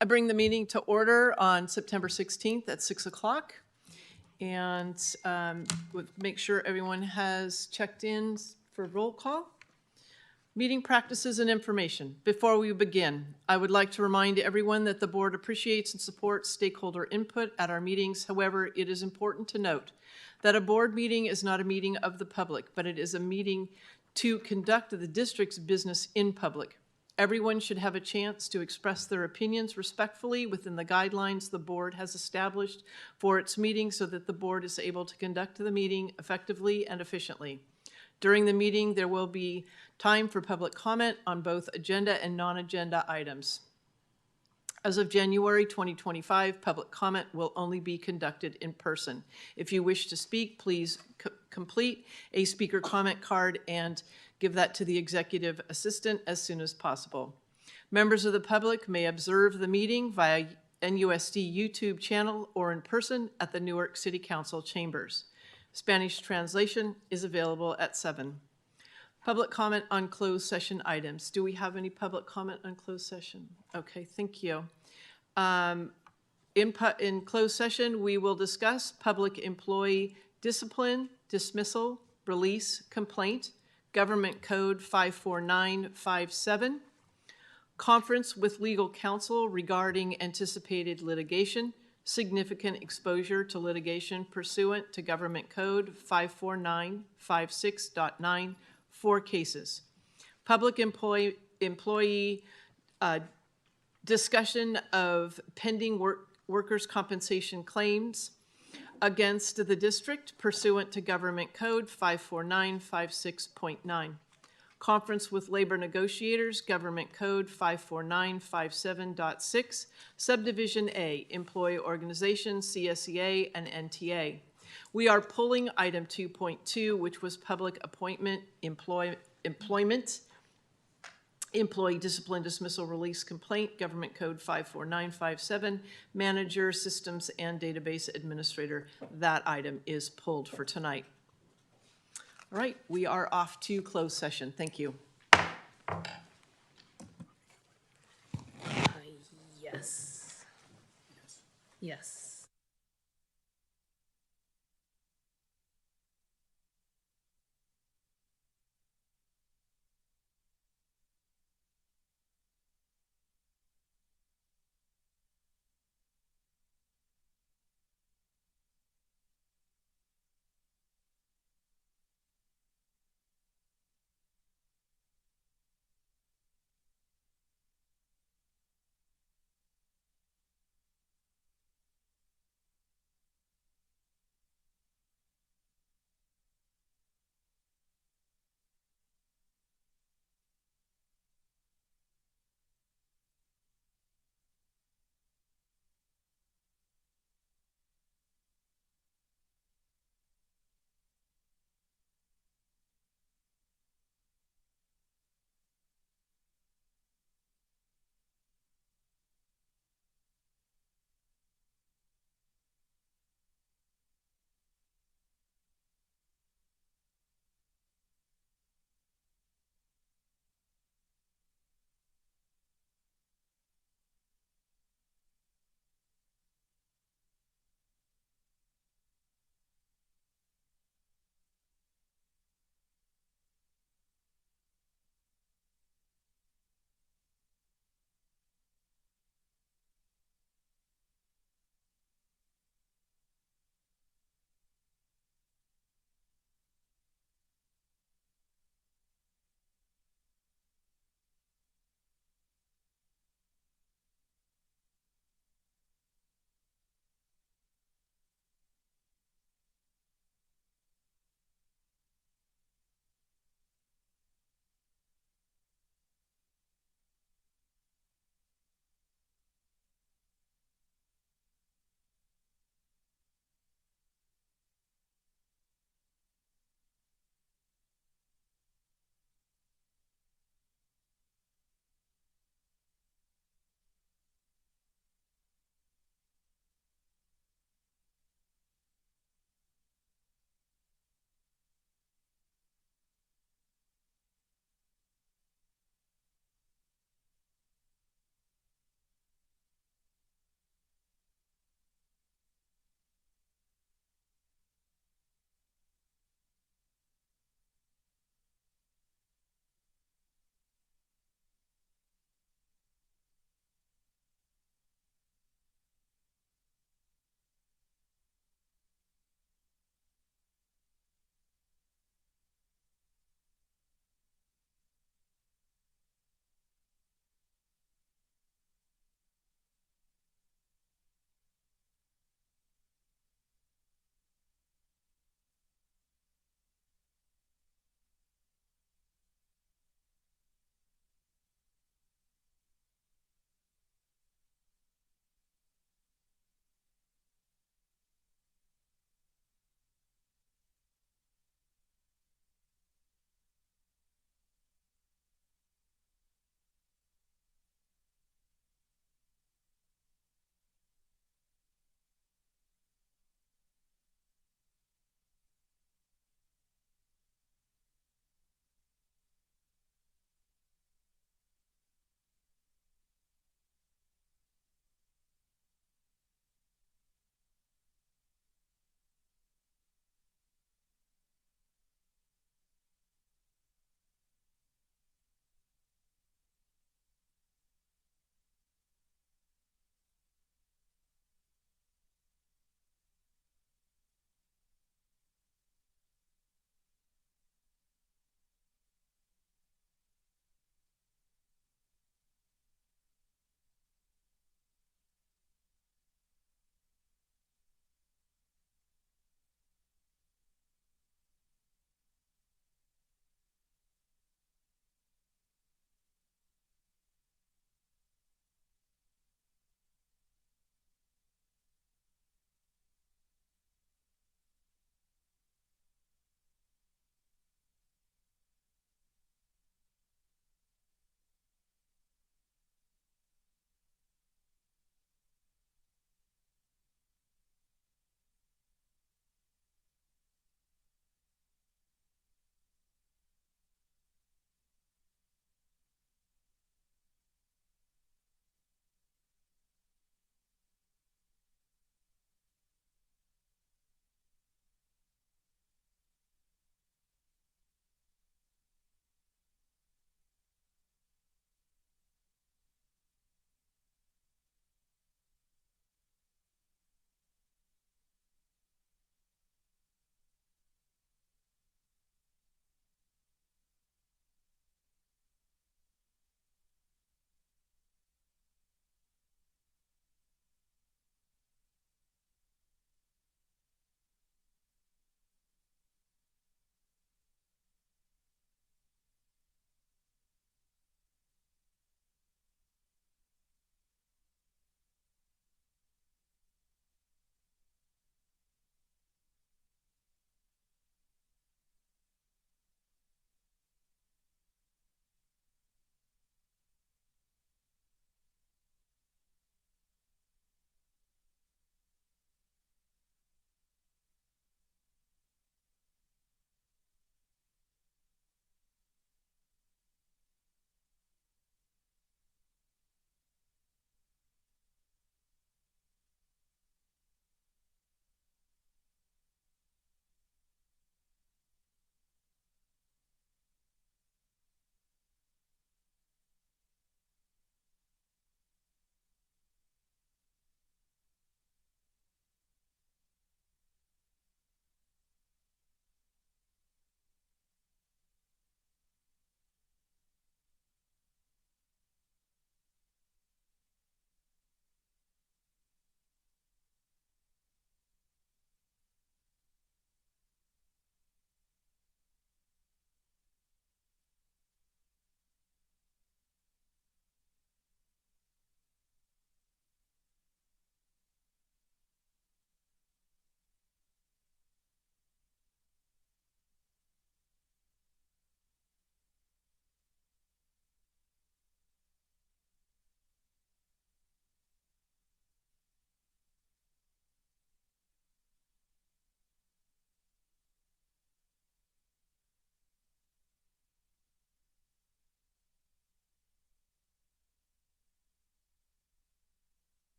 I bring the meeting to order on September 16th at 6 o'clock. And make sure everyone has checked in for roll call. Meeting practices and information. Before we begin, I would like to remind everyone that the board appreciates and supports stakeholder input at our meetings. However, it is important to note that a board meeting is not a meeting of the public, but it is a meeting to conduct the district's business in public. Everyone should have a chance to express their opinions respectfully within the guidelines the board has established for its meeting so that the board is able to conduct the meeting effectively and efficiently. During the meeting, there will be time for public comment on both agenda and non-agenda items. As of January 2025, public comment will only be conducted in person. If you wish to speak, please complete a speaker comment card and give that to the executive assistant as soon as possible. Members of the public may observe the meeting via NUSD YouTube channel or in person at the Newark City Council chambers. Spanish translation is available at 7. Public comment on closed session items. Do we have any public comment on closed session? Okay, thank you. In closed session, we will discuss public employee discipline, dismissal, release, complaint, Government Code 54957, conference with legal counsel regarding anticipated litigation, significant exposure to litigation pursuant to Government Code 54956.9, 4 cases. Public employee discussion of pending workers' compensation claims against the district pursuant to Government Code 54956.9. Conference with labor negotiators, Government Code 54957.6, Subdivision A, Employee Organization, CSEA, and NTA. We are pulling item 2.2, which was public appointment, employment, employee discipline, dismissal, release, complaint, Government Code 54957, manager, systems, and database administrator. That item is pulled for tonight. All right, we are off to closed session. Thank you. Yes. Yes.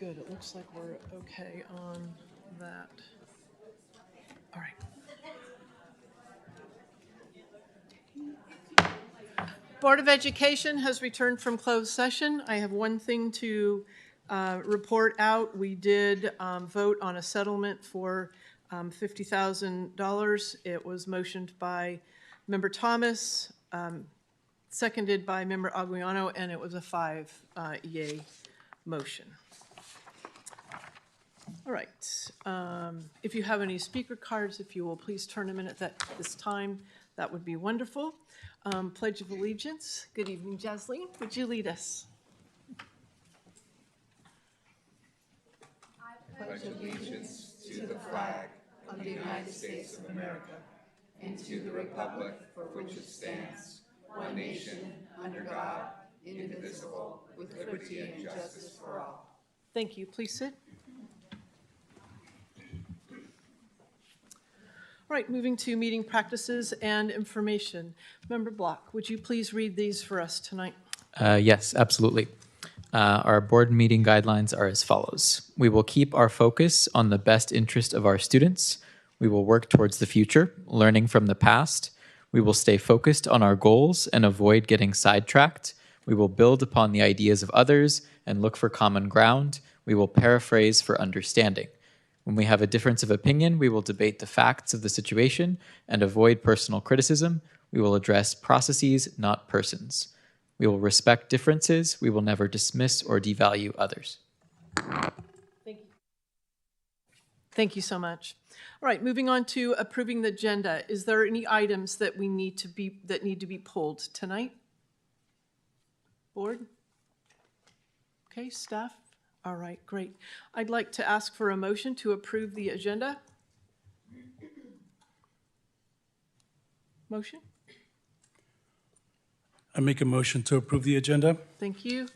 good. It looks like we're okay on that. All right. Board of Education has returned from closed session. I have one thing to report out. We did vote on a settlement for $50,000. It was motioned by Member Thomas, seconded by Member Aguiano, and it was a 5 yay motion. All right. If you have any speaker cards, if you will please turn them in at this time, that would be wonderful. Pledge of Allegiance. Good evening, Jasleen. Would you lead us? I pledge allegiance to the flag of the United States of America and to the republic for which it stands, one nation, under God, indivisible, with liberty and justice for all. Thank you. Please sit. All right, moving to meeting practices and information. Member Block, would you please read these for us tonight? Yes, absolutely. Our board meeting guidelines are as follows. We will keep our focus on the best interest of our students. We will work towards the future, learning from the past. We will stay focused on our goals and avoid getting sidetracked. We will build upon the ideas of others and look for common ground. We will paraphrase for understanding. When we have a difference of opinion, we will debate the facts of the situation and avoid personal criticism. We will address processes, not persons. We will respect differences. We will never dismiss or devalue others. Thank you. Thank you so much. All right, moving on to approving the agenda. Is there any items that need to be pulled tonight? Board? Okay, staff? All right, great. I'd like to ask for a motion to approve the agenda. Motion? I make a motion to approve the agenda. Thank you.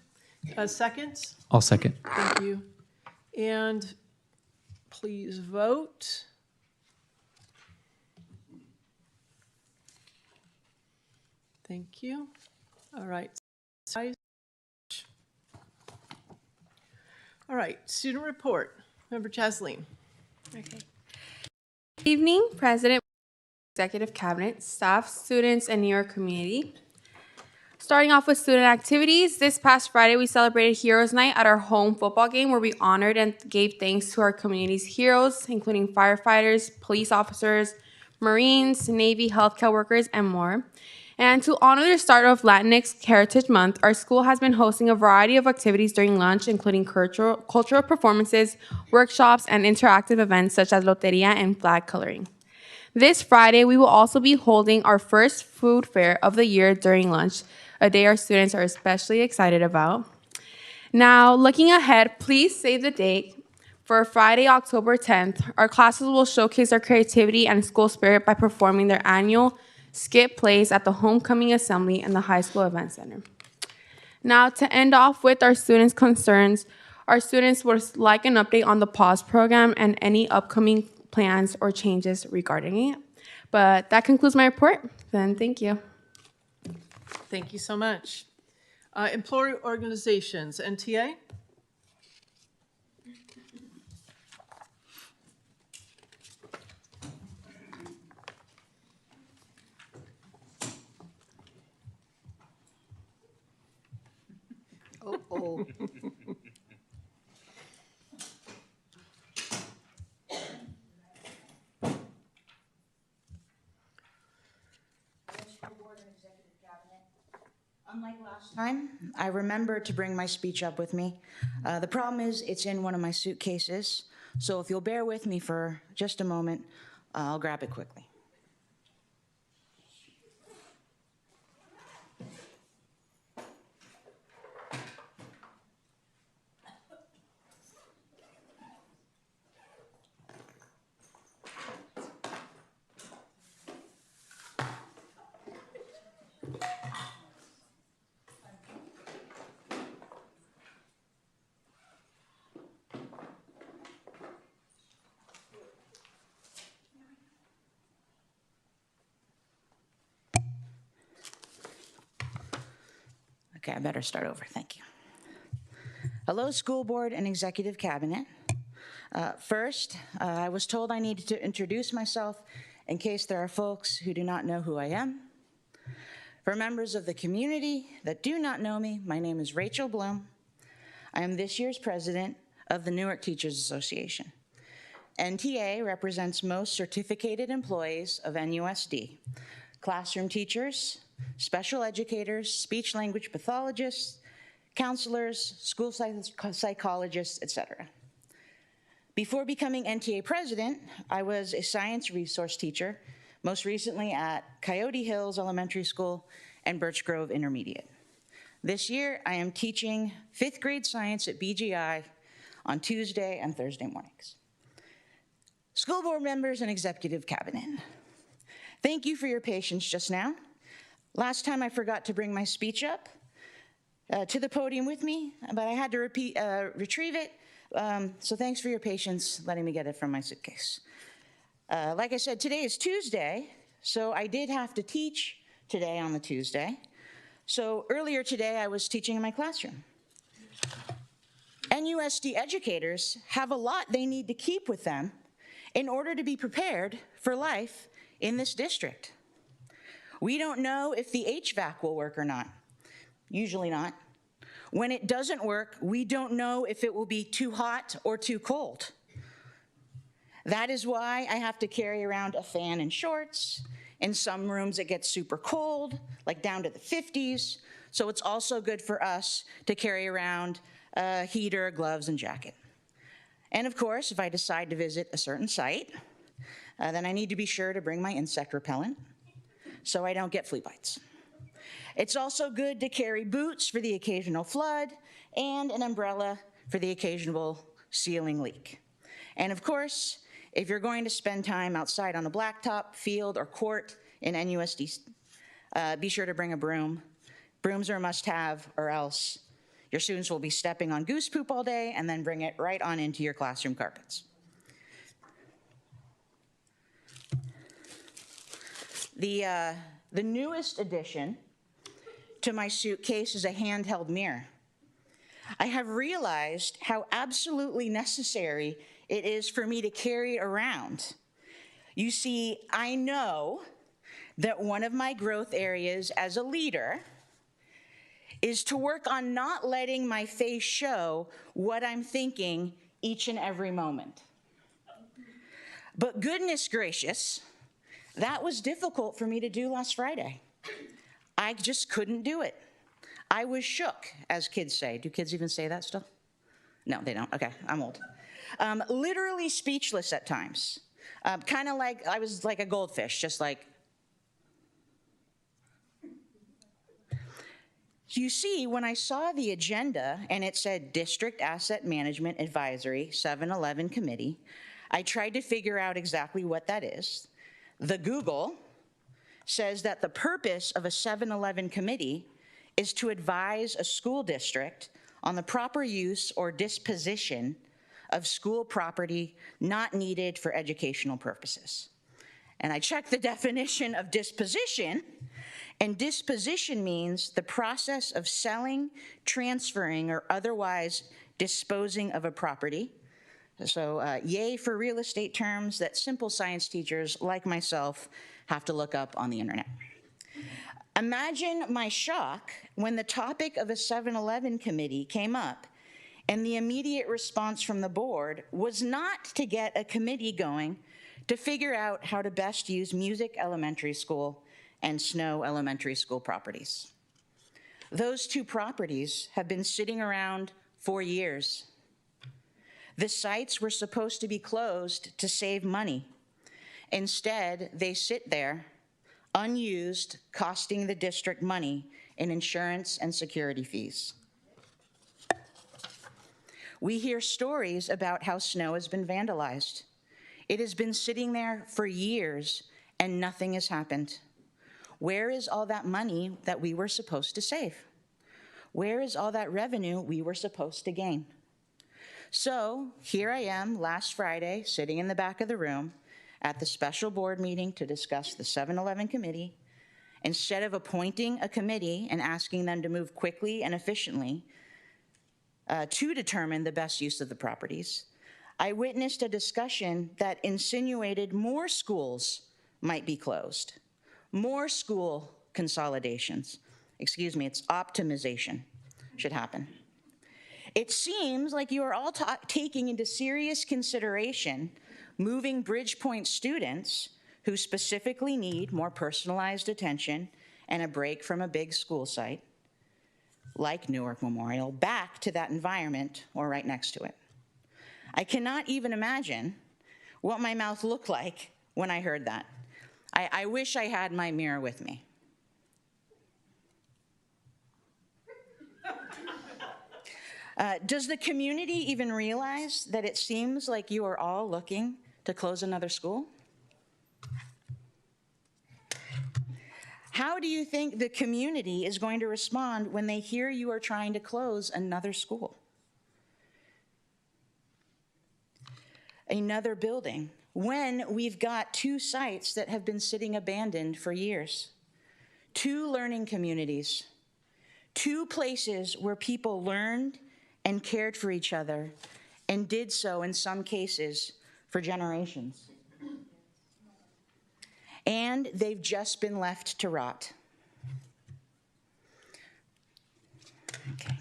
A second? I'll second. Thank you. And please vote. Thank you. All right. All right, student report. Member Jasleen. Okay. Good evening, President, Executive Cabinet, staff, students, and New York community. Starting off with student activities, this past Friday we celebrated Heroes Night at our home football game where we honored and gave thanks to our community's heroes, including firefighters, police officers, Marines, Navy, healthcare workers, and more. And to honor the start of Latinx Heritage Month, our school has been hosting a variety of activities during lunch, including cultural performances, workshops, and interactive events such as loteria and flag coloring. This Friday, we will also be holding our first food fair of the year during lunch, a day our students are especially excited about. Now, looking ahead, please save the date. For Friday, October 10th, our classes will showcase their creativity and school spirit by performing their annual skit plays at the Homecoming Assembly and the High School Event Center. Now, to end off with our students' concerns, our students would like an update on the PAUSE program and any upcoming plans or changes regarding it. But that concludes my report. Then thank you. Thank you so much. Employer organizations, NTA? Oh. Unlike last time, I remember to bring my speech up with me. The problem is it's in one of my suitcases, so if you'll bear with me for just a moment, I'll grab it quickly. Okay, I better start over. Thank you. Hello, school board and executive cabinet. First, I was told I needed to introduce myself in case there are folks who do not know who I am. For members of the community that do not know me, my name is Rachel Bloom. I am this year's president of the Newark Teachers Association. NTA represents most certificated employees of NUSD, classroom teachers, special educators, speech language pathologists, counselors, school psychologists, etc. Before becoming NTA president, I was a science resource teacher, most recently at Coyote Hills Elementary School and Birch Grove Intermediate. This year, I am teaching 5th grade science at BGI on Tuesday and Thursday mornings. School board members and executive cabinet, thank you for your patience just now. Last time I forgot to bring my speech up to the podium with me, but I had to retrieve it. So thanks for your patience letting me get it from my suitcase. Like I said, today is Tuesday, so I did have to teach today on the Tuesday. So earlier today, I was teaching in my classroom. NUSD educators have a lot they need to keep with them in order to be prepared for life in this district. We don't know if the HVAC will work or not. Usually not. When it doesn't work, we don't know if it will be too hot or too cold. That is why I have to carry around a fan and shorts. In some rooms, it gets super cold, like down to the 50s. So it's also good for us to carry around a heater, gloves, and jacket. And of course, if I decide to visit a certain site, then I need to be sure to bring my insect repellent so I don't get flea bites. It's also good to carry boots for the occasional flood and an umbrella for the occasional ceiling leak. And of course, if you're going to spend time outside on a blacktop, field, or court in NUSD, be sure to bring a broom. Brooms are a must-have, or else your students will be stepping on goose poop all day and then bring it right on into your classroom carpets. The newest addition to my suitcase is a handheld mirror. I have realized how absolutely necessary it is for me to carry it around. You see, I know that one of my growth areas as a leader is to work on not letting my face show what I'm thinking each and every moment. But goodness gracious, that was difficult for me to do last Friday. I just couldn't do it. I was shook, as kids say. Do kids even say that still? No, they don't. Okay, I'm old. Literally speechless at times. Kind of like I was like a goldfish, just like. You see, when I saw the agenda and it said District Asset Management Advisory 7-Eleven Committee, I tried to figure out exactly what that is. The Google says that the purpose of a 7-Eleven committee is to advise a school district on the proper use or disposition of school property not needed for educational purposes. And I checked the definition of disposition, and disposition means the process of selling, transferring, or otherwise disposing of a property. So yay for real estate terms that simple science teachers like myself have to look up on the internet. Imagine my shock when the topic of a 7-Eleven committee came up and the immediate response from the board was not to get a committee going to figure out how to best use Music Elementary School and Snow Elementary School properties. Those two properties have been sitting around for years. The sites were supposed to be closed to save money. Instead, they sit there, unused, costing the district money in insurance and security fees. We hear stories about how Snow has been vandalized. It has been sitting there for years and nothing has happened. Where is all that money that we were supposed to save? Where is all that revenue we were supposed to gain? So here I am last Friday, sitting in the back of the room at the special board meeting to discuss the 7-Eleven committee. Instead of appointing a committee and asking them to move quickly and efficiently, to determine the best use of the properties, I witnessed a discussion that insinuated more schools might be closed, more school consolidations. Excuse me, it's optimization should happen. It seems like you are all taking into serious consideration moving Bridgepoint students who specifically need more personalized attention and a break from a big school site, like Newark Memorial, back to that environment or right next to it. I cannot even imagine what my mouth looked like when I heard that. I wish I had my mirror with me. Does the community even realize that it seems like you are all looking to close another school? How do you think the community is going to respond when they hear you are trying to close another school? Another building, when we've got 2 sites that have been sitting abandoned for years, 2 learning communities, 2 places where people learned and cared for each other and did so in some cases for generations. And they've just been left to rot. Okay.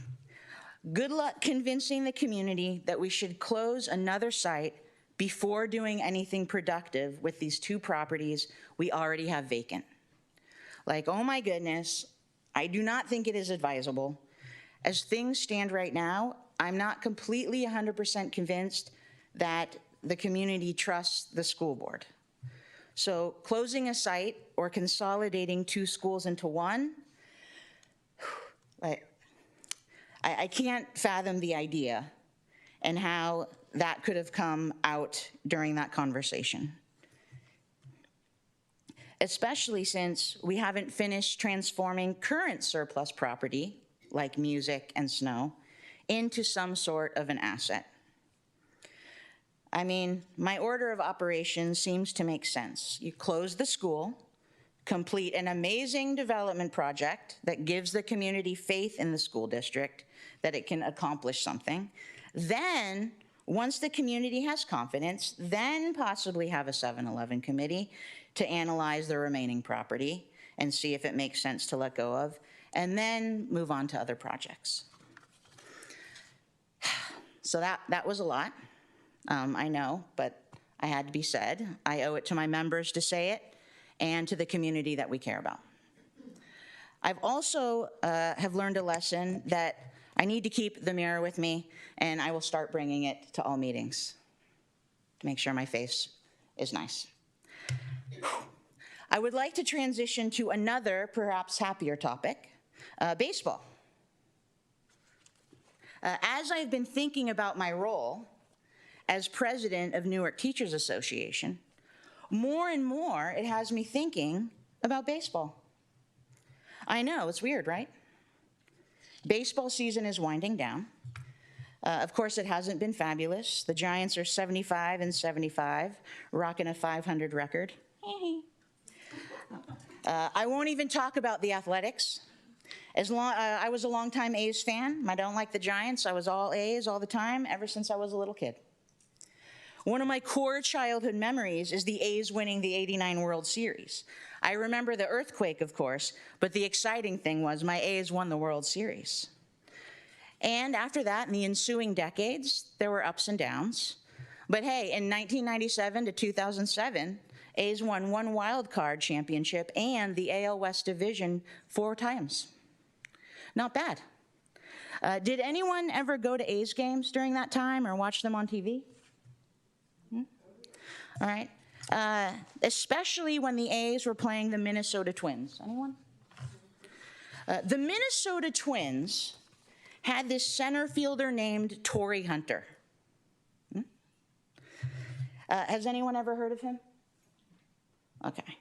Good luck convincing the community that we should close another site before doing anything productive with these 2 properties we already have vacant. Like, oh my goodness, I do not think it is advisable. As things stand right now, I'm not completely 100% convinced that the community trusts the school board. So closing a site or consolidating 2 schools into one, I can't fathom the idea and how that could have come out during that conversation. Especially since we haven't finished transforming current surplus property, like music and snow, into some sort of an asset. I mean, my order of operations seems to make sense. You close the school, complete an amazing development project that gives the community faith in the school district that it can accomplish something. Then, once the community has confidence, then possibly have a 7-Eleven committee to analyze the remaining property and see if it makes sense to let go of, and then move on to other projects. So that was a lot. I know, but I had to be said. I owe it to my members to say it and to the community that we care about. I've also have learned a lesson that I need to keep the mirror with me, and I will start bringing it to all meetings to make sure my face is nice. I would like to transition to another, perhaps happier topic, baseball. As I've been thinking about my role as president of Newark Teachers Association, more and more it has me thinking about baseball. I know, it's weird, right? Baseball season is winding down. Of course, it hasn't been fabulous. The Giants are 75-75, rocking a 500 record. I won't even talk about the Athletics. I was a longtime A's fan. I don't like the Giants. I was all A's all the time ever since I was a little kid. One of my core childhood memories is the A's winning the '89 World Series. I remember the earthquake, of course, but the exciting thing was my A's won the World Series. And after that, in the ensuing decades, there were ups and downs. But hey, in 1997 to 2007, A's won 1 wild card championship and the AL West Division 4 times. Not bad. Did anyone ever go to A's games during that time or watch them on TV? All right. Especially when the A's were playing the Minnesota Twins. Anyone? The Minnesota Twins had this center fielder named Torrey Hunter. Has anyone ever heard of him? Okay.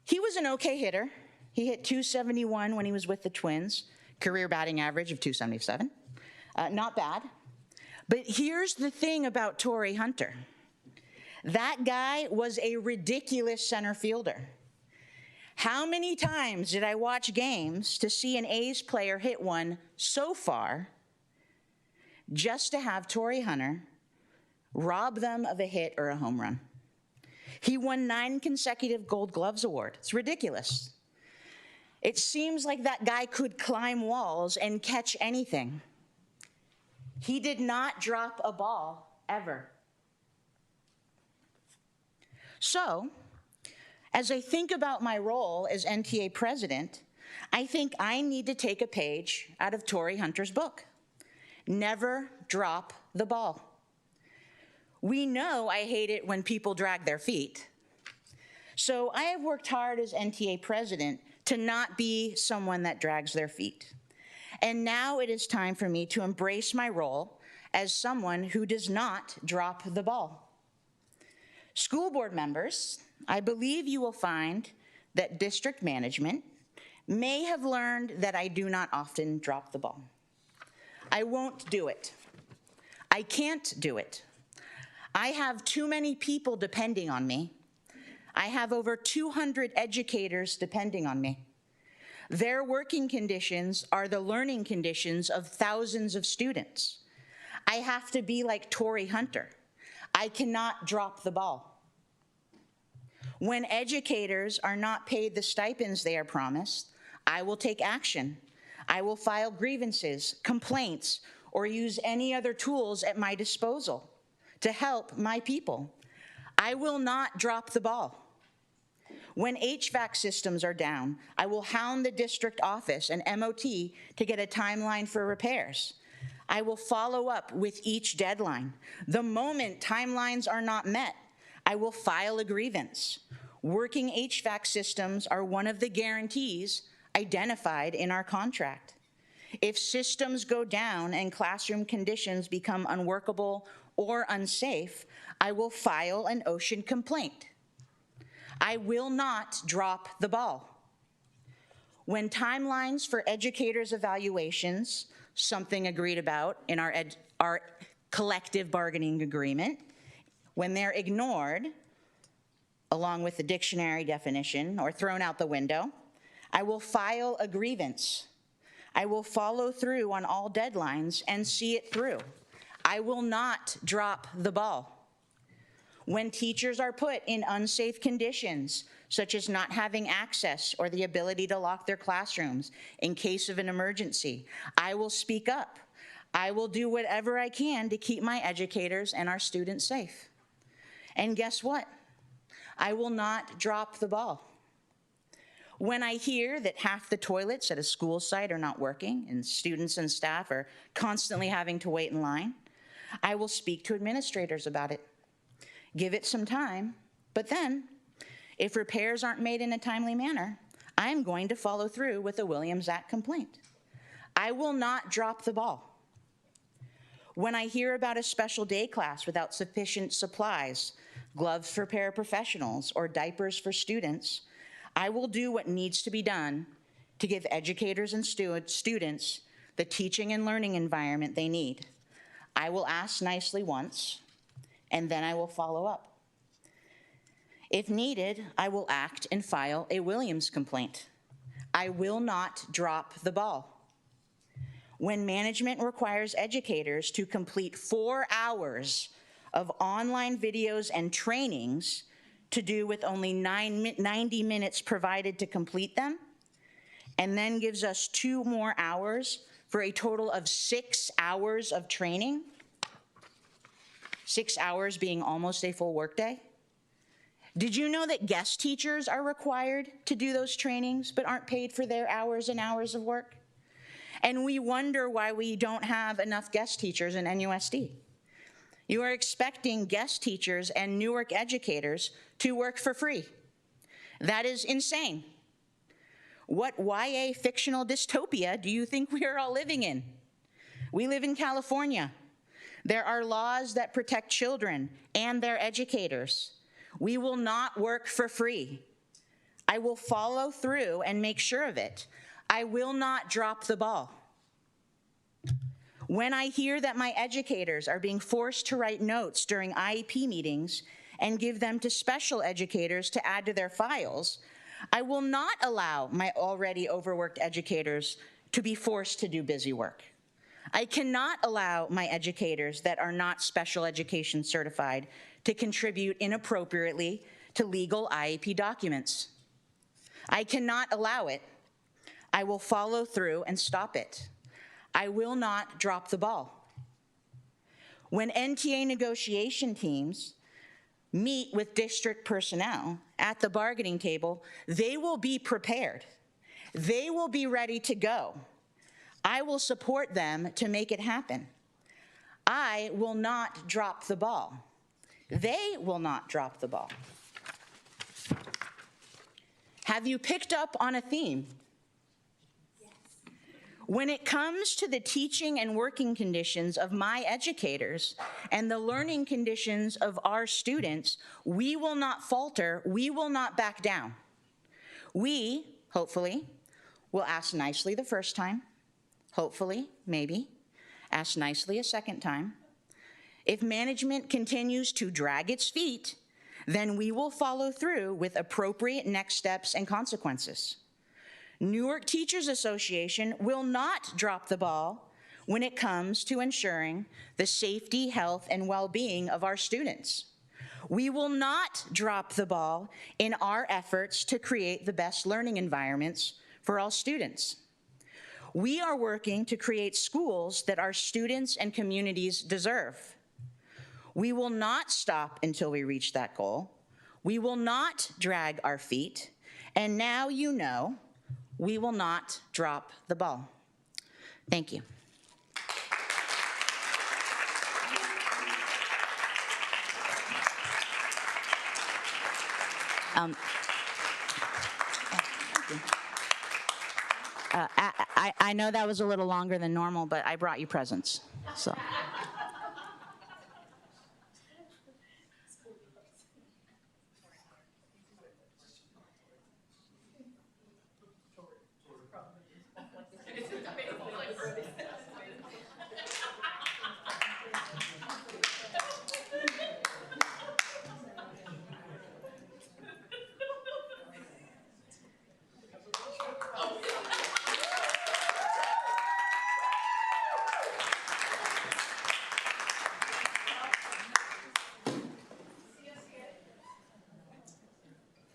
He was an okay hitter. He hit .271 when he was with the Twins, career batting average of .277. Not bad. But here's the thing about Torrey Hunter. That guy was a ridiculous center fielder. How many times did I watch games to see an A's player hit one so far just to have Torrey Hunter rob them of a hit or a home run? He won 9 consecutive Gold Gloves award. It's ridiculous. It seems like that guy could climb walls and catch anything. He did not drop a ball ever. So, as I think about my role as NTA president, I think I need to take a page out of Torrey Hunter's book. Never drop the ball. We know I hate it when people drag their feet. So I have worked hard as NTA president to not be someone that drags their feet. And now it is time for me to embrace my role as someone who does not drop the ball. School board members, I believe you will find that district management may have learned that I do not often drop the ball. I won't do it. I can't do it. I have too many people depending on me. I have over 200 educators depending on me. Their working conditions are the learning conditions of thousands of students. I have to be like Torrey Hunter. I cannot drop the ball. When educators are not paid the stipends they are promised, I will take action. I will file grievances, complaints, or use any other tools at my disposal to help my people. I will not drop the ball. When HVAC systems are down, I will hound the district office and MOT to get a timeline for repairs. I will follow up with each deadline. The moment timelines are not met, I will file a grievance. Working HVAC systems are one of the guarantees identified in our contract. If systems go down and classroom conditions become unworkable or unsafe, I will file an OSHA complaint. I will not drop the ball. When timelines for educators' evaluations, something agreed about in our collective bargaining agreement, when they're ignored, along with the dictionary definition, or thrown out the window, I will file a grievance. I will follow through on all deadlines and see it through. I will not drop the ball. When teachers are put in unsafe conditions, such as not having access or the ability to lock their classrooms in case of an emergency, I will speak up. I will do whatever I can to keep my educators and our students safe. And guess what? I will not drop the ball. When I hear that half the toilets at a school site are not working and students and staff are constantly having to wait in line, I will speak to administrators about it. Give it some time, but then, if repairs aren't made in a timely manner, I'm going to follow through with a Williams Act complaint. I will not drop the ball. When I hear about a special day class without sufficient supplies, gloves for paraprofessionals, or diapers for students, I will do what needs to be done to give educators and students the teaching and learning environment they need. I will ask nicely once, and then I will follow up. If needed, I will act and file a Williams complaint. I will not drop the ball. When management requires educators to complete 4 hours of online videos and trainings to do with only 90 minutes provided to complete them, and then gives us 2 more hours for a total of 6 hours of training, 6 hours being almost a full workday. Did you know that guest teachers are required to do those trainings but aren't paid for their hours and hours of work? And we wonder why we don't have enough guest teachers in NUSD. You are expecting guest teachers and Newark educators to work for free. That is insane. What YA fictional dystopia do you think we are all living in? We live in California. There are laws that protect children and their educators. We will not work for free. I will follow through and make sure of it. I will not drop the ball. When I hear that my educators are being forced to write notes during IEP meetings and give them to special educators to add to their files, I will not allow my already overworked educators to be forced to do busy work. I cannot allow my educators that are not special education certified to contribute inappropriately to legal IEP documents. I cannot allow it. I will follow through and stop it. I will not drop the ball. When NTA negotiation teams meet with district personnel at the bargaining table, they will be prepared. They will be ready to go. I will support them to make it happen. I will not drop the ball. They will not drop the ball. Have you picked up on a theme? Yes. When it comes to the teaching and working conditions of my educators and the learning conditions of our students, we will not falter, we will not back down. We, hopefully, will ask nicely the first time, hopefully, maybe, ask nicely a second time. If management continues to drag its feet, then we will follow through with appropriate next steps and consequences. Newark Teachers Association will not drop the ball when it comes to ensuring the safety, health, and well-being of our students. We will not drop the ball in our efforts to create the best learning environments for all students. We are working to create schools that our students and communities deserve. We will not stop until we reach that goal. We will not drag our feet. And now you know, we will not drop the ball. Thank you. I know that was a little longer than normal, but I brought you presents, so.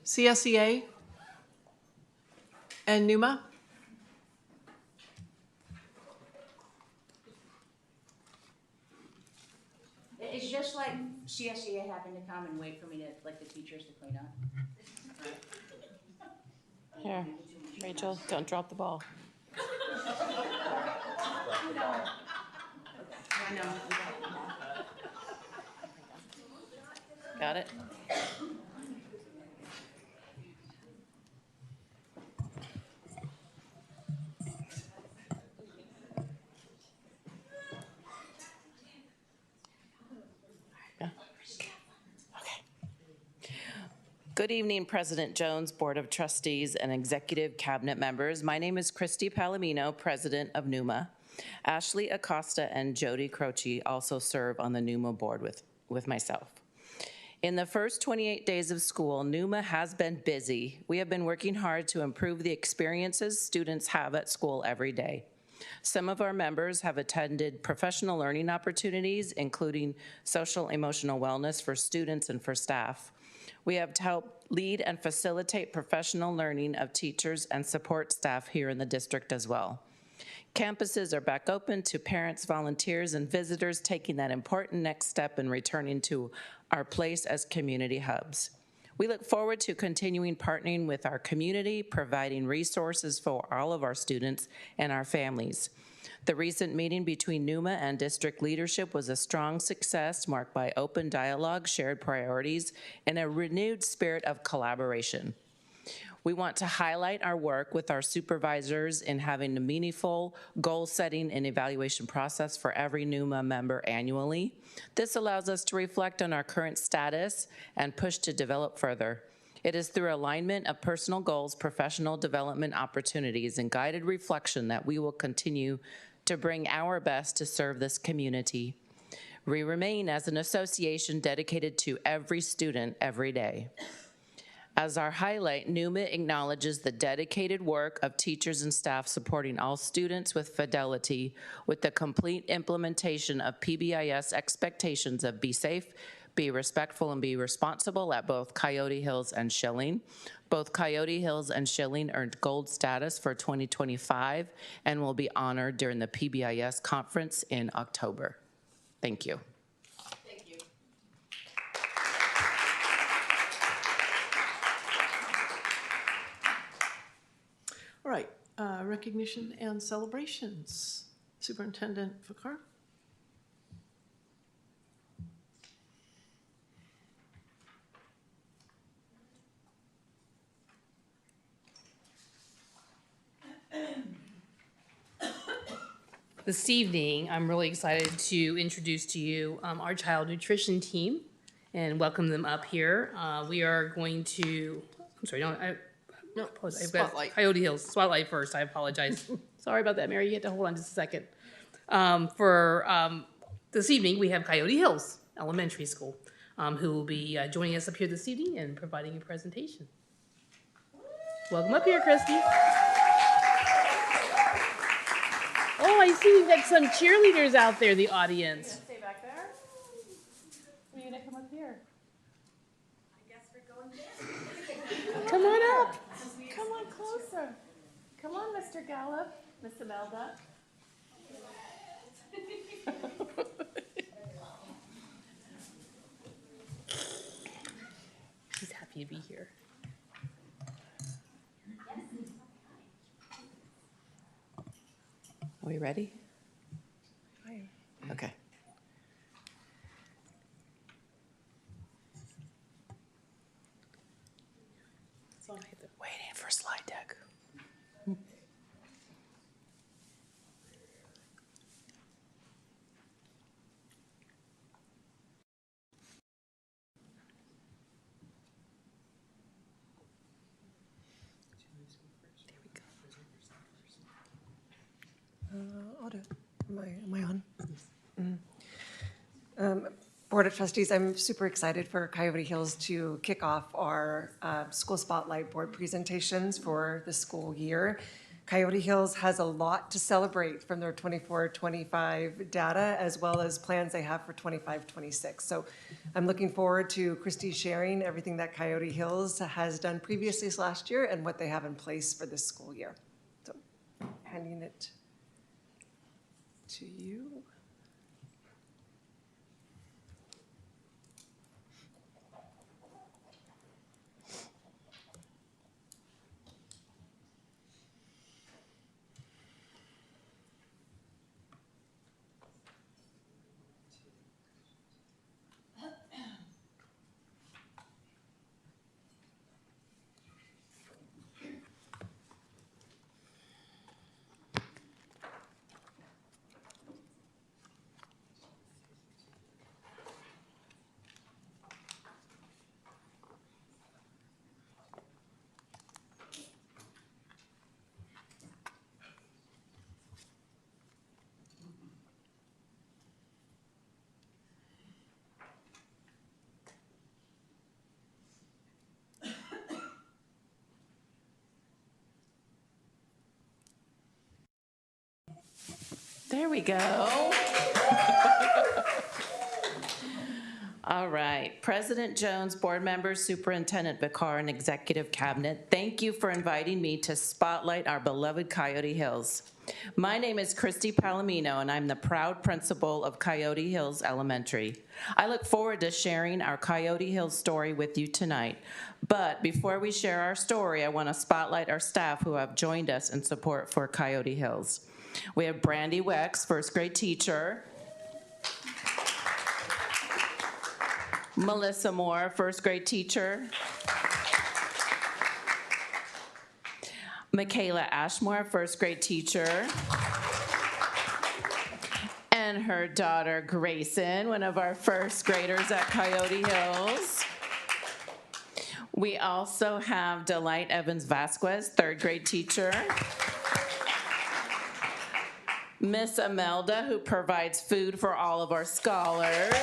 CSEA and NUMA. It's just like CSEA having to come and wait for me to, like the teachers to clean up. Here, Rachel, don't drop the ball. I know. Got it? Yeah. Okay. Good evening, President Jones, Board of Trustees, and Executive Cabinet members. My name is Christy Palomino, President of NUMA. Ashley Acosta and Jody Croce also serve on the NUMA board with myself. In the first 28 days of school, NUMA has been busy. We have been working hard to improve the experiences students have at school every day. Some of our members have attended professional learning opportunities, including social emotional wellness for students and for staff. We have helped lead and facilitate professional learning of teachers and support staff here in the district as well. Campuses are back open to parents, volunteers, and visitors taking that important next step in returning to our place as community hubs. We look forward to continuing partnering with our community, providing resources for all of our students and our families. The recent meeting between NUMA and district leadership was a strong success marked by open dialogue, shared priorities, and a renewed spirit of collaboration. We want to highlight our work with our supervisors in having a meaningful goal setting and evaluation process for every NUMA member annually. This allows us to reflect on our current status and push to develop further. It is through alignment of personal goals, professional development opportunities, and guided reflection that we will continue to bring our best to serve this community. We remain as an association dedicated to every student every day. As our highlight, NUMA acknowledges the dedicated work of teachers and staff supporting all students with fidelity with the complete implementation of PBIS expectations of be safe, be respectful, and be responsible at both Coyote Hills and Schilling. Both Coyote Hills and Schilling earned gold status for 2025 and will be honored during the PBIS conference in October. Thank you. All right, recognition and celebrations. Superintendent Fakar. This evening, I'm really excited to introduce to you our child nutrition team and welcome them up here. We are going to, I'm sorry, No, I've got spotlight. Coyote Hills, spotlight first, I apologize. Sorry about that, Mary, you had to hold on just a second. For this evening, we have Coyote Hills Elementary School, who will be joining us up here this evening and providing a presentation. Welcome up here, Christy. Oh, I see we've got some cheerleaders out there in the audience. Stay back there. Are you gonna come up here? I guess we're going there. Come on up. Come on closer. Come on, Mr. Gallup, Miss Imelda. She's happy to be here. Are we ready? Okay. Waiting for slide deck. Auto. Am I on? Board of Trustees, I'm super excited for Coyote Hills to kick off our school spotlight board presentations for the school year. Coyote Hills has a lot to celebrate from their 24-25 data, as well as plans they have for 25-26. So I'm looking forward to Christy sharing everything that Coyote Hills has done previously last year and what they have in place for this school year. So handing it to you. There we go. All right, President Jones, board members, Superintendent Bakar, and Executive Cabinet, thank you for inviting me to spotlight our beloved Coyote Hills. My name is Christy Palomino, and I'm the proud principal of Coyote Hills Elementary. I look forward to sharing our Coyote Hills story with you tonight. But before we share our story, I want to spotlight our staff who have joined us in support for Coyote Hills. We have Brandy Wex, first grade teacher. Melissa Moore, first grade teacher. Michaela Ashmore, first grade teacher. And her daughter Grayson, one of our first graders at Coyote Hills. We also have Delight Evans Vasquez, third grade teacher. Miss Imelda, who provides food for all of our scholars.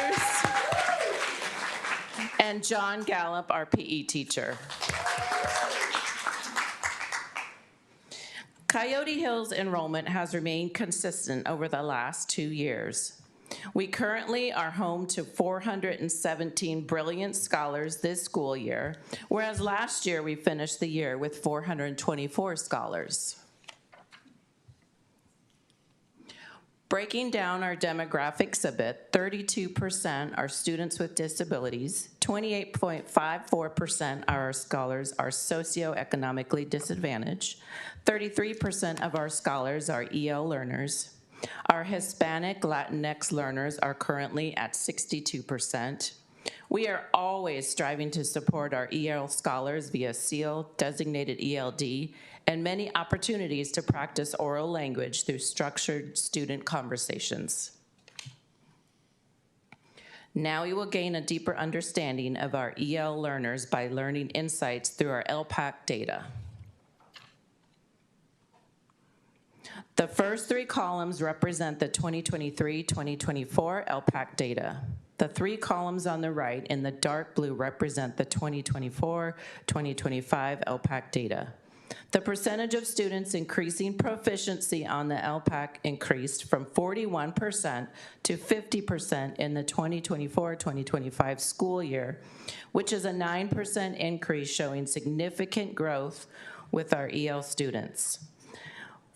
And John Gallup, our PE teacher. Coyote Hills enrollment has remained consistent over the last 2 years. We currently are home to 417 brilliant scholars this school year, whereas last year we finished the year with 424 scholars. Breaking down our demographics a bit, 32% are students with disabilities, 28.54% of our scholars are socioeconomically disadvantaged, 33% of our scholars are EL learners. Our Hispanic Latinx learners are currently at 62%. We are always striving to support our EL scholars via SEAL, designated ELD, and many opportunities to practice oral language through structured student conversations. Now we will gain a deeper understanding of our EL learners by learning insights through our LPAC data. The first 3 columns represent the 2023-2024 LPAC data. The 3 columns on the right in the dark blue represent the 2024-2025 LPAC data. The percentage of students increasing proficiency on the LPAC increased from 41% to 50% in the 2024-2025 school year, which is a 9% increase, showing significant growth with our EL students.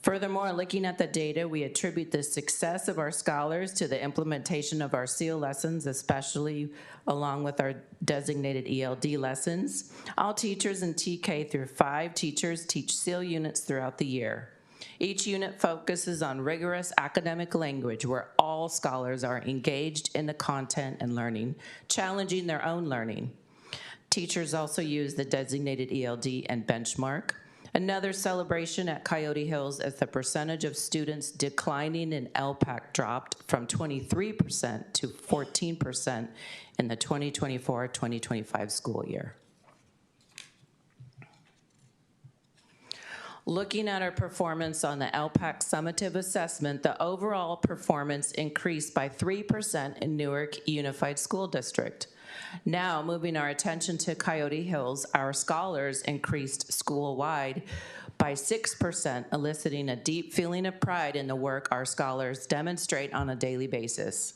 Furthermore, looking at the data, we attribute the success of our scholars to the implementation of our SEAL lessons, especially along with our designated ELD lessons. All teachers in TK through 5 teachers teach SEAL units throughout the year. Each unit focuses on rigorous academic language where all scholars are engaged in the content and learning, challenging their own learning. Teachers also use the designated ELD and benchmark. Another celebration at Coyote Hills is the percentage of students declining in LPAC dropped from 23% to 14% in the 2024-2025 school year. Looking at our performance on the LPAC summative assessment, the overall performance increased by 3% in Newark Unified School District. Now, moving our attention to Coyote Hills, our scholars increased school-wide by 6%, eliciting a deep feeling of pride in the work our scholars demonstrate on a daily basis.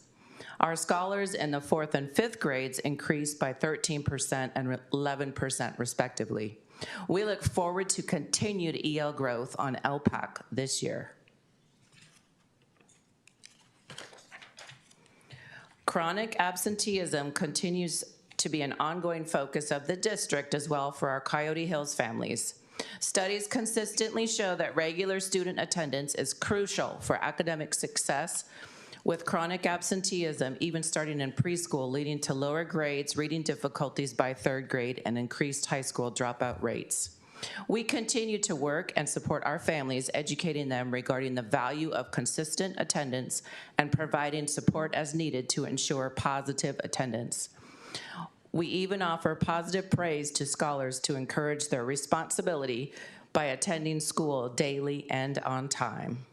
Our scholars in the 4th and 5th grades increased by 13% and 11% respectively. We look forward to continued EL growth on LPAC this year. Chronic absenteeism continues to be an ongoing focus of the district as well for our Coyote Hills families. Studies consistently show that regular student attendance is crucial for academic success, with chronic absenteeism even starting in preschool leading to lower grades, reading difficulties by 3rd grade, and increased high school dropout rates. We continue to work and support our families, educating them regarding the value of consistent attendance and providing support as needed to ensure positive attendance. We even offer positive praise to scholars to encourage their responsibility by attending school daily and on time.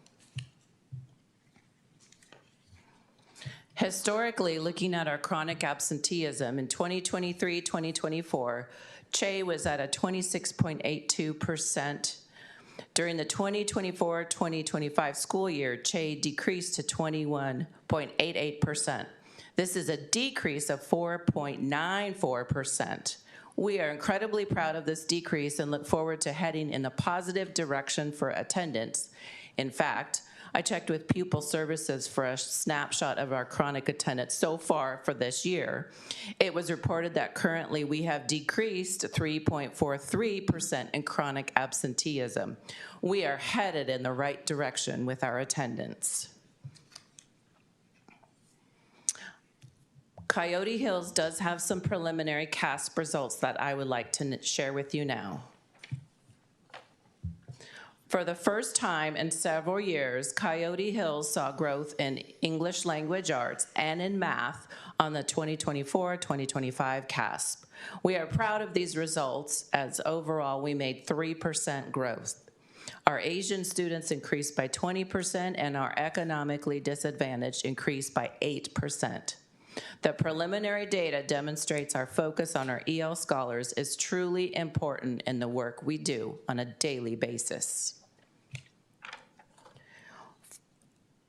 Historically, looking at our chronic absenteeism in 2023-2024, Che was at a 26.82%. During the 2024-2025 school year, Che decreased to 21.88%. This is a decrease of 4.94%. We are incredibly proud of this decrease and look forward to heading in the positive direction for attendance. In fact, I checked with Pupil Services for a snapshot of our chronic attendance so far for this year. It was reported that currently we have decreased 3.43% in chronic absenteeism. We are headed in the right direction with our attendance. Coyote Hills does have some preliminary CASP results that I would like to share with you now. For the first time in several years, Coyote Hills saw growth in English language arts and in math on the 2024-2025 CASP. We are proud of these results as overall we made 3% growth. Our Asian students increased by 20% and our economically disadvantaged increased by 8%. The preliminary data demonstrates our focus on our EL scholars is truly important in the work we do on a daily basis.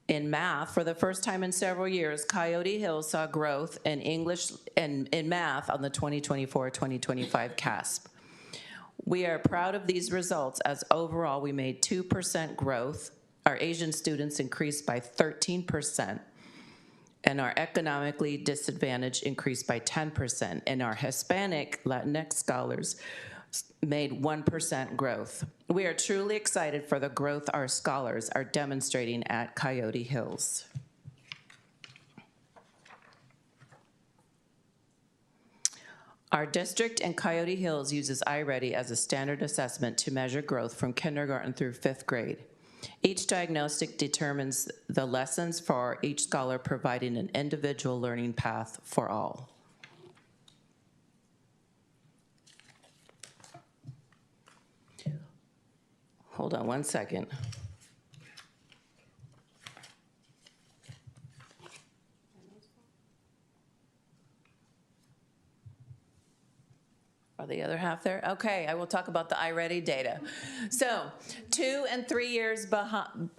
In math, for the first time in several years, Coyote Hills saw growth in English and in math on the 2024-2025 CASP. We are proud of these results as overall we made 2% growth. Our Asian students increased by 13%, and our economically disadvantaged increased by 10%, and our Hispanic Latinx scholars made 1% growth. We are truly excited for the growth our scholars are demonstrating at Coyote Hills. Our district in Coyote Hills uses iReady as a standard assessment to measure growth from kindergarten through 5th grade. Each diagnostic determines the lessons for each scholar, providing an individual learning path for all. Hold on one second. Are the other half there? Okay, I will talk about the iReady data. So 2 and 3 years behind,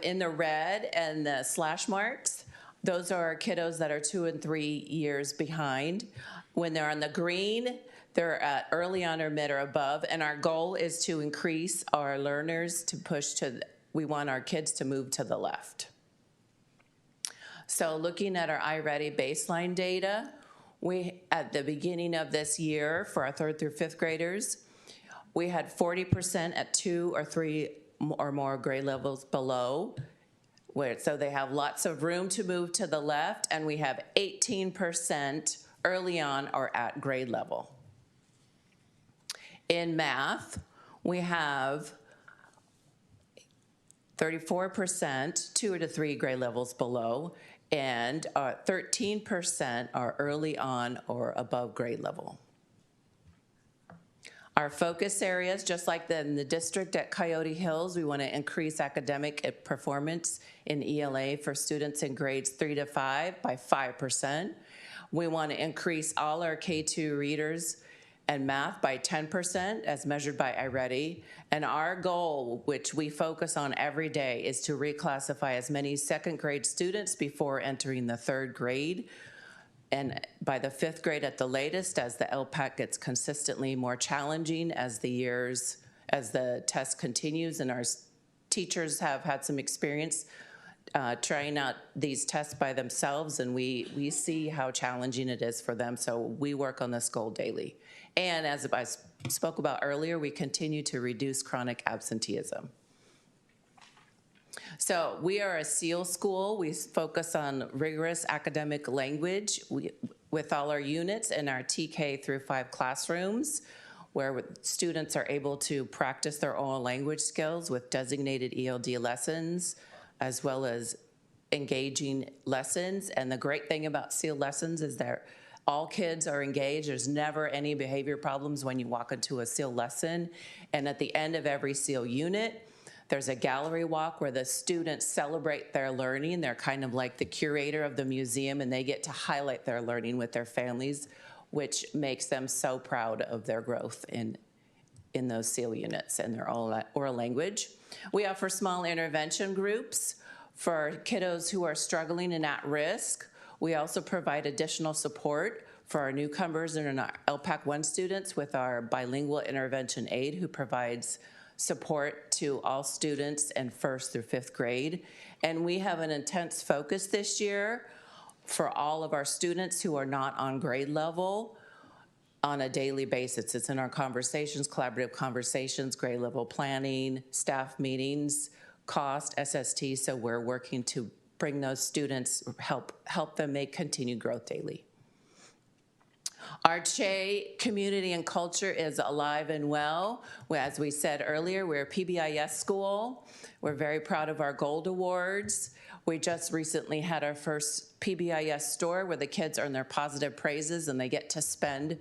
in the red and the slash marks, those are kiddos that are 2 and 3 years behind. When they're on the green, they're at early on or mid or above, and our goal is to increase our learners to push to, we want our kids to move to the left. So looking at our iReady baseline data, we, at the beginning of this year, for our 3rd through 5th graders, we had 40% at 2 or 3 or more grade levels below, so they have lots of room to move to the left, and we have 18% early on or at grade level. In math, we have 34%, 2 to 3 grade levels below, and 13% are early on or above grade level. Our focus areas, just like in the district at Coyote Hills, we want to increase academic performance in ELA for students in grades 3 to 5 by 5%. We want to increase all our K2 readers and math by 10% as measured by iReady. And our goal, which we focus on every day, is to reclassify as many 2nd grade students before entering the 3rd grade. And by the 5th grade at the latest, as the LPAC gets consistently more challenging as the test continues, and our teachers have had some experience trying out these tests by themselves, and we see how challenging it is for them, so we work on this goal daily. And as I spoke about earlier, we continue to reduce chronic absenteeism. So we are a SEAL school. We focus on rigorous academic language with all our units in our TK through 5 classrooms, where students are able to practice their oral language skills with designated ELD lessons, as well as engaging lessons. And the great thing about SEAL lessons is that all kids are engaged. There's never any behavior problems when you walk into a SEAL lesson. And at the end of every SEAL unit, there's a gallery walk where the students celebrate their learning. They're kind of like the curator of the museum, and they get to highlight their learning with their families, which makes them so proud of their growth in those SEAL units and their oral language. We offer small intervention groups for kiddos who are struggling and at risk. We also provide additional support for our newcomers and our LPAC 1 students with our bilingual intervention aide, who provides support to all students in 1st through 5th grade. And we have an intense focus this year for all of our students who are not on grade level on a daily basis. It's in our conversations, collaborative conversations, grade level planning, staff meetings, cost, SST, so we're working to bring those students, help them make continued growth daily. Our CHE community and culture is alive and well. As we said earlier, we're a PBIS school. We're very proud of our gold awards. We just recently had our first PBIS store where the kids earn their positive praises and they get to spend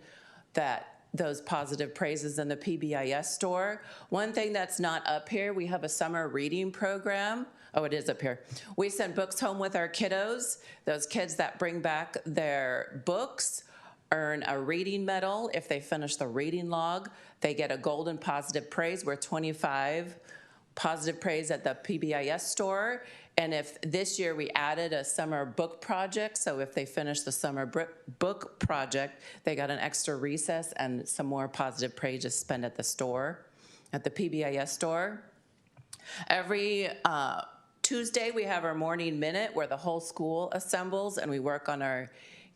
those positive praises in the PBIS store. One thing that's not up here, we have a summer reading program. Oh, it is up here. We send books home with our kiddos. Those kids that bring back their books earn a reading medal. If they finish the reading log, they get a golden positive praise. We're 25 positive praise at the PBIS store, And if this year we added a summer book project, so if they finished the summer book project, they got an extra recess and some more positive pay to spend at the store, at the PBIS store. Every Tuesday, we have our morning minute where the whole school assembles and we work on our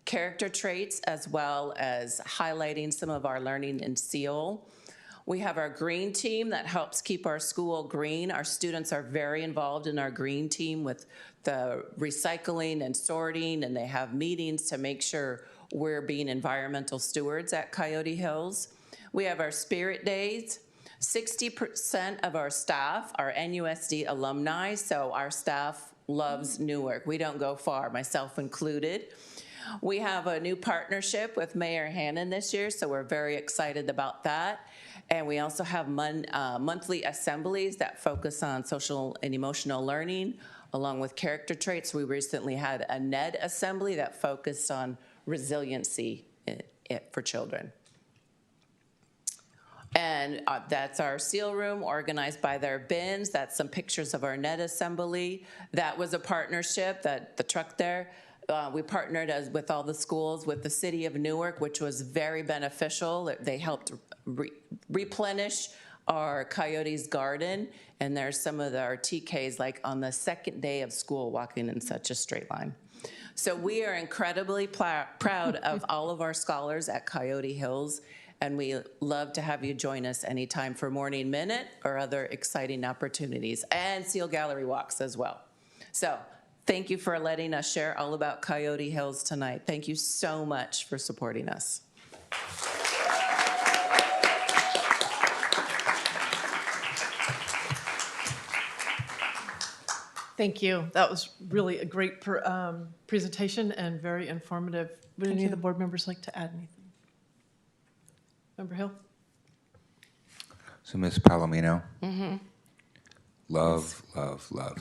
character traits as well as highlighting some of our learning in SEAL. We have our green team that helps keep our school green. Our students are very involved in our green team with the recycling and sorting, and they have meetings to make sure we're being environmental stewards at Coyote Hills. We have our spirit days. 60% of our staff are NUSD alumni, so our staff loves Newark. We don't go far, myself included. We have a new partnership with Mayor Hannon this year, so we're very excited about that. And we also have monthly assemblies that focus on social and emotional learning, along with character traits. We recently had a NED assembly that focused on resiliency for children. And that's our SEAL room organized by their bins. That's some pictures of our NED assembly. That was a partnership, that the truck there. We partnered with all the schools with the city of Newark, which was very beneficial. They helped replenish our Coyotes garden, and there's some of our TKs like on the second day of school walking in such a straight line. So we are incredibly proud of all of our scholars at Coyote Hills, and we love to have you join us anytime for Morning Minute or other exciting opportunities, and SEAL Gallery walks as well. So thank you for letting us share all about Coyote Hills tonight. Thank you so much for supporting us. Thank you. That was really a great presentation and very informative. Would any of the board members like to add anything? Member Hill? So Ms. Palomino, love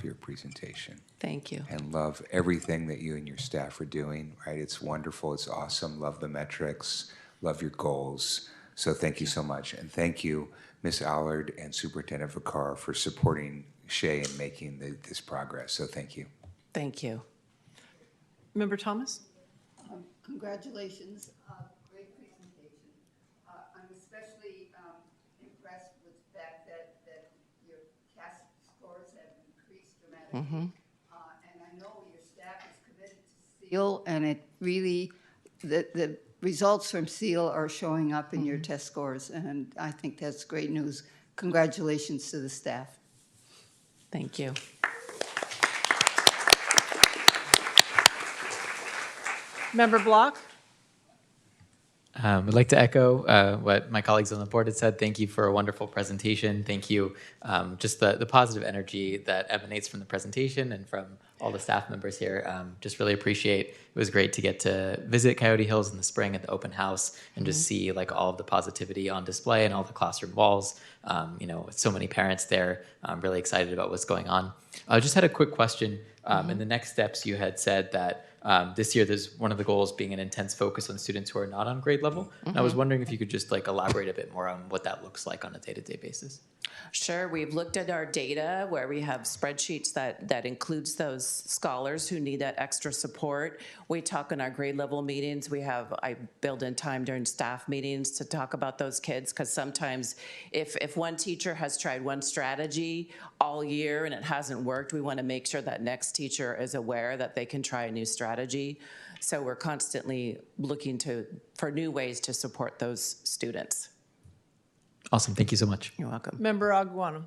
your presentation. Thank you. And love everything that you and your staff are doing, right? It's wonderful, it's awesome, love the metrics, love your goals. So thank you so much. And thank you, Ms. Allard and Superintendent Vacar, for supporting Shay and making this progress. So thank you. Thank you. Member Thomas? Congratulations. Great presentation. I'm especially impressed with the fact that your CAS scores have increased dramatically. And I know your staff is committed to SEAL, and it really, the results from SEAL are showing up in your test scores, and I think that's great news. Congratulations to the staff. Thank you. Member Block? I'd like to echo what my colleagues on the board had said. Thank you for a wonderful presentation. Thank you. Just the positive energy that emanates from the presentation and from all the staff members here. Just really appreciate. It was great to get to visit Coyote Hills in the spring at the open house and just see like all of the positivity on display and all the classroom walls. With so many parents there, I'm really excited about what's going on. I just had a quick question. In the next steps, you had said that this year, there's one of the goals being an intense focus on students who are not on grade level. And I was wondering if you could just like elaborate a bit more on what that looks like on a day-to-day basis. Sure, we've looked at our data where we have spreadsheets that includes those scholars who need that extra support. We talk in our grade level meetings. I build in time during staff meetings to talk about those kids, because sometimes if one teacher has tried one strategy all year and it hasn't worked, we want to make sure that next teacher is aware that they can try a new strategy. So we're constantly looking for new ways to support those students. Awesome. Thank you so much. You're welcome. Member Aguano?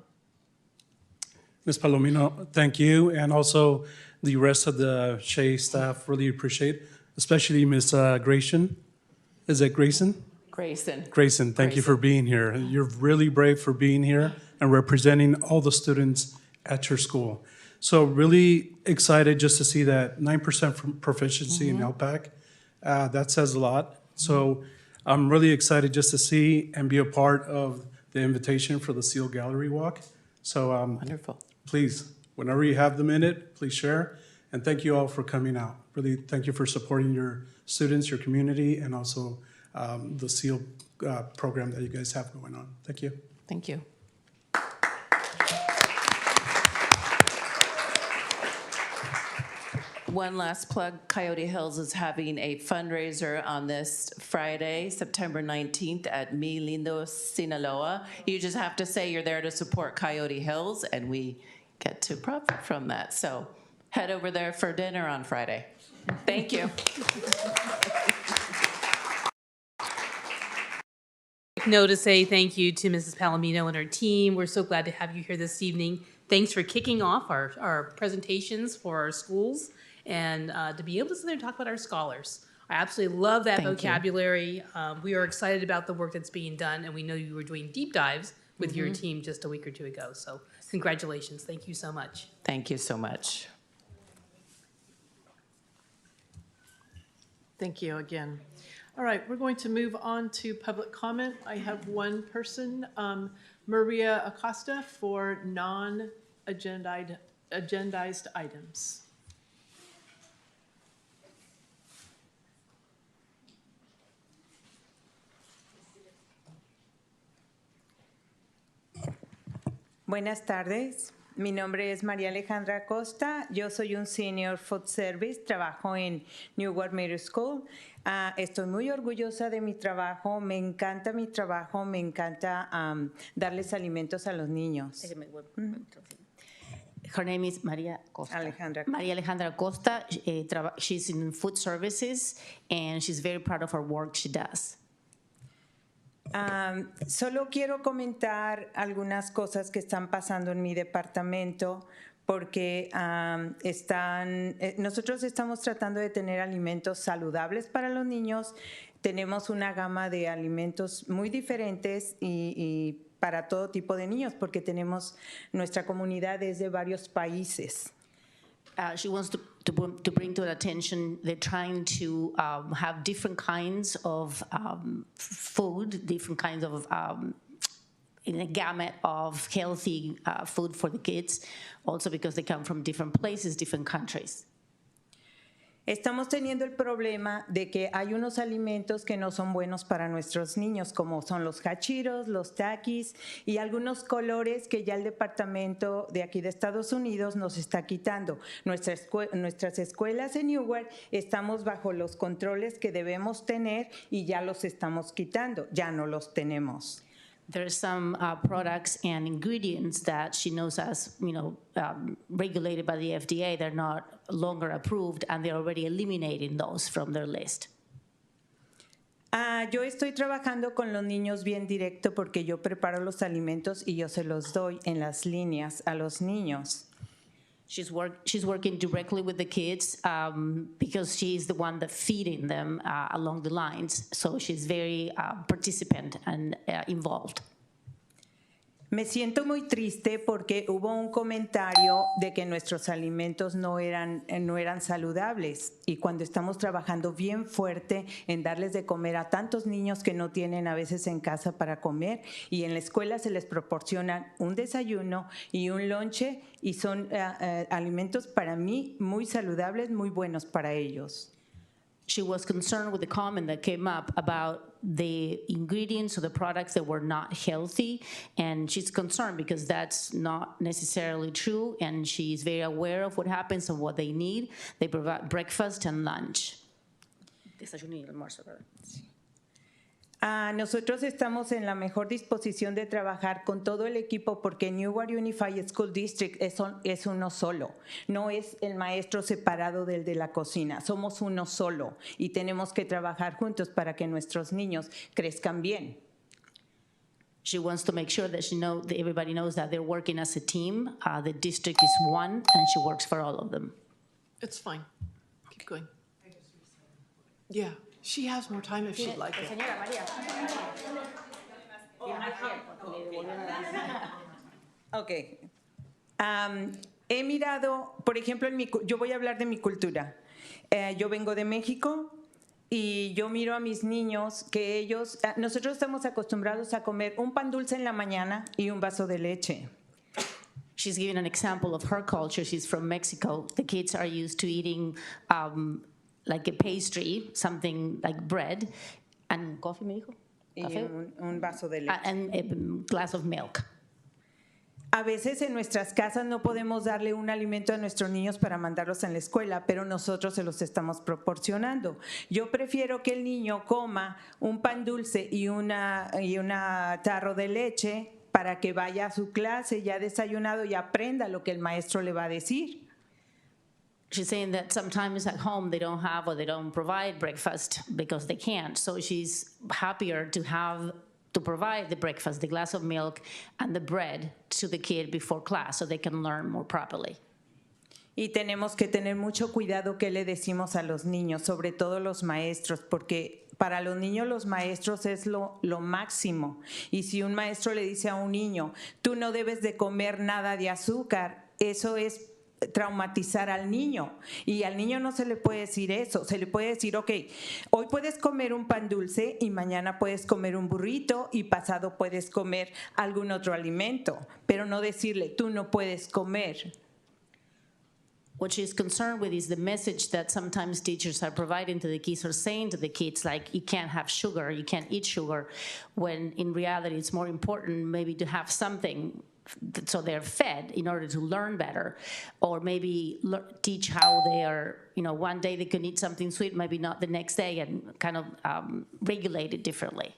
Ms. Palomino, thank you. And also the rest of the Shea staff really appreciate, especially Ms. Grayson. Is it Grayson? Grayson. Grayson, thank you for being here. You're really brave for being here and representing all the students at your school. So really excited just to see that 9% proficiency in LPAC. That says a lot. So I'm really excited just to see and be a part of the invitation for the SEAL Gallery Walk. So Wonderful. Please, whenever you have the minute, please share. And thank you all for coming out. Really, thank you for supporting your students, your community, and also the SEAL program that you guys have going on. Thank you. Thank you. One last plug, Coyote Hills is having a fundraiser on this Friday, September 19th at Mi Lindo, Sinaloa. You just have to say you're there to support Coyote Hills, and we get to profit from that. So head over there for dinner on Friday. Thank you. Note to say thank you to Mrs. Palomino and her team. We're so glad to have you here this evening. Thanks for kicking off our presentations for our schools and to be able to sit there and talk about our scholars. I absolutely love that Thank you. vocabulary. We are excited about the work that's being done, and we know you were doing deep dives with your team just a week or two ago. So congratulations. Thank you so much. Thank you so much. Thank you again. All right, we're going to move on to public comment. I have one person, Maria Acosta, for non-agendized items. Buenas tardes, mi nombre es María Alejandra Acosta, yo soy un Senior Food Service, trabajo en Newark Middle School. Estoy muy orgullosa de mi trabajo, me encanta mi trabajo, me encanta darles alimentos a los niños. Her name is Maria Costa. Alejandra. Maria Alejandra Costa. She's in food services, and she's very proud of her work she does. Solo quiero comentar algunas cosas que están pasando en mi departamento porque nosotros estamos tratando de tener alimentos saludables para los niños. Tenemos una gama de alimentos muy diferentes y para todo tipo de niños porque nuestra comunidad es de varios países. She wants to bring to the attention, they're trying to have different kinds of food, different kinds of in a gamut of healthy food for the kids, also because they come from different places, different countries. Estamos teniendo el problema de que hay unos alimentos que no son buenos para nuestros niños, como son los hachiros, los taquis y algunos colores que ya el departamento de aquí de Estados Unidos nos está quitando. Nuestras escuelas en Newark estamos bajo los controles que debemos tener y ya los estamos quitando, ya no los tenemos. There's some products and ingredients that she knows as, regulated by the FDA. They're not longer approved, and they're already eliminating those from their list. Yo estoy trabajando con los niños bien directo porque yo preparo los alimentos y yo se los doy en las líneas a los niños. She's working directly with the kids because she's the one that's feeding them along the lines. So she's very participant and involved. Me siento muy triste porque hubo un comentario de que nuestros alimentos no eran saludables y cuando estamos trabajando bien fuerte en darles de comer a tantos niños que no tienen a veces en casa para comer y en la escuela se les proporciona un desayuno y un lonche y son alimentos para mí muy saludables, muy buenos para ellos. She was concerned with the comment that came up about the ingredients or the products that were not healthy, and she's concerned because that's not necessarily true, and she's very aware of what happens and what they need. They provide breakfast and lunch. Desayuno y almuerzo, ¿verdad? Sí. Nosotros estamos en la mejor disposición de trabajar con todo el equipo porque Newark Unified School District es uno solo. No es el maestro separado del de la cocina. Somos uno solo y tenemos que trabajar juntos para que nuestros niños crezcan bien. She wants to make sure that everybody knows that they're working as a team. The district is one, and she works for all of them. It's fine. Keep going. Yeah. She has more time if she'd like it. Señora María. Ok. He mirado, por ejemplo, yo voy a hablar de mi cultura. Yo vengo de México y yo miro a mis niños que nosotros estamos acostumbrados a comer un pan dulce en la mañana y un vaso de leche. She's giving an example of her culture. She's from Mexico. The kids are used to eating like a pastry, something like bread, and coffee, me dijo? Y un vaso de leche. And a glass of milk. A veces en nuestras casas no podemos darle un alimento a nuestros niños para mandarlos en la escuela, pero nosotros se los estamos proporcionando. Yo prefiero que el niño coma un pan dulce y una tarro de leche para que vaya a su clase ya desayunado y aprenda lo que el maestro le va a decir. She's saying that sometimes at home they don't have or they don't provide breakfast because they can't. So she's happier to provide the breakfast, the glass of milk and the bread to the kid before class so they can learn more properly. Y tenemos que tener mucho cuidado qué le decimos a los niños, sobre todo los maestros, porque para los niños los maestros es lo máximo. Y si un maestro le dice a un niño, tú no debes de comer nada de azúcar, eso es traumatizar al niño, y al niño no se le puede decir eso, se le puede decir, ok, hoy puedes comer un pan dulce y mañana puedes comer un burrito y pasado puedes comer algún otro alimento, pero no decirle, tú no puedes comer. What she's concerned with is the message that sometimes teachers are providing to the kids or saying to the kids, like, you can't have sugar, you can't eat sugar, when in reality it's more important maybe to have something so they're fed in order to learn better, or maybe teach how they are, one day they can eat something sweet, maybe not the next day, and kind of regulate it differently.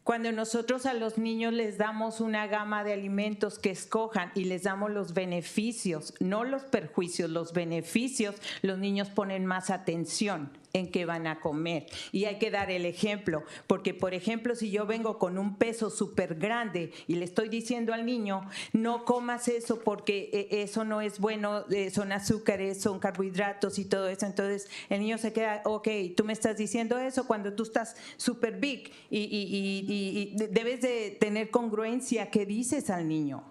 Cuando nosotros a los niños les damos una gama de alimentos que escojan y les damos los beneficios, no los perjuicios, los beneficios, los niños ponen más atención en qué van a comer. Y hay que dar el ejemplo, porque por ejemplo, si yo vengo con un peso súper grande y le estoy diciendo al niño, no comas eso porque eso no es bueno, son azúcares, son carbohidratos y todo eso, entonces el niño se queda, ok, tú me estás diciendo eso cuando tú estás súper big y debes de tener congruencia qué dices al niño.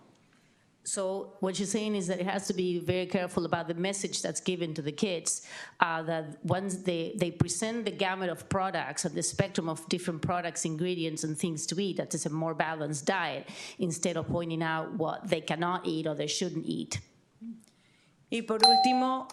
So what you're saying is that it has to be very careful about the message that's given to the kids, that once they present the gamut of products and the spectrum of different products, ingredients, and things to eat, that is a more balanced diet, instead of pointing out what they cannot eat or they shouldn't eat. Y por último,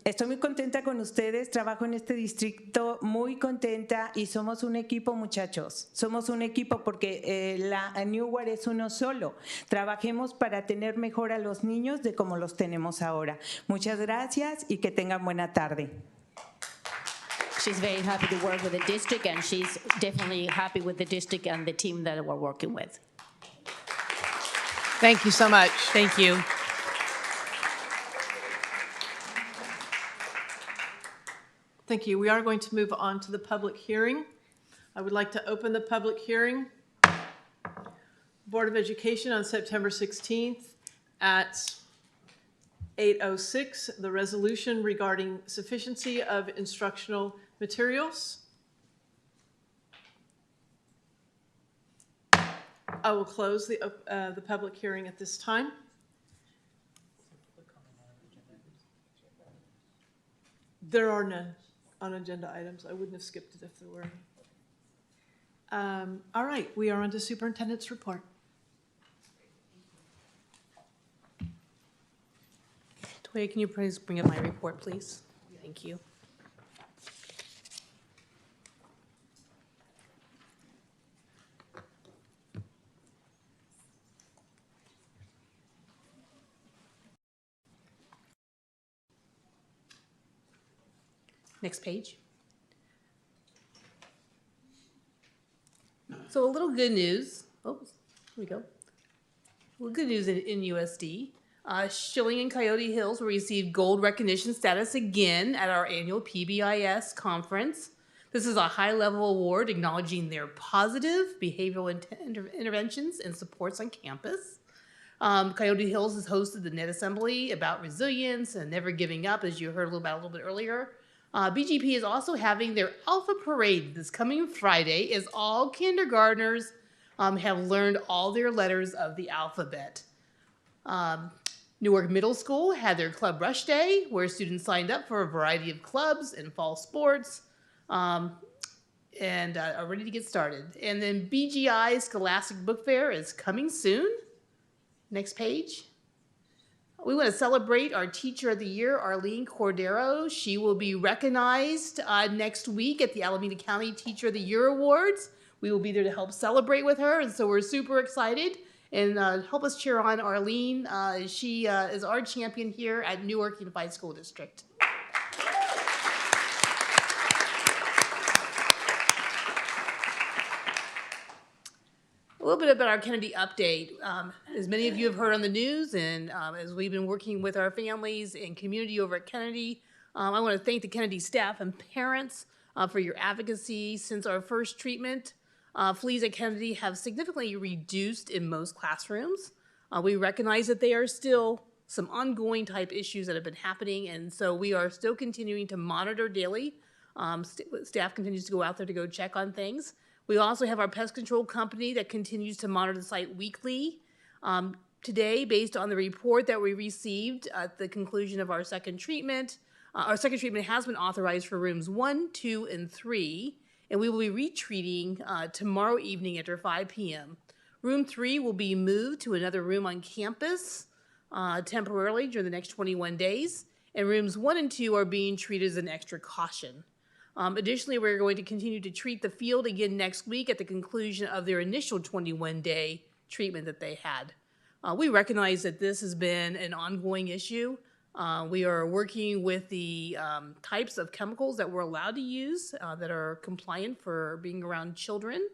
estoy muy contenta con ustedes, trabajo en este distrito muy contenta y somos un equipo, muchachos, somos un equipo porque la Newark es uno solo. Trabajemos para tener mejor a los niños de como los tenemos ahora. Muchas gracias y que tengan buena tarde. She's very happy to work with the district, and she's definitely happy with the district and the team that we're working with. Thank you so much. Thank you. Thank you. We are going to move on to the public hearing. I would like to open the public hearing. Board of Education on September 16th at 8:06, the resolution regarding sufficiency of instructional materials. I will close the public hearing at this time. There are none on agenda items. I wouldn't have skipped it if there were. All right, we are on to Superintendent's report. Toya, can you please bring up my report, please? Thank you. Next page. So a little good news. Oh, here we go. A little good news in USD. Schilling and Coyote Hills will receive gold recognition status again at our annual PBIS conference. This is a high-level award acknowledging their positive behavioral interventions and supports on campus. Coyote Hills has hosted the Net Assembly about resilience and never giving up, as you heard about a little bit earlier. BGP is also having their Alpha Parade this coming Friday, as all kindergartners have learned all their letters of the alphabet. Newark Middle School had their Club Rush Day, where students signed up for a variety of clubs and fall sports and are ready to get started. And then BGI Scholastic Book Fair is coming soon. Next page. We want to celebrate our Teacher of the Year, Arlene Cordero. She will be recognized next week at the Alameda County Teacher of the Year Awards. We will be there to help celebrate with her, and so we're super excited. And help us cheer on Arlene. She is our champion here at Newark Unified School District. A little bit about our Kennedy update. As many of you have heard on the news, and as we've been working with our families and community over at Kennedy, I want to thank the Kennedy staff and parents for your advocacy. Since our first treatment, fleas at Kennedy have significantly reduced in most classrooms. We recognize that there are still some ongoing type issues that have been happening, and so we are still continuing to monitor daily. Staff continues to go out there to go check on things. We also have our pest control company that continues to monitor the site weekly. Today, based on the report that we received at the conclusion of our second treatment has been authorized for rooms 1, 2, and 3, and we will be retreating tomorrow evening after 5 p.m. Room 3 will be moved to another room on campus temporarily during the next 21 days, and rooms 1 and 2 are being treated as an extra caution. Additionally, we're going to continue to treat the field again next week at the conclusion of their initial 21-day treatment that they had. We recognize that this has been an ongoing issue. We are working with the types of chemicals that we're allowed to use that are compliant for being around children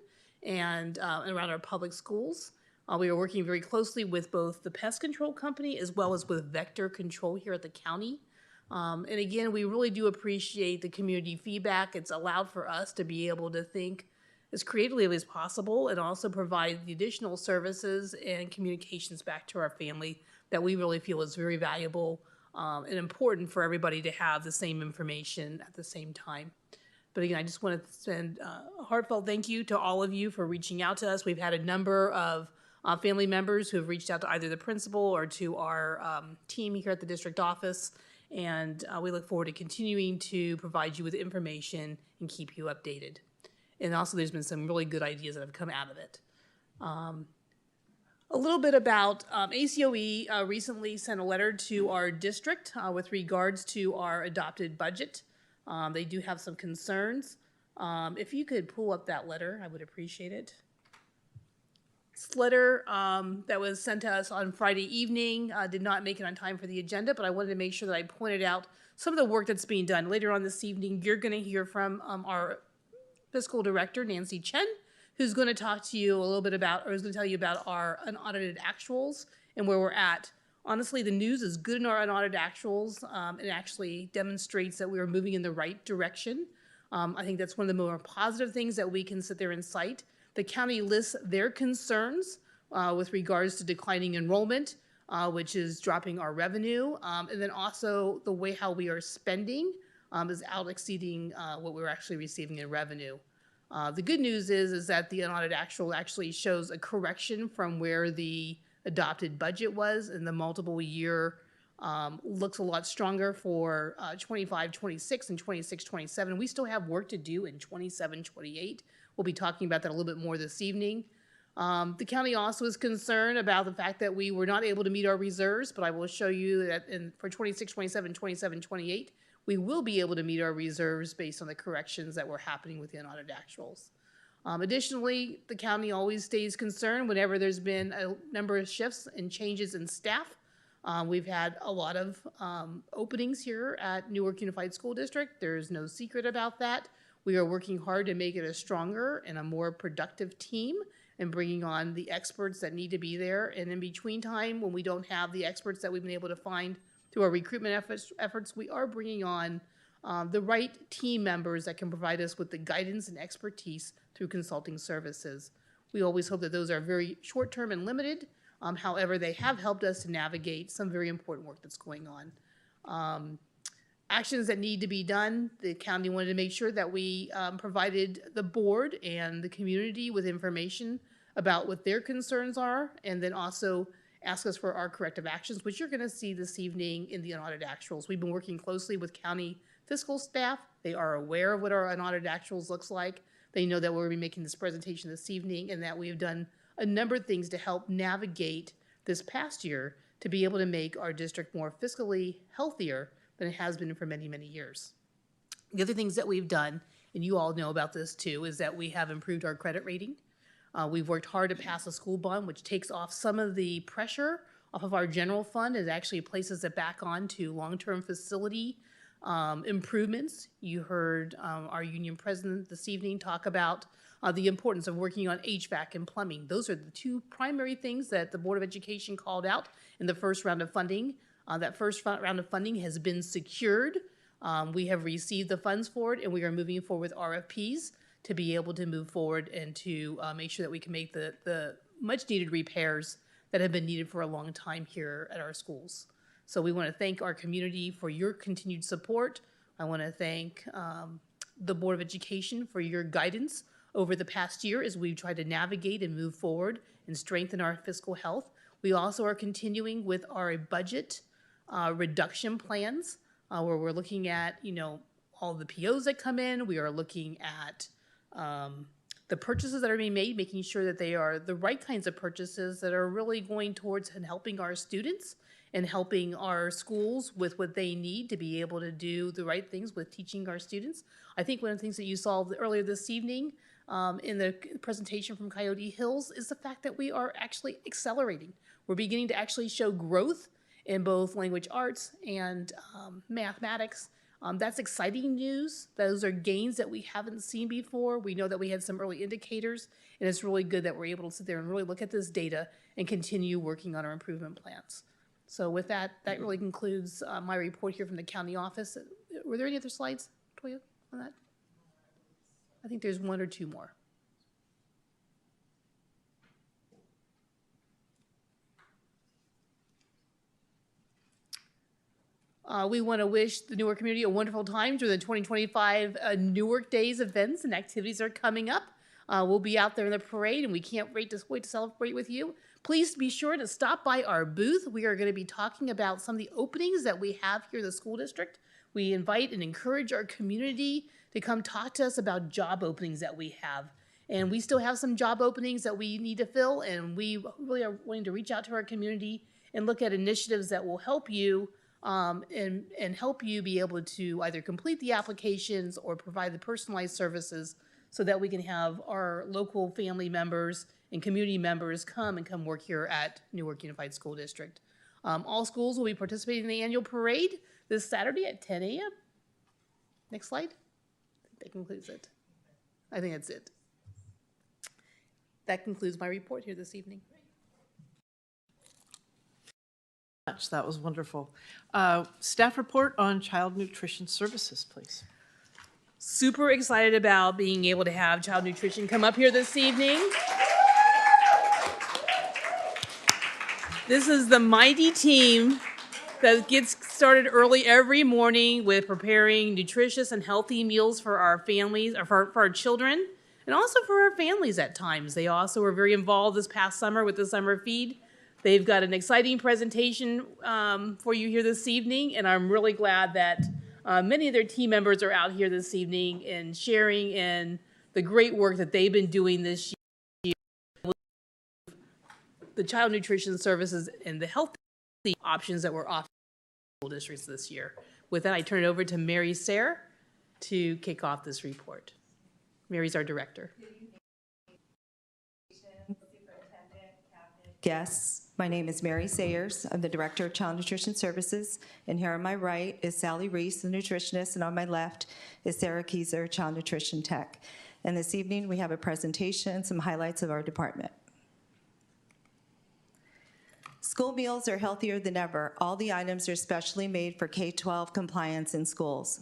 and around our public schools. We are working very closely with both the pest control company as well as with vector control here at the county. And again, we really do appreciate the community feedback. It's allowed for us to be able to think as creatively as possible and also provide the additional services and communications back to our family that we really feel is very valuable and important for everybody to have the same information at the same time. But again, I just want to send a heartfelt thank you to all of you for reaching out to us. We've had a number of family members who have reached out to either the principal or to our team here at the district office. And we look forward to continuing to provide you with information and keep you updated. And also there's been some really good ideas that have come out of it. A little bit about ACOE recently sent a letter to our district with regards to our adopted budget. They do have some concerns. If you could pull up that letter, I would appreciate it. This letter that was sent to us on Friday evening did not make it on time for the agenda, but I wanted to make sure that I pointed out some of the work that's being done. Later on this evening, you're going to hear from our fiscal director, Nancy Chen, who's going to talk to you a little bit about, or is going to tell you about our unaudited actuals and where we're at. Honestly, the news is good in our unaudited actuals. It actually demonstrates that we are moving in the right direction. I think that's one of the more positive things that we can sit there and cite. The county lists their concerns with regards to declining enrollment, which is dropping our revenue, and then also the way how we are spending is out exceeding what we're actually receiving in revenue. The good news is that the unaudited actual actually shows a correction from where the adopted budget was, and the multiple year looks a lot stronger for 25-26 and 26-27. We still have work to do in 27-28. We'll be talking about that a little bit more this evening. The county also is concerned about the fact that we were not able to meet our reserves, but I will show you that for 26-27, 27-28, we will be able to meet our reserves based on the corrections that were happening with the unaudited actuals. Additionally, the county always stays concerned whenever there's been a number of shifts and changes in staff. We've had a lot of openings here at Newark Unified School District. There's no secret about that. We are working hard to make it a stronger and a more productive team and bringing on the experts that need to be there. And in between time, when we don't have the experts that we've been able to find through our recruitment efforts, we are bringing on the right team members that can provide us with the guidance and expertise through consulting services. We always hope that those are very short-term and limited. However, they have helped us to navigate some very important work that's going on. Actions that need to be done, the county wanted to make sure that we provided the board and the community with information about what their concerns are, and then also ask us for our corrective actions, which you're going to see this evening in the unaudited actuals. We've been working closely with county fiscal staff. They are aware of what our unaudited actuals looks like. They know that we're going to be making this presentation this evening and that we've done a number of things to help navigate this past year to be able to make our district more fiscally healthier than it has been for many, many years. The other things that we've done, and you all know about this too, is that we have improved our credit rating. We've worked hard to pass a school bond, which takes off some of the pressure off of our general fund. It actually places it back on to long-term facility improvements. You heard our union president this evening talk about the importance of working on HVAC and plumbing. Those are the two primary things that the Board of Education called out in the first round of funding. That first round of funding has been secured. We have received the funds for it, and we are moving forward with RFPs to be able to move forward and to make sure that we can make the much-needed repairs that have been needed for a long time here at our schools. So we want to thank our community for your continued support. I want to thank the Board of Education for your guidance over the past year as we've tried to navigate and move forward and strengthen our fiscal health. We also are continuing with our budget reduction plans where we're looking at, all the POs that come in. We are looking at the purchases that are being made, making sure that they are the right kinds of purchases that are really going towards and helping our students and helping our schools with what they need to be able to do the right things with teaching our students. I think one of the things that you saw earlier this evening in the presentation from Coyote Hills is the fact that we are actually accelerating. We're beginning to actually show growth in both language arts and mathematics. That's exciting news. Those are gains that we haven't seen before. We know that we had some early indicators, and it's really good that we're able to sit there and really look at this data and continue working on our improvement plans. So with that, that really concludes my report here from the county office. Were there any other slides, Toya, on that? I think there's one or two more. We want to wish the Newark community a wonderful time during the 2025 Newark Days events and activities are coming up. We'll be out there in the parade, and we can't wait to celebrate with you. Please be sure to stop by our booth. We are going to be talking about some of the openings that we have here in the school district. We invite and encourage our community to come talk to us about job openings that we have. And we still have some job openings that we need to fill, and we really are wanting to reach out to our community and look at initiatives that will help you and help you be able to either complete the applications or provide the personalized services so that we can have our local family members and community members come work here at Newark Unified School District. All schools will be participating in the annual parade this Saturday at 10 a.m. Next slide. I think that concludes it. I think that's it. That concludes my report here this evening. That was wonderful. Staff report on child nutrition services, please. Super excited about being able to have child nutrition come up here this evening. This is the mighty team that gets started early every morning with preparing nutritious and healthy meals for our families, or for our children, and also for our families at times. They also were very involved this past summer with the summer feed. They've got an exciting presentation for you here this evening, and I'm really glad that many of their team members are out here this evening and sharing in the great work that they've been doing this year with the child nutrition services and the healthy options that we're offering in school districts this year. With that, I turn it over to Mary Sayre to kick off this report. Mary's our director. Guests, my name is Mary Sayers. I'm the Director of Child Nutrition Services, and here on my right is Sally Reese, the nutritionist, and on my left is Sarah Kieser, Child Nutrition Tech. And this evening we have a presentation and some highlights of our department. School meals are healthier than ever. All the items are specially made for K-12 compliance in schools.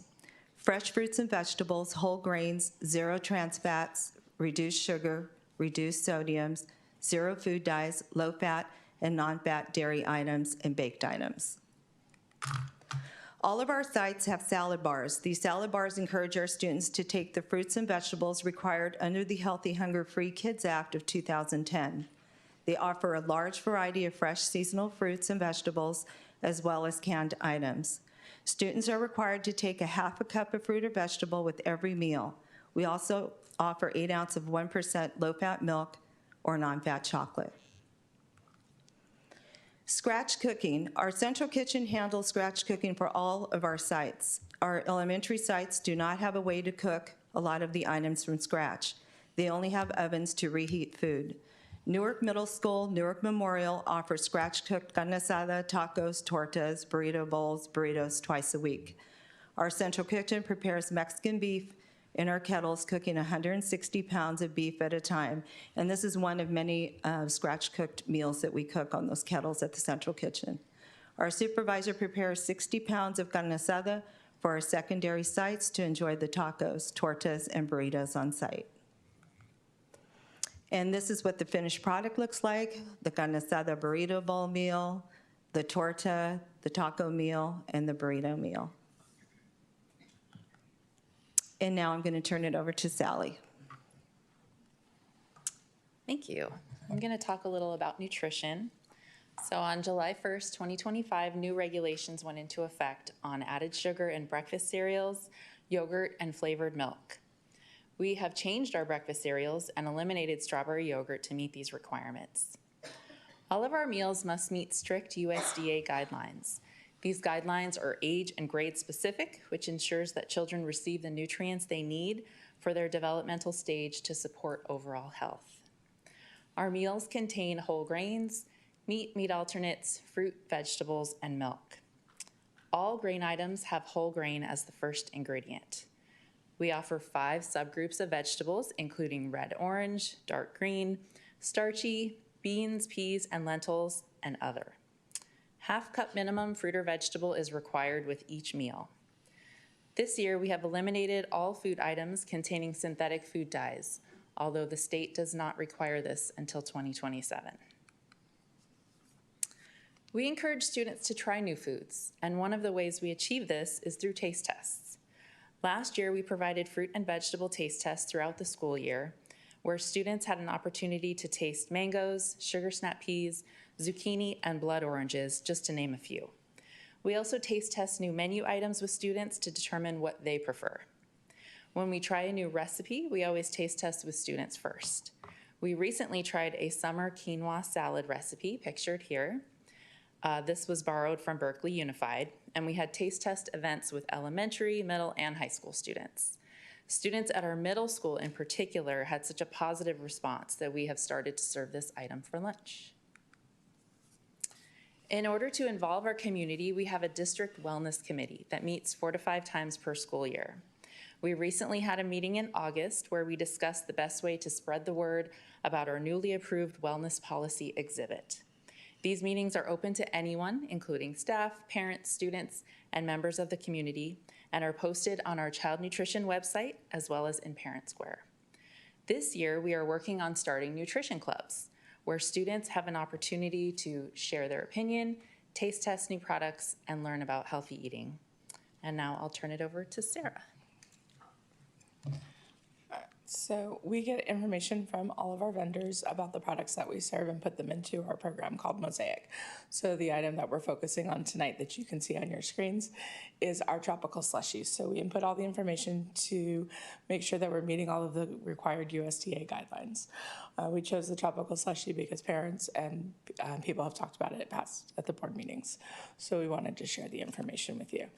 Fresh fruits and vegetables, whole grains, zero trans fats, reduced sugar, reduced sodiums, zero food dyes, low-fat and non-fat dairy items, and baked items. All of our sites have salad bars. These salad bars encourage our students to take the fruits and vegetables required under the Healthy Hunger Free Kids Act of 2010. They offer a large variety of fresh seasonal fruits and vegetables, as well as canned items. Students are required to take a half a cup of fruit or vegetable with every meal. We also offer 8 ounces of 1% low-fat milk or non-fat chocolate. Scratch cooking. Our central kitchen handles scratch cooking for all of our sites. Our elementary sites do not have a way to cook a lot of the items from scratch. They only have ovens to reheat food. Newark Middle School, Newark Memorial offers scratch-cooked carne asada, tacos, tortas, burrito bowls, burritos twice a week. Our central kitchen prepares Mexican beef in our kettles, cooking 160 pounds of beef at a time. And this is one of many scratch-cooked meals that we cook on those kettles at the central kitchen. Our supervisor prepares 60 pounds of carne asada for our secondary sites to enjoy the tacos, tortas, and burritos on site. And this is what the finished product looks like: the carne asada burrito bowl meal, the torta, the taco meal, and the burrito meal. And now I'm going to turn it over to Sally. Thank you. I'm going to talk a little about nutrition. So on July 1st, 2025, new regulations went into effect on added sugar in breakfast cereals, yogurt, and flavored milk. We have changed our breakfast cereals and eliminated strawberry yogurt to meet these requirements. All of our meals must meet strict USDA guidelines. These guidelines are age and grade specific, which ensures that children receive the nutrients they need for their developmental stage to support overall health. Our meals contain whole grains, meat alternates, fruit, vegetables, and milk. All grain items have whole grain as the first ingredient. We offer 5 subgroups of vegetables, including red orange, dark green, starchy, beans, peas, and lentils, and other. Half-cup minimum fruit or vegetable is required with each meal. This year, we have eliminated all food items containing synthetic food dyes, although the state does not require this until 2027. We encourage students to try new foods, and one of the ways we achieve this is through taste tests. Last year, we provided fruit and vegetable taste tests throughout the school year, where students had an opportunity to taste mangoes, sugar snap peas, zucchini, and blood oranges, just to name a few. We also taste test new menu items with students to determine what they prefer. When we try a new recipe, we always taste test with students first. We recently tried a summer quinoa salad recipe, pictured here. This was borrowed from Berkeley Unified, and we had taste test events with elementary, middle, and high school students. Students at our middle school in particular had such a positive response that we have started to serve this item for lunch. In order to involve our community, we have a district wellness committee that meets 4 to 5 times per school year. We recently had a meeting in August where we discussed the best way to spread the word about our newly approved wellness policy exhibit. These meetings are open to anyone, including staff, parents, students, and members of the community, and are posted on our child nutrition website as well as in Parent Square. This year, we are working on starting nutrition clubs, where students have an opportunity to share their opinion, taste test new products, and learn about healthy eating. And now I'll turn it over to Sarah. So we get information from all of our vendors about the products that we serve and put them into our program called Mosaic. So the item that we're focusing on tonight that you can see on your screens is our tropical slushies. So we input all the information to make sure that we're meeting all of the required USDA guidelines. We chose the tropical slushie because parents and people have talked about it at the board meetings. So we wanted to share the information with you.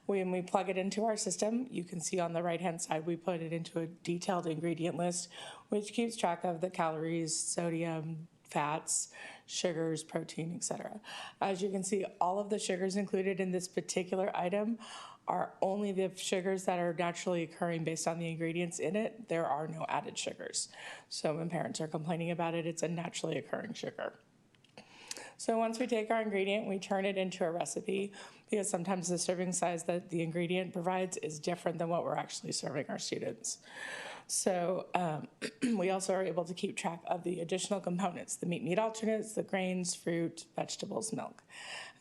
When we plug it into our system, you can see on the right-hand side, we put it into a detailed ingredient list, which keeps track of the calories, sodium, fats, sugars, protein, etc. As you can see, all of the sugars included in this particular item are only the sugars that are naturally occurring based on the ingredients in it. There are no added sugars. So when parents are complaining about it, it's a naturally occurring sugar. So once we take our ingredient, we turn it into a recipe, because sometimes the serving size that the ingredient provides is different than what we're actually serving our students. So we also are able to keep track of the additional components, the meat alternates, the grains, fruit, vegetables, milk.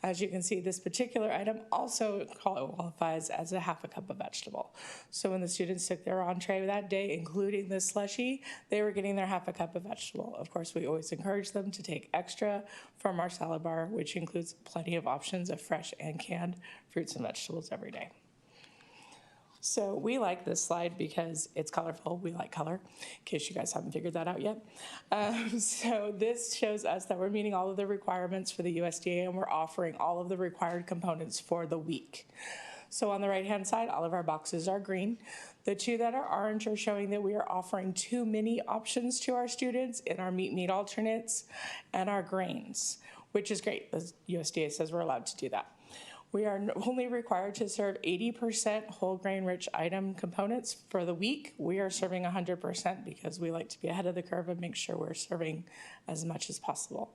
As you can see, this particular item also qualifies as a half a cup of vegetable. So when the students took their entree that day, including this slushie, they were getting their half a cup of vegetable. Of course, we always encourage them to take extra from our salad bar, which includes plenty of options of fresh and canned fruits and vegetables every day. So we like this slide because it's colorful. We like color, in case you guys haven't figured that out yet. So this shows us that we're meeting all of the requirements for the USDA, and we're offering all of the required components for the week. So on the right-hand side, all of our boxes are green. The two that are orange are showing that we are offering 2 mini options to our students in our meat alternates and our grains, which is great. The USDA says we're allowed to do that. We are only required to serve 80% whole grain rich item components for the week. We are serving 100% because we like to be ahead of the curve and make sure we're serving as much as possible.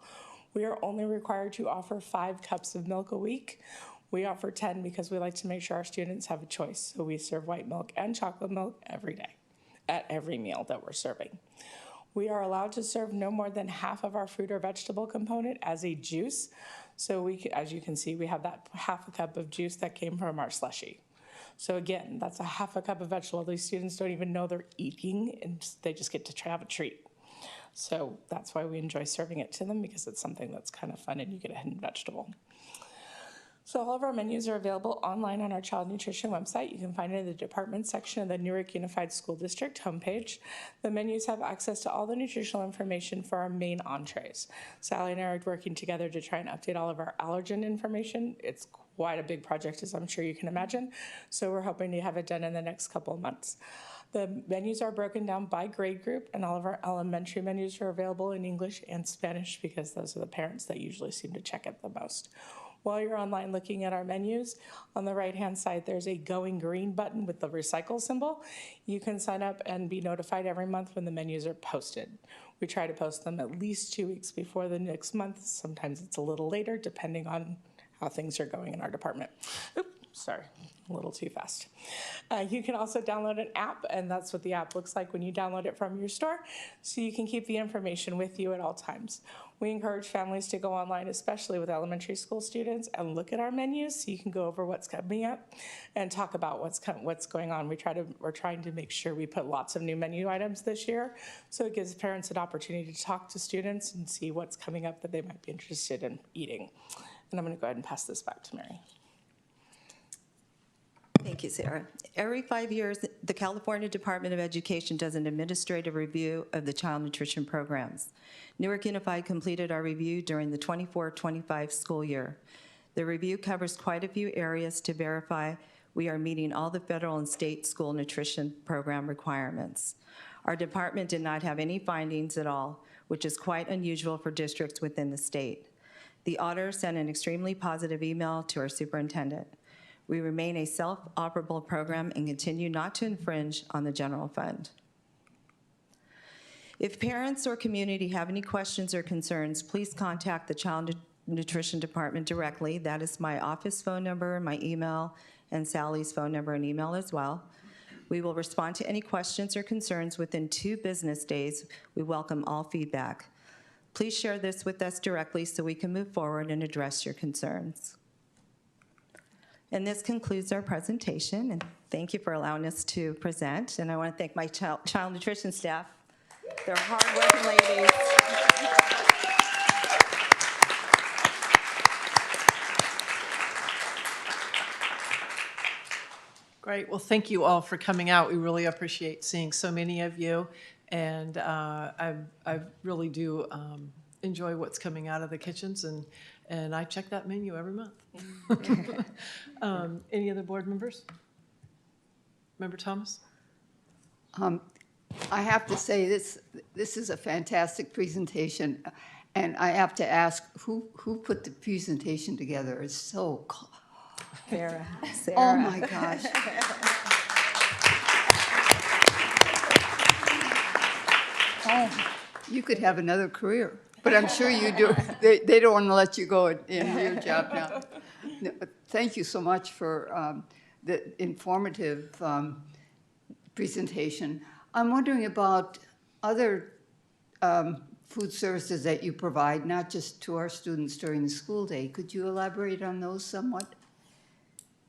We are only required to offer 5 cups of milk a week. We offer 10 because we like to make sure our students have a choice. So we serve white milk and chocolate milk every day at every meal that we're serving. We are allowed to serve no more than half of our fruit or vegetable component as a juice. So as you can see, we have that half a cup of juice that came from our slushie. So again, that's a half a cup of vegetable. These students don't even know they're eating, and they just get to have a treat. So that's why we enjoy serving it to them, because it's something that's kind of fun and you get a hidden vegetable. So all of our menus are available online on our child nutrition website. You can find it in the department section of the Newark Unified School District homepage. The menus have access to all the nutritional information for our main entrees. Sally and I are working together to try and update all of our allergen information. It's quite a big project, as I'm sure you can imagine. So we're hoping to have it done in the next couple of months. The menus are broken down by grade group, and all of our elementary menus are available in English and Spanish because those are the parents that usually seem to check it the most. While you're online looking at our menus, on the right-hand side, there's a going green button with the recycle symbol. You can sign up and be notified every month when the menus are posted. We try to post them at least 2 weeks before the next month. Sometimes it's a little later, depending on how things are going in our department. Oops, sorry, a little too fast. You can also download an app, and that's what the app looks like when you download it from your store, so you can keep the information with you at all times. We encourage families to go online, especially with elementary school students, and look at our menus so you can go over what's coming up and talk about what's going on. We're trying to make sure we put lots of new menu items this year, so it gives parents an opportunity to talk to students and see what's coming up that they might be interested in eating. And I'm going to go ahead and pass this back to Mary. Thank you, Sarah. Every 5 years, the California Department of Education does an administrative review of the child nutrition programs. Newark Unified completed our review during the 24-25 school year. The review covers quite a few areas to verify we are meeting all the federal and state school nutrition program requirements. Our department did not have any findings at all, which is quite unusual for districts within the state. The auditor sent an extremely positive email to our superintendent. We remain a self-operable program and continue not to infringe on the general fund. If parents or community have any questions or concerns, please contact the Child Nutrition Department directly. That is my office phone number, my email, and Sally's phone number and email as well. We will respond to any questions or concerns within 2 business days. We welcome all feedback. Please share this with us directly so we can move forward and address your concerns. And this concludes our presentation, and thank you for allowing us to present. And I want to thank my child nutrition staff. They're hardworking ladies. Great. Well, thank you all for coming out. We really appreciate seeing so many of you, and I really do enjoy what's coming out of the kitchens, and I check that menu every month. Any other board members? Member Thomas? I have to say, this is a fantastic presentation, and I have to ask, who put the presentation together? It's so Sarah. Oh my gosh. Oh, you could have another career, but I'm sure you do. They don't want to let you go in your job now. No, but thank you so much for the informative presentation. I'm wondering about other food services that you provide, not just to our students during the school day. Could you elaborate on those somewhat?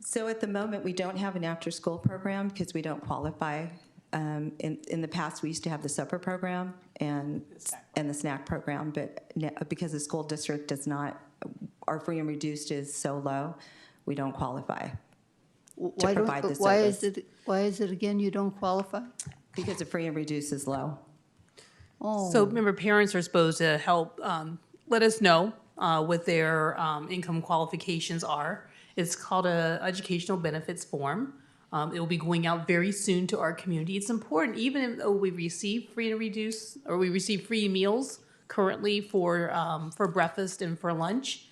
So at the moment, we don't have an after-school program because we don't qualify. In the past, we used to have the supper program and the snack program, but because the school district does not, our free and reduced is so low, we don't qualify to provide the service. Why is it again you don't qualify? Because the free and reduced is low. Oh. So remember, parents are supposed to help let us know what their income qualifications are. It's called a educational benefits form. It will be going out very soon to our community. It's important, even though we receive free and reduced, or we receive free meals currently for breakfast and for lunch.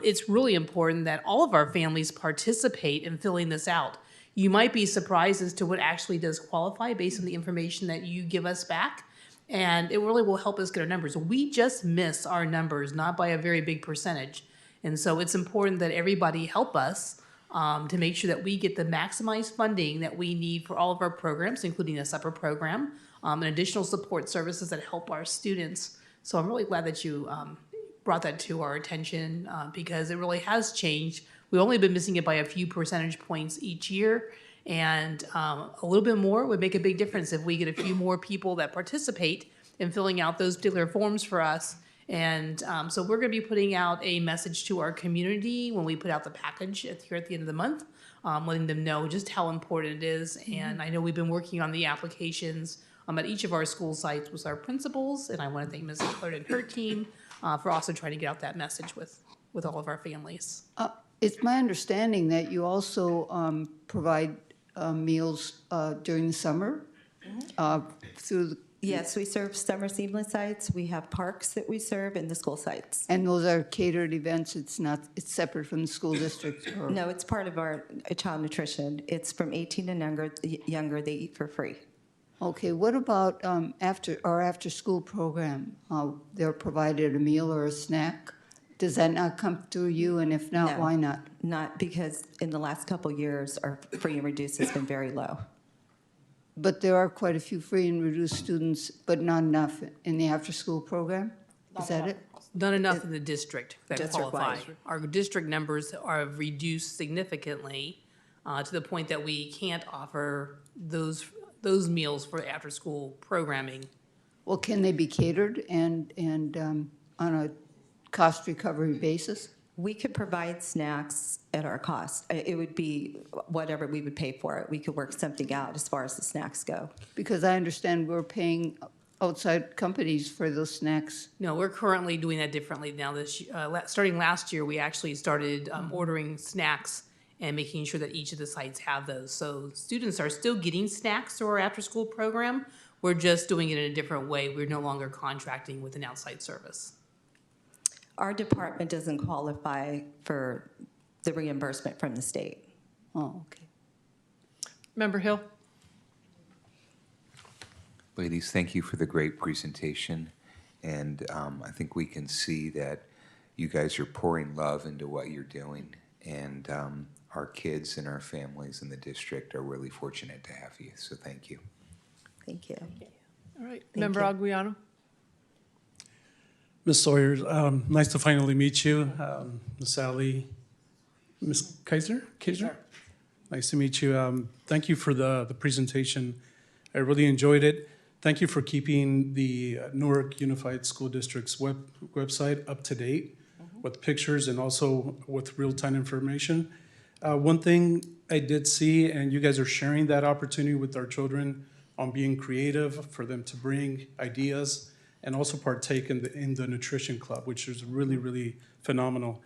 It's really important that all of our families participate in filling this out. You might be surprised as to what actually does qualify based on the information that you give us back. And it really will help us get our numbers. We just miss our numbers, not by a very big percentage. And so it's important that everybody help us to make sure that we get the maximized funding that we need for all of our programs, including a supper program, and additional support services that help our students. So I'm really glad that you brought that to our attention because it really has changed. We've only been missing it by a few percentage points each year. And a little bit more would make a big difference if we get a few more people that participate in filling out those particular forms for us. And so we're going to be putting out a message to our community when we put out the package here at the end of the month, letting them know just how important it is. And I know we've been working on the applications at each of our school sites with our principals. And I want to thank Mrs. Clert and her team for also trying to get out that message with all of our families. It's my understanding that you also provide meals during the summer through the. Yes, we serve summer seamless sites. We have parks that we serve and the school sites. And those are catered events. It's separate from the school district? Or? No, it's part of our child nutrition. It's from 18 and younger, they eat for free. Okay, what about after school program? They're provided a meal or a snack? Does that not come through you? And if not, No, why not? Not because in the last couple of years, our free and reduced has been very low. But there are quite a few free and reduced students, but not enough in the after-school program? Is that it? Not enough in the district that qualify. District-wide. Our district numbers are reduced significantly to the point that we can't offer those meals for after-school programming. Well, can they be catered and on a cost recovery basis? We could provide snacks at our cost. It would be whatever we would pay for it. We could work something out as far as the snacks go. Because I understand we're paying outside companies for those snacks. No, we're currently doing that differently now. Starting last year, we actually started ordering snacks and making sure that each of the sites have those. So students are still getting snacks through our after-school program. We're just doing it in a different way. We're no longer contracting with an outside service. Our department doesn't qualify for the reimbursement from the state. Oh, okay. Member Hill? Ladies, thank you for the great presentation. And I think we can see that you guys are pouring love into what you're doing. And our kids and our families in the district are really fortunate to have you. So thank you. Thank you. All right. Member Aguiano? Ms. Sawyers, nice to finally meet you. Ms. Sally, Ms. Kaiser? Nice to meet you. Thank you for the presentation. I really enjoyed it. Thank you for keeping the Newark Unified School District's website up to date with pictures and also with real-time information. One thing I did see, and you guys are sharing that opportunity with our children on being creative, for them to bring ideas and also partake in the nutrition club, which is really, really phenomenal.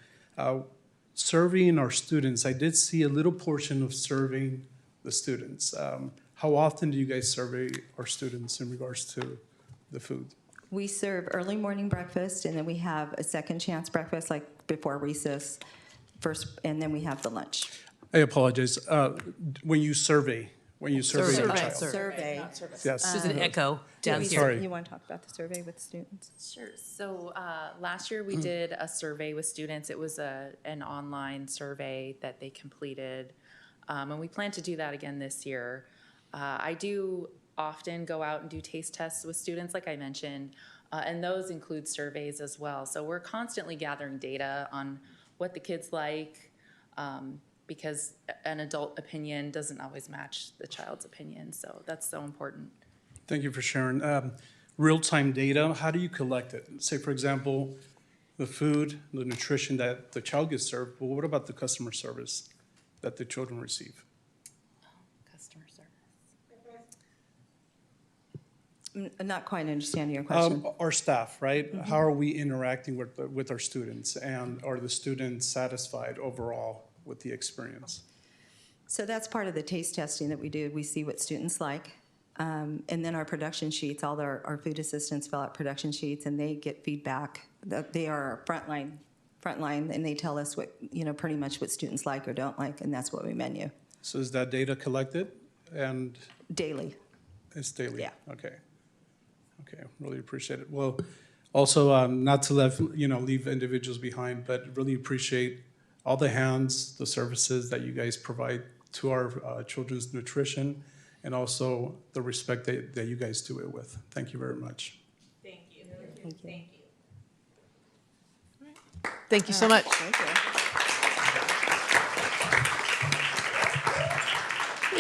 Serving our students, I did see a little portion of serving the students. How often do you guys survey our students in regards to the food? We serve early morning breakfast, and then we have a second chance breakfast, like before recess, and then we have the lunch. I apologize. When you survey your child. Survey. Yes. There's an echo down here. Sorry. You want to talk about the survey with students? Sure. So last year we did a survey with students. It was an online survey that they completed, and we plan to do that again this year. I do often go out and do taste tests with students, like I mentioned, and those include surveys as well. So we're constantly gathering data on what the kids like, because an adult opinion doesn't always match the child's opinion. So that's so important. Thank you for sharing. Real-time data, how do you collect it? Say, for example, the food, the nutrition that the child gets served, but what about the customer service that the children receive? Customer service. I'm not quite understanding your question. Our staff, right? How are we interacting with our students, and are the students satisfied overall with the experience? So that's part of the taste testing that we do. We see what students like. And then our production sheets, all our food assistants fill out production sheets and they get feedback. They are frontline, and they tell us what, pretty much what students like or don't like, and that's what we menu. So is that data collected and? Daily. It's daily? Yeah. Okay. Okay, really appreciate it. Well, also, not to leave individuals behind, but really appreciate all the hands, the services that you guys provide to our children's nutrition, and also the respect that you guys do it with. Thank you very much. Thank you. Thank you. Thank you. Thank you so much. Thank you.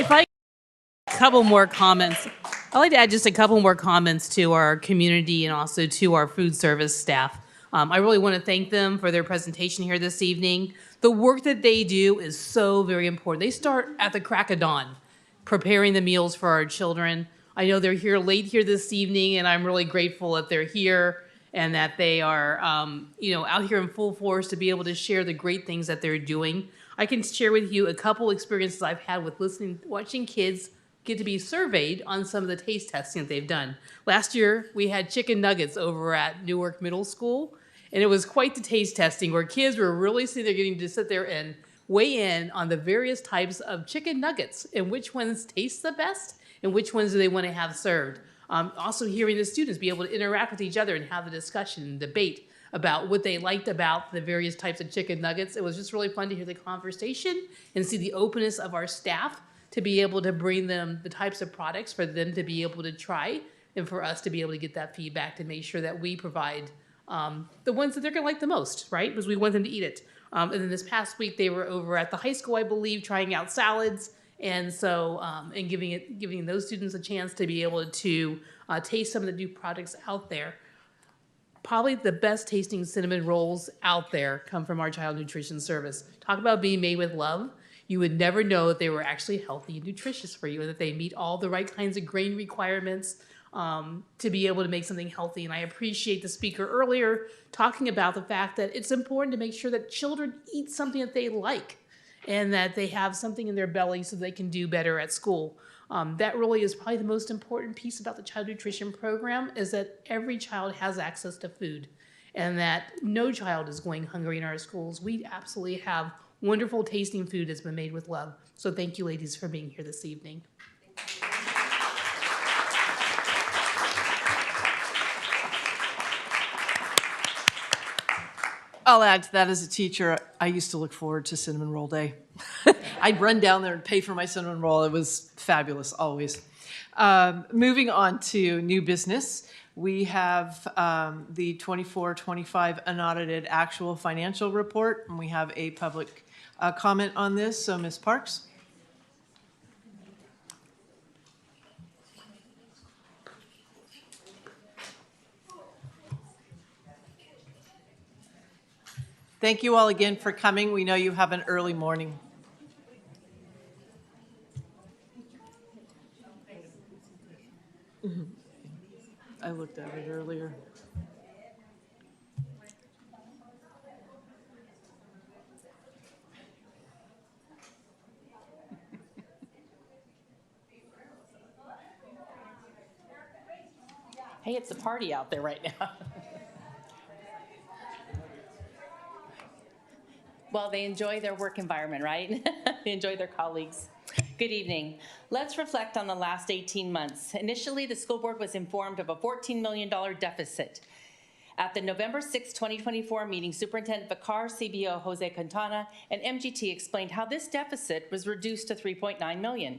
If I a couple more comments, I'd like to add just a couple more comments to our community and also to our food service staff. I really want to thank them for their presentation here this evening. The work that they do is so very important. They start at the crack of dawn preparing the meals for our children. I know they're here late here this evening, and I'm really grateful that they're here and that they are, out here in full force to be able to share the great things that they're doing. I can share with you a couple experiences I've had with watching kids get to be surveyed on some of the taste testing that they've done. Last year, we had chicken nuggets over at Newark Middle School, and it was quite the taste testing where kids were really getting to sit there and weigh in on the various types of chicken nuggets and which ones taste the best and which ones do they want to have served. Also hearing the students be able to interact with each other and have the discussion and debate about what they liked about the various types of chicken nuggets. It was just really fun to hear the conversation and see the openness of our staff to be able to bring them the types of products for them to be able to try and for us to be able to get that feedback to make sure that we provide the ones that they're going to like the most, right? Because we want them to eat it. And then this past week, they were over at the high school, I believe, trying out salads. And so, and giving those students a chance to be able to taste some of the new products out there. Probably the best tasting cinnamon rolls out there come from our child nutrition service. Talk about being made with love. You would never know that they were actually healthy and nutritious for you and that they meet all the right kinds of grain requirements to be able to make something healthy. And I appreciate the speaker earlier talking about the fact that it's important to make sure that children eat something that they like and that they have something in their belly so they can do better at school. That really is probably the most important piece about the child nutrition program is that every child has access to food and that no child is going hungry in our schools. We absolutely have wonderful tasting food that's been made with love. So thank you, ladies, for being here this evening. I'll add to that as a teacher, I used to look forward to Cinnamon Roll Day. I'd run down there and pay for my cinnamon roll. It was fabulous, always. Moving on to new business, we have the 24-25 unaudited actual financial report, and we have a public comment on this. So, Ms. Parks. Thank you all again for coming. We know you have an early morning. I looked at it earlier. Hey, it's a party out there right now. Well, they enjoy their work environment, right? They enjoy their colleagues. Good evening. Let's reflect on the last 18 months. Initially, the school board was informed of a $14 million deficit. At the November 6, 2024 meeting, Superintendent Vicar, CBO Jose Quintana, and MGT explained how this deficit was reduced to $3.9 million.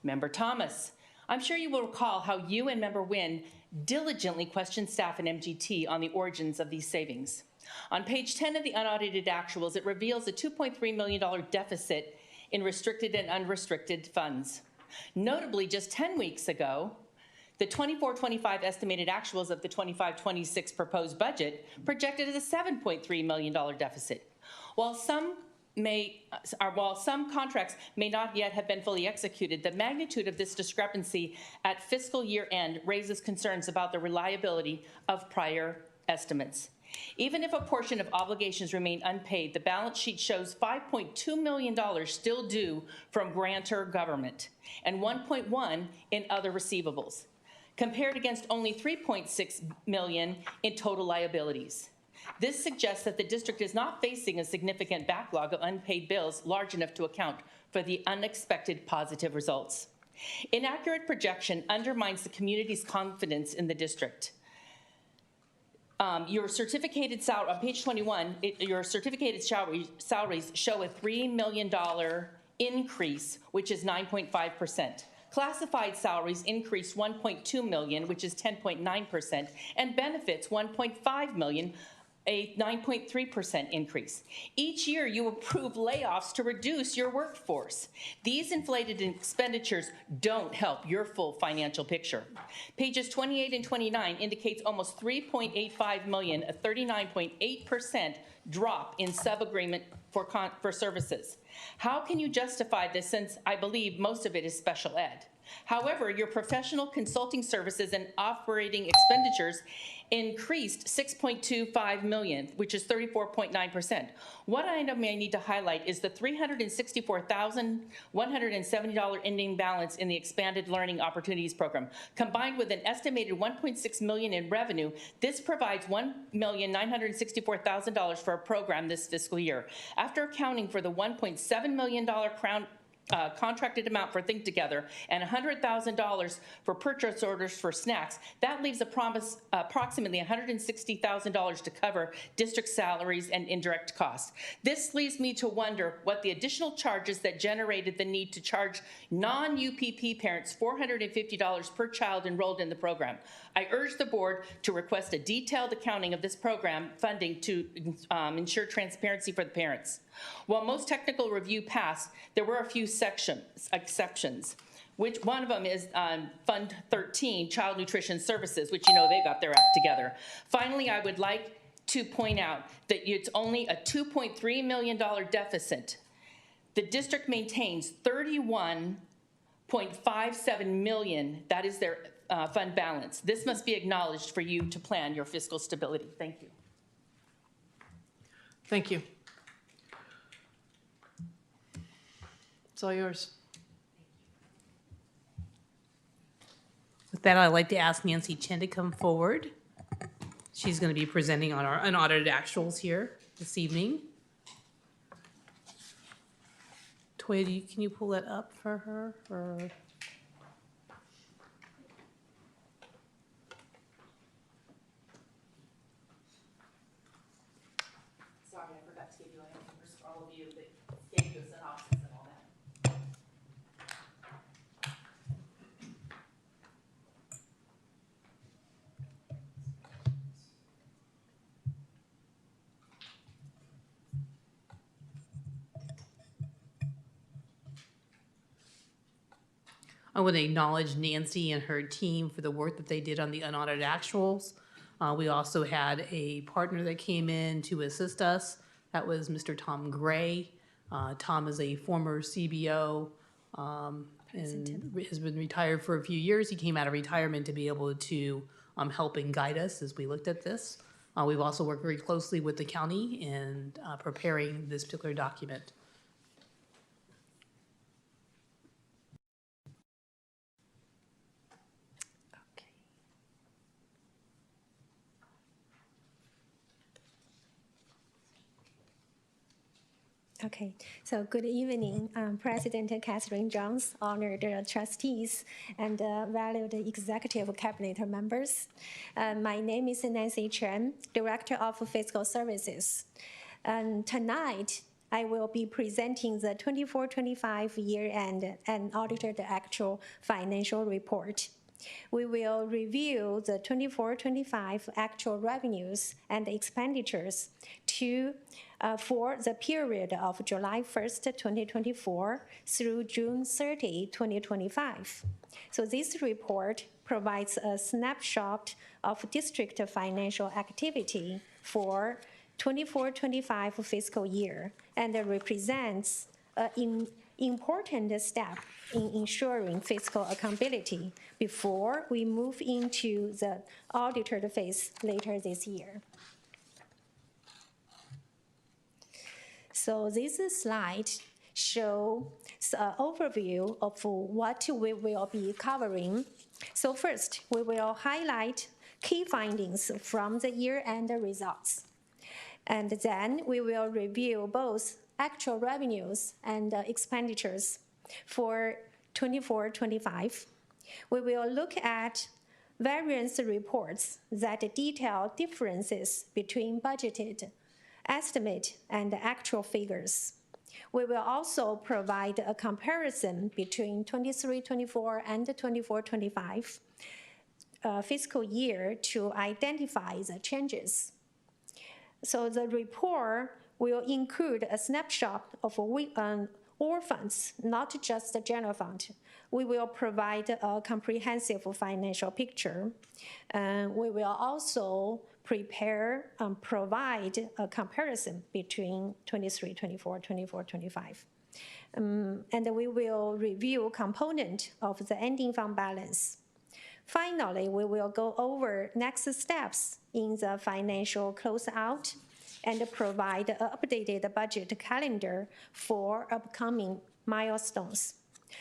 Member Thomas, I'm sure you will recall how you and Member Wynn diligently questioned staff and MGT on the origins of these savings. On page 10 of the unaudited actuals, it reveals a $2.3 million deficit in restricted and unrestricted funds. Notably, just 10 weeks ago, the 24-25 estimated actuals of the 25-26 proposed budget projected as a $7.3 million deficit. While some contracts may not yet have been fully executed, the magnitude of this discrepancy at fiscal year end raises concerns about the reliability of prior estimates. Even if a portion of obligations remain unpaid, the balance sheet shows $5.2 million still due from grantor government and $1.1 million in other receivables, compared against only $3.6 million in total liabilities. This suggests that the district is not facing a significant backlog of unpaid bills large enough to account for the unexpected positive results. Inaccurate projection undermines the community's confidence in the district. Your certificated salary, on page 21, your certificated salaries show a $3 million increase, which is 9.5%. Classified salaries increased $1.2 million, which is 10.9%, and benefits $1.5 million, a 9.3% increase. Each year, you approve layoffs to reduce your workforce. These inflated expenditures don't help your full financial picture. Pages 28 and 29 indicates almost $3.85 million, a 39.8% drop in sub-agreement for services. How can you justify this, since I believe most of it is special ed? However, your professional consulting services and operating expenditures increased $6.25 million, which is 34.9%. What item I need to highlight is the $364,170 ending balance in the Expanded Learning Opportunities Program. Combined with an estimated $1.6 million in revenue, this provides $1,964,000 for a program this fiscal year. After accounting for the $1.7 million contracted amount for Think Together and $100,000 for purchase orders for snacks, that leaves approximately $160,000 to cover district salaries and indirect costs. This leaves me to wonder what the additional charges that generated the need to charge non-UPP parents $450 per child enrolled in the program. I urge the board to request a detailed accounting of this program funding to ensure transparency for the parents. While most technical review passed, there were a few exceptions. Which one of them is Fund 13, Child Nutrition Services, which you know they got their act together. Finally, I would like to point out that it's only a $2.3 million deficit. The district maintains $31.57 million. That is their fund balance. This must be acknowledged for you to plan your fiscal stability. Thank you. Thank you. It's all yours. With that, I'd like to ask Nancy Chen to come forward. She's going to be presenting on our unaudited actuals here this evening. Toya, can you pull that up for her? Sorry, I forgot to give you a number for all of you that gave you a synopsis and all that. I want to acknowledge Nancy and her team for the work that they did on the unaudited actuals. We also had a partner that came in to assist us. That was Mr. Tom Gray. Tom is a former CBO and has been retired for a few years. He came out of retirement to be able to help and guide us as we looked at this. We've also worked very closely with the county in preparing this particular document. Okay, so good evening, President Catherine Jones, honored trustees, and valued executive cabinet members. My name is Nancy Chen, Director of Fiscal Services. Tonight, I will be presenting the 24-25 year-end and audited actual financial report. We will review the 24-25 actual revenues and expenditures for the period of July 1st, 2024 through June 30, 2025. So this report provides a snapshot of district financial activity for 24-25 fiscal year and represents an important step in ensuring fiscal accountability before we move into the audited phase later this year. So this slide shows an overview of what we will be covering. So first, we will highlight key findings from the year-end results. And then we will review both actual revenues and expenditures for 24-25. We will look at variance reports that detail differences between budgeted, estimate, and actual figures. We will also provide a comparison between 23-24 and 24-25 fiscal year to identify the changes. So the report will include a snapshot of all funds, not just the general fund. We will provide a comprehensive financial picture. We will also prepare and provide a comparison between 23-24, 24-25. And we will review component of the ending fund balance. Finally, we will go over next steps in the financial closeout and provide an updated budget calendar for upcoming milestones.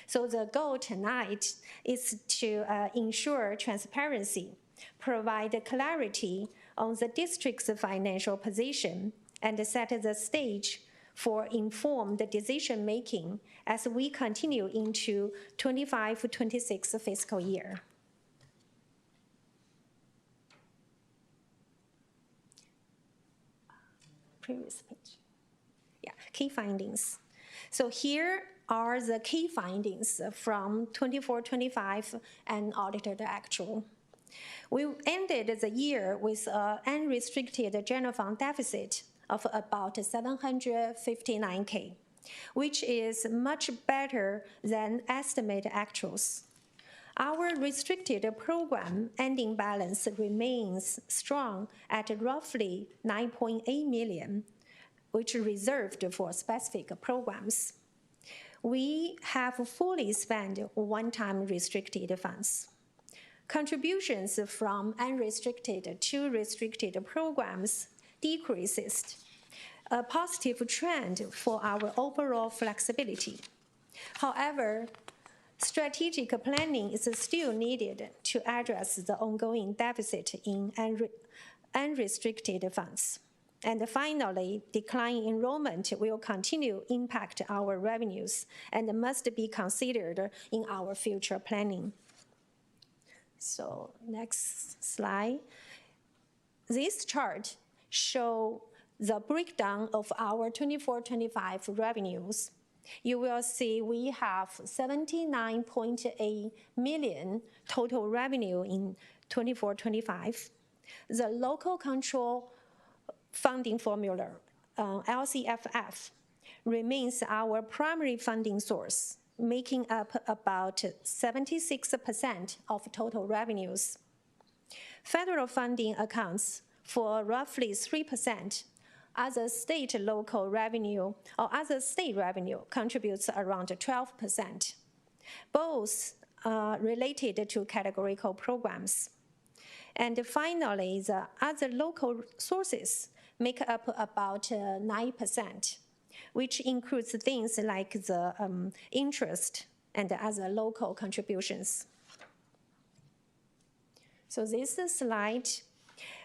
So the goal tonight is to ensure transparency, provide clarity on the district's financial position, and set the stage for informed decision-making as we continue into 25-26 fiscal year. Previous page. Yeah, key findings. So here are the key findings from 24-25 and audited actual. We ended the year with an unrestricted general fund deficit of about 759K, which is much better than estimated actuals. Our restricted program ending balance remains strong at roughly 9.8 million, which is reserved for specific programs. We have fully spent one-time restricted funds. Contributions from unrestricted to restricted programs decreases, a positive trend for our overall flexibility. However, strategic planning is still needed to address the ongoing deficit in unrestricted funds. And finally, declining enrollment will continue to impact our revenues and must be considered in our future planning. So next slide. This chart shows the breakdown of our 24-25 revenues. You will see we have 79.8 million total revenue in 24-25. The local control funding formula, LCFF, remains our primary funding source, making up about 76% of total revenues. Federal funding accounts for roughly 3%. Other state local revenue or other state revenue contributes around 12%. Both are related to categorical programs. And finally, the other local sources make up about 9%, which includes things like the interest and other local contributions. So this slide,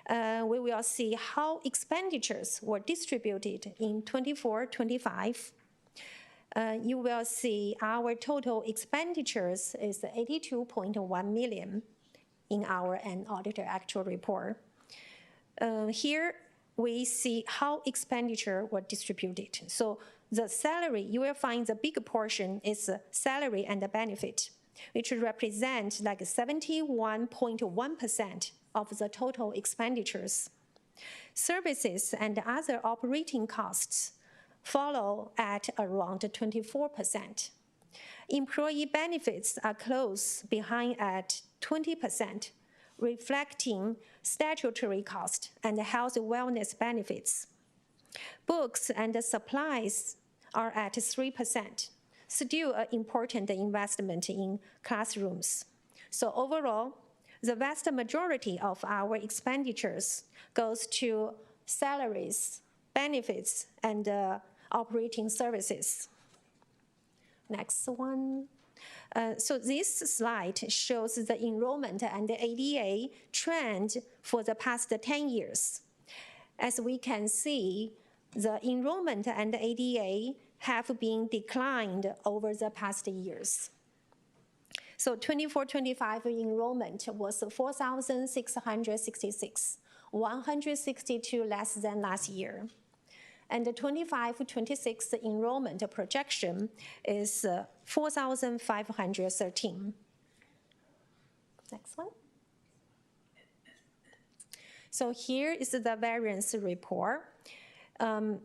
we will see how expenditures were distributed in 24-25. You will see our total expenditures is 82.1 million in our unaudited actual report. Here we see how expenditure were distributed. So the salary, you will find the big portion is salary and the benefit, which represent like 71.1% of the total expenditures. Services and other operating costs follow at around 24%. Employee benefits are close behind at 20%, reflecting statutory cost and health wellness benefits. Books and supplies are at 3%, still an important investment in classrooms. So overall, the vast majority of our expenditures goes to salaries, benefits, and operating services. Next one. So this slide shows the enrollment and the ADA trend for the past 10 years. As we can see, the enrollment and the ADA have been declined over the past years. So 24-25 enrollment was 4,666, 162 less than last year. And the 25-26 enrollment projection is 4,513. Next one. So here is the variance report.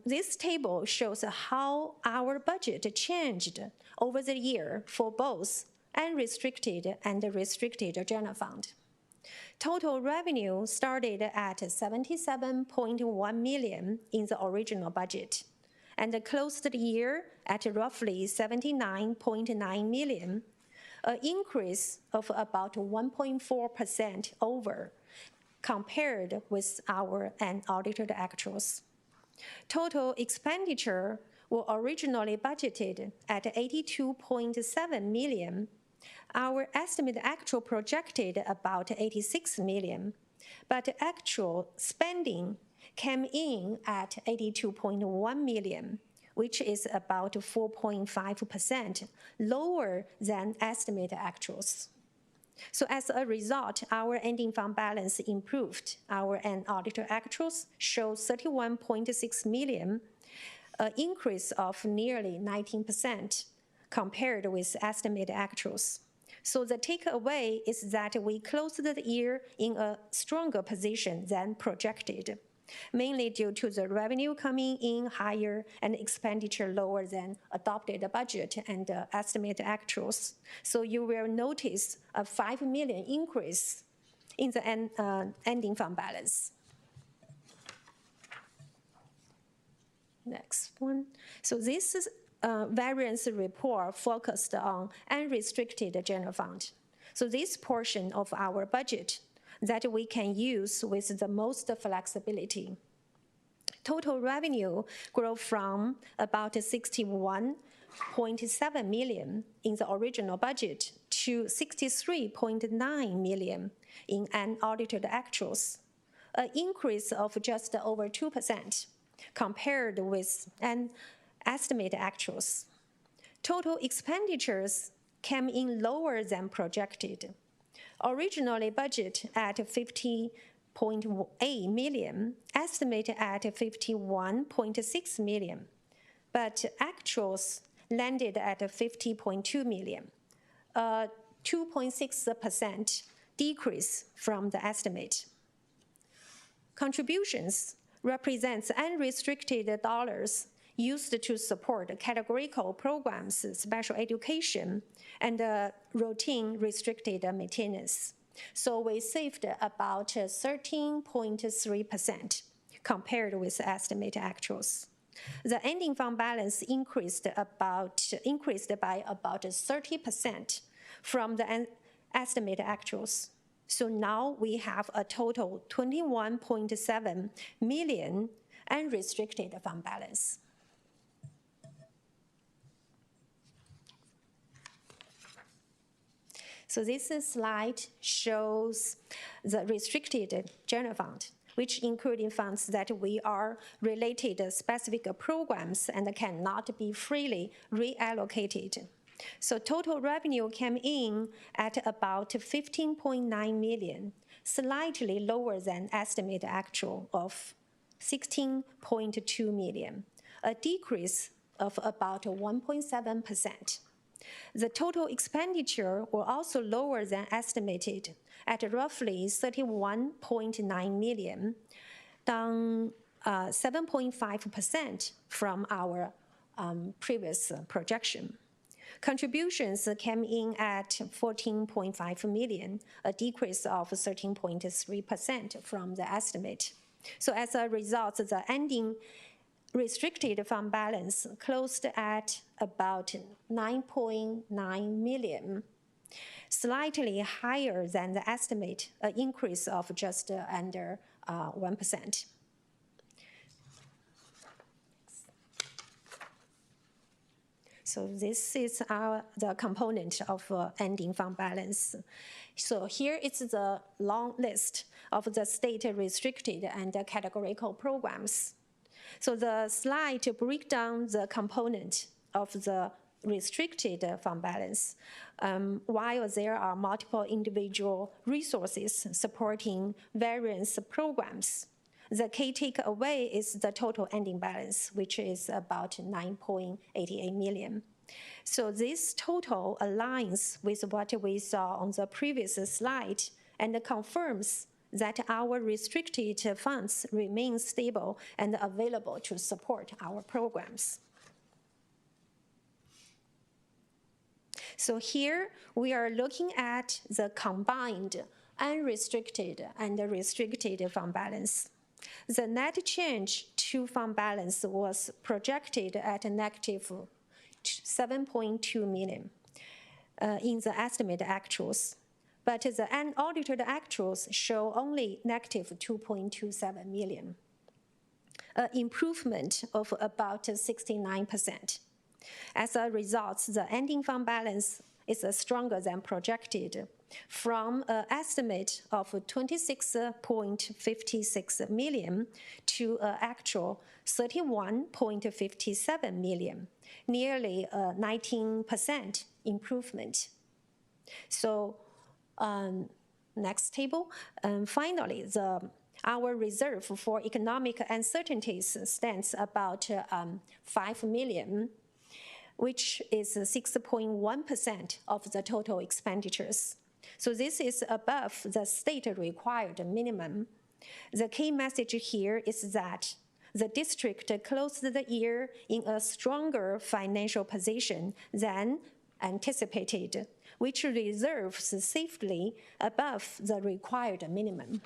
This table shows how our budget changed over the year for both unrestricted and restricted general fund. Total revenue started at 77.1 million in the original budget and closed the year at roughly 79.9 million, an increase of about 1.4% over compared with our unaudited actuals. Total expenditure were originally budgeted at 82.7 million. Our estimate actual projected about 86 million, but actual spending came in at 82.1 million, which is about 4.5% lower than estimated actuals. So as a result, our ending fund balance improved. Our unaudited actuals show 31.6 million, an increase of nearly 19% compared with estimated actuals. So the takeaway is that we closed the year in a stronger position than projected, mainly due to the revenue coming in higher and expenditure lower than adopted budget and estimated actuals. So you will notice a 5 million increase in the ending fund balance. Next one. So this is variance report focused on unrestricted general fund. So this portion of our budget that we can use with the most flexibility. Total revenue grew from about 61.7 million in the original budget to 63.9 million in unaudited actuals, an increase of just over 2% compared with an estimated actuals. Total expenditures came in lower than projected. Originally budgeted at 50.8 million, estimated at 51.6 million, but actuals landed at 50.2 million, a 2.6% decrease from the estimate. Contributions represents unrestricted dollars used to support categorical programs, special education, and routine restricted maintenance. So we saved about 13.3% compared with estimated actuals. The ending fund balance increased by about 30% from the estimated actuals. So now we have a total 21.7 million unrestricted fund balance. So this slide shows the restricted general fund, which including funds that we are related to specific programs and cannot be freely reallocated. So total revenue came in at about 15.9 million, slightly lower than estimated actual of 16.2 million, a decrease of about 1.7%. The total expenditure were also lower than estimated at roughly 31.9 million, down 7.5% from our previous projection. Contributions came in at 14.5 million, a decrease of 13.3% from the estimate. So as a result, the ending restricted fund balance closed at about 9.9 million, slightly higher than the estimate, an increase of just under 1%. So this is the component of ending fund balance. So here is the long list of the state restricted and categorical programs. So the slide breaks down the component of the restricted fund balance, while there are multiple individual resources supporting various programs. The key takeaway is the total ending balance, which is about 9.88 million. So this total aligns with what we saw on the previous slide and confirms that our restricted funds remain stable and available to support our programs. So here we are looking at the combined unrestricted and restricted fund balance. The net change to fund balance was projected at negative 7.2 million in the estimated actuals, but the unaudited actuals show only negative 2.27 million, an improvement of about 69%. As a result, the ending fund balance is stronger than projected, from an estimate of 26.56 million to an actual 31.57 million, nearly a 19% improvement. So next table. Finally, our reserve for economic uncertainties stands about 5 million, which is 6.1% of the total expenditures. So this is above the state required minimum. The key message here is that the district closed the year in a stronger financial position than anticipated, which reserves safely above the required minimum.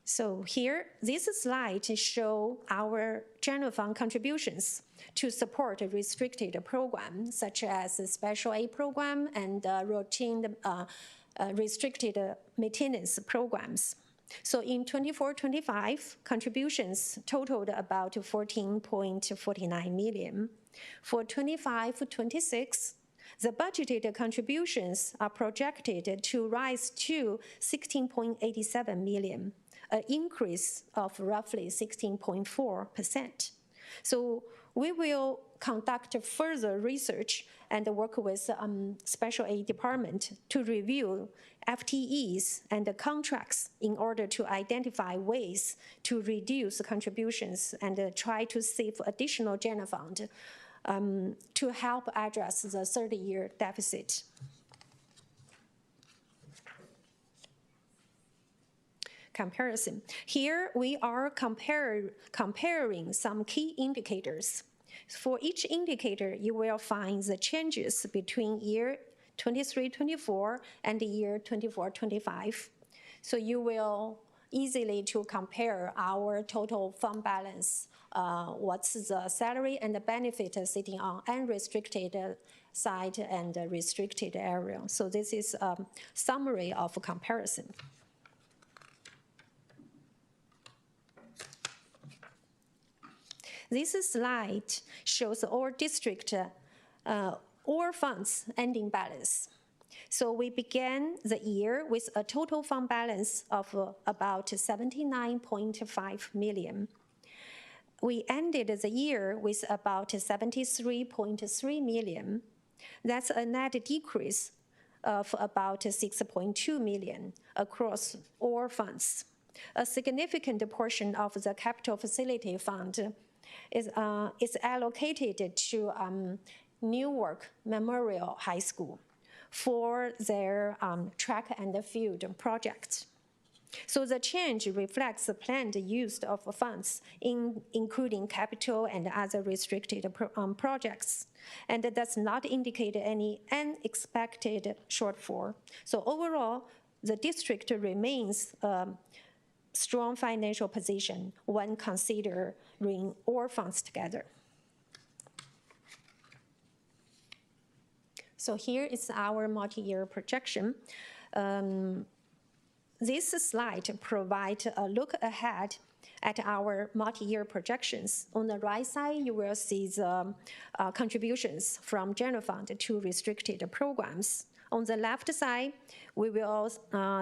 So here, this slide shows our general fund contributions to support a restricted program, such as a special aid program and routine restricted maintenance programs. So in 24-25, contributions totaled about 14.49 million. For 25-26, the budgeted contributions are projected to rise to 16.87 million, an increase of roughly 16.4%. So we will conduct further research and work with special aid department to review FTEs and contracts in order to identify ways to reduce contributions and try to save additional general fund to help address the third-year deficit. Comparison. Here we are comparing some key indicators. For each indicator, you will find the changes between year 23-24 and the year 24-25. So you will easily to compare our total fund balance, what's the salary and the benefit sitting on unrestricted side and restricted area. So this is a summary of comparison. This slide shows all district all funds ending balance. So we began the year with a total fund balance of about 79.5 million. We ended the year with about 73.3 million. That's a net decrease of about 6.2 million across all funds. A significant portion of the capital facility fund is allocated to Newark Memorial High School for their track and field projects. So the change reflects the planned use of funds, including capital and other restricted projects, and does not indicate any unexpected shortfall. So overall, the district remains strong financial position when considering all funds together. So here is our multi-year projection. This slide provides a look ahead at our multi-year projections. On the right side, you will see the contributions from general fund to restricted programs. On the left side, we will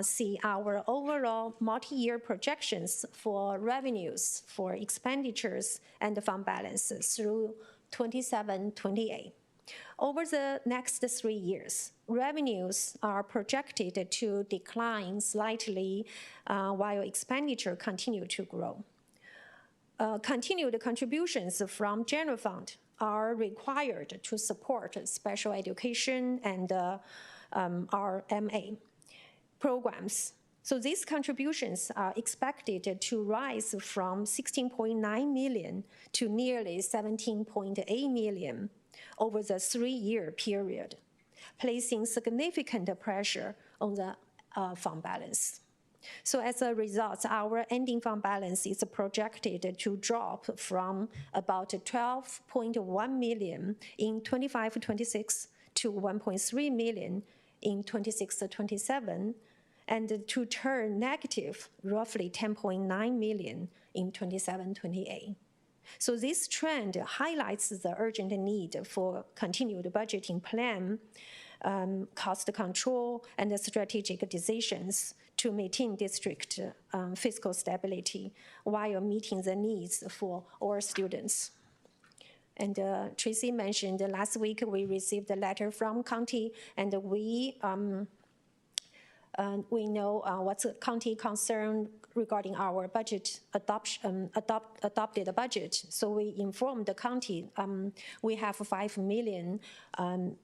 see our overall multi-year projections for revenues, for expenditures, and fund balances through 27-28. Over the next 3 years, revenues are projected to decline slightly while expenditure continue to grow. Continued contributions from general fund are required to support special education and our MA programs. So these contributions are expected to rise from 16.9 million to nearly 17.8 million over the 3-year period, placing significant pressure on the fund balance. So as a result, our ending fund balance is projected to drop from about 12.1 million in 25-26 to 1.3 million in 26-27, and to turn negative, roughly 10.9 million in 27-28. So this trend highlights the urgent need for continued budgeting plan, cost control, and strategic decisions to maintain district fiscal stability while meeting the needs for all students. And Tracy mentioned last week we received a letter from county, and we know what's the county concern regarding our budget adopted budget. So we informed the county we have 5 million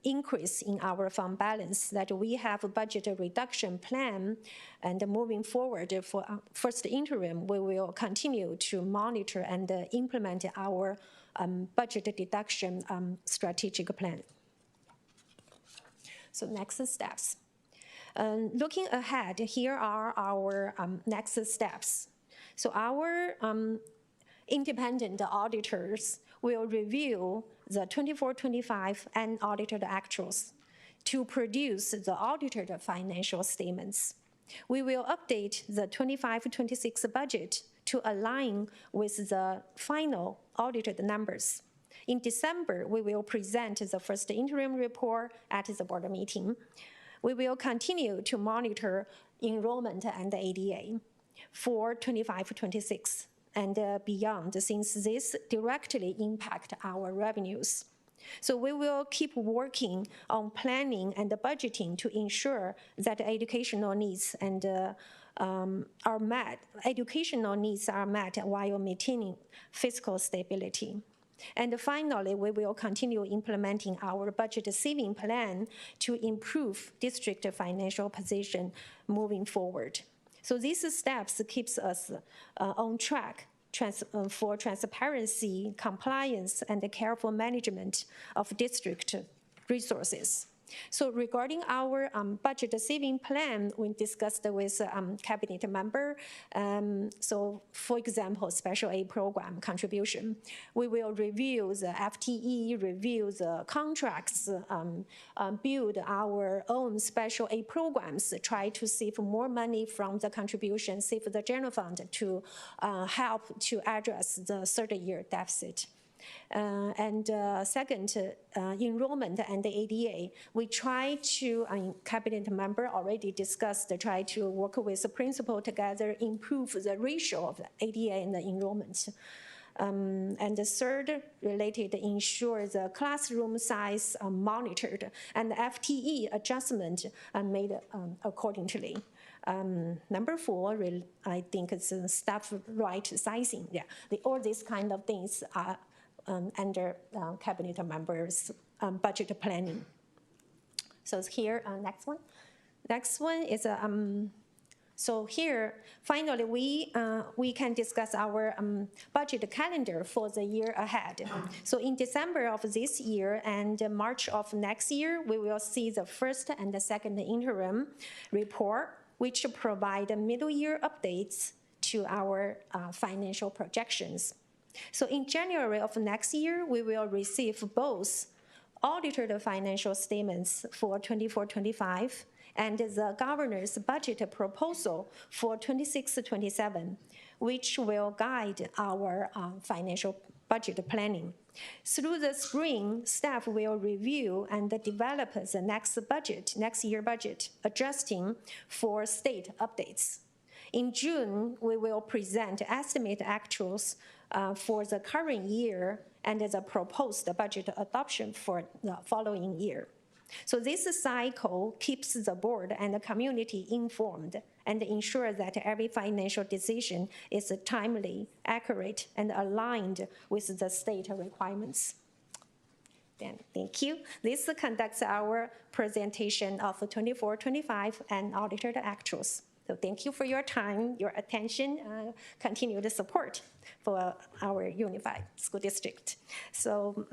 increase in our fund balance, that we have a budget reduction plan, and moving forward for first interim, we will continue to monitor and implement our budget deduction strategic plan. So next steps. Looking ahead, here are our next steps. So our independent auditors will review the 24-25 unaudited actuals to produce the audited financial statements. We will update the 25-26 budget to align with the final audited numbers. In December, we will present the first interim report at the board meeting. We will continue to monitor enrollment and ADA for 25-26 and beyond, since this directly impact our revenues. So we will keep working on planning and budgeting to ensure that educational needs and are met. Educational needs are met while maintaining fiscal stability. And finally, we will continue implementing our budget saving plan to improve district financial position moving forward. So these steps keeps us on track for transparency, compliance, and the careful management of district resources. So regarding our budget saving plan, we discussed with cabinet member. So for example, special aid program contribution, we will review the FTE, review the contracts, build our own special aid programs, try to save more money from the contribution, save the general fund to help to address the third-year deficit. Second, enrollment and the ADA. We try to, cabinet member already discussed, try to work with the principal together, improve the ratio of the ADA and the enrollment. And the third, related, ensure the classroom size monitored and the FTE adjustment made accordingly. Number 4, I think it's staff right sizing. Yeah, all these kind of things are under cabinet members' budget planning. So here, next one. Next one is so here, finally, we can discuss our budget calendar for the year ahead. So in December of this year and March of next year, we will see the first and the second interim report, which provide middle year updates to our financial projections. So in January of next year, we will receive both audited financial statements for 24-25 and the governor's budget proposal for 26-27, which will guide our financial budget planning. Through the spring, staff will review and develop the next year budget, adjusting for state updates. In June, we will present estimate actuals for the current year and the proposed budget adoption for the following year. So this cycle keeps the board and the community informed and ensures that every financial decision is timely, accurate, and aligned with the state requirements. Then, thank you. This conducts our presentation of 24-25 and audited actuals. So thank you for your time, your attention, continued support for our unified school district. So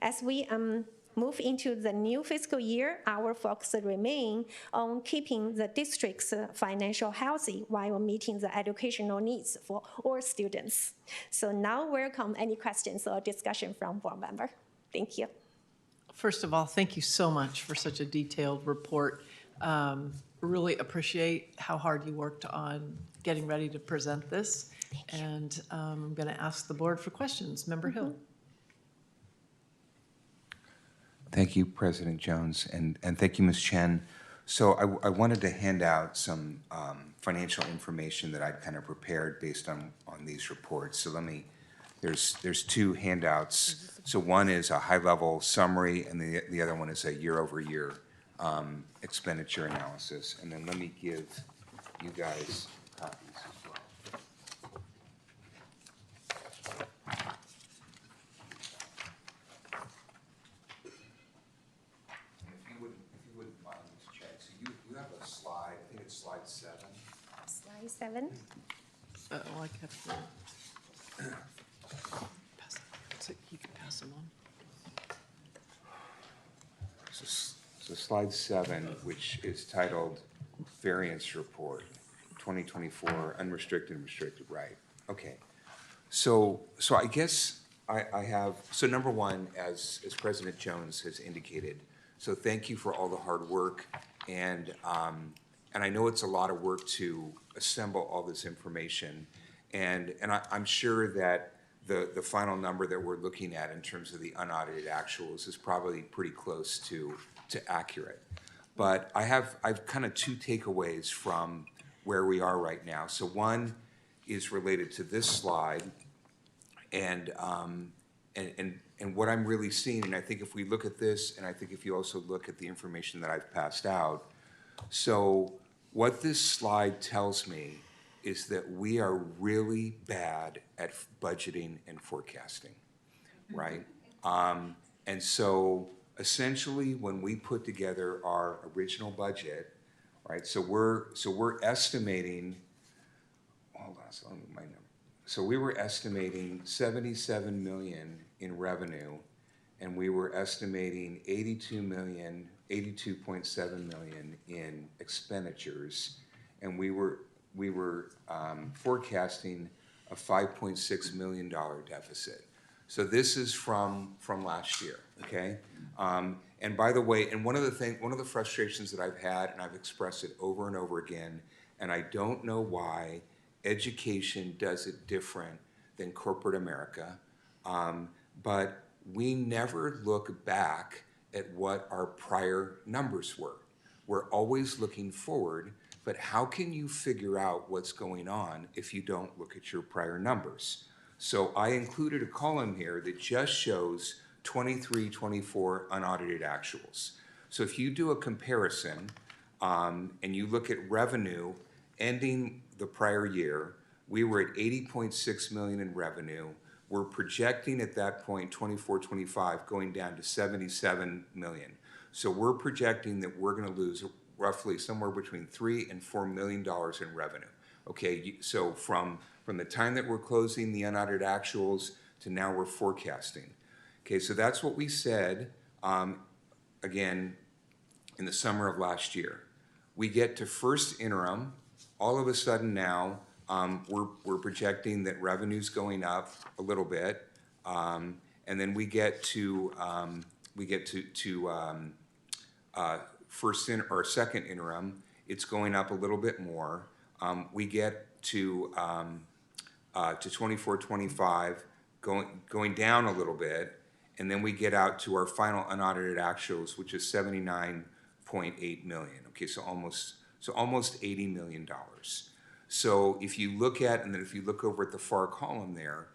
as we move into the new fiscal year, our focus remain on keeping the district's financial healthy while meeting the educational needs for all students. So now welcome any questions or discussion from board member. Thank you. First of all, thank you so much for such a detailed report. Really appreciate how hard you worked on getting ready to present this. And I'm going to ask the board for questions. Member Hill. Thank you, President Jones, and thank you, Ms. Chen. So I wanted to hand out some financial information that I'd kind of prepared based on these reports. So there's two handouts. So one is a high-level summary, and the other one is a year-over-year expenditure analysis. And then let me give you guys copies as well. If you wouldn't mind, Ms. Chen, so you have a slide, I think it's slide 7. Slide 7. Oh, I kept the, so you can pass them on. So slide 7, which is titled Variance Report, 2024, Unrestricted and Restricted, right? Okay. So I guess I have, so number one, as President Jones has indicated, so thank you for all the hard work. And I know it's a lot of work to assemble all this information. And I'm sure that the final number that we're looking at in terms of the unaudited actuals is probably pretty close to accurate. But I've kind of two takeaways from where we are right now. So one is related to this slide, and what I'm really seeing, and I think if we look at this, and I think if you also look at the information that I've passed out, so what this slide tells me is that we are really bad at budgeting and forecasting, right? And so essentially, when we put together our original budget, right? So we're estimating. Hold on, so let me my number. So we were estimating 77 million in revenue, and we were estimating 82.7 million in expenditures, and we were forecasting a $5.6 million deficit. So this is from last year, okay? And by the way, and one of the frustrations that I've had, and I've expressed it over and over again, and I don't know why education does it different than corporate America, but we never look back at what our prior numbers were. We're always looking forward, but how can you figure out what's going on if you don't look at your prior numbers? So I included a column here that just shows 23-24 unaudited actuals. So if you do a comparison and you look at revenue ending the prior year, we were at 80.6 million in revenue. We're projecting at that point, 24-25, going down to 77 million. So we're projecting that we're going to lose roughly somewhere between $3 and $4 million in revenue. Okay, so from the time that we're closing the unaudited actuals to now we're forecasting. Okay, so that's what we said, again, in the summer of last year. We get to first interim, all of a sudden now, we're projecting that revenue's going up a little bit, and then we get to second interim, it's going up a little bit more. We get to 24-25, going down a little bit, and then we get out to our final unaudited actuals, which is 79.8 million. Okay, so almost $80 million. So if you look at, and then if you look over at the far column there,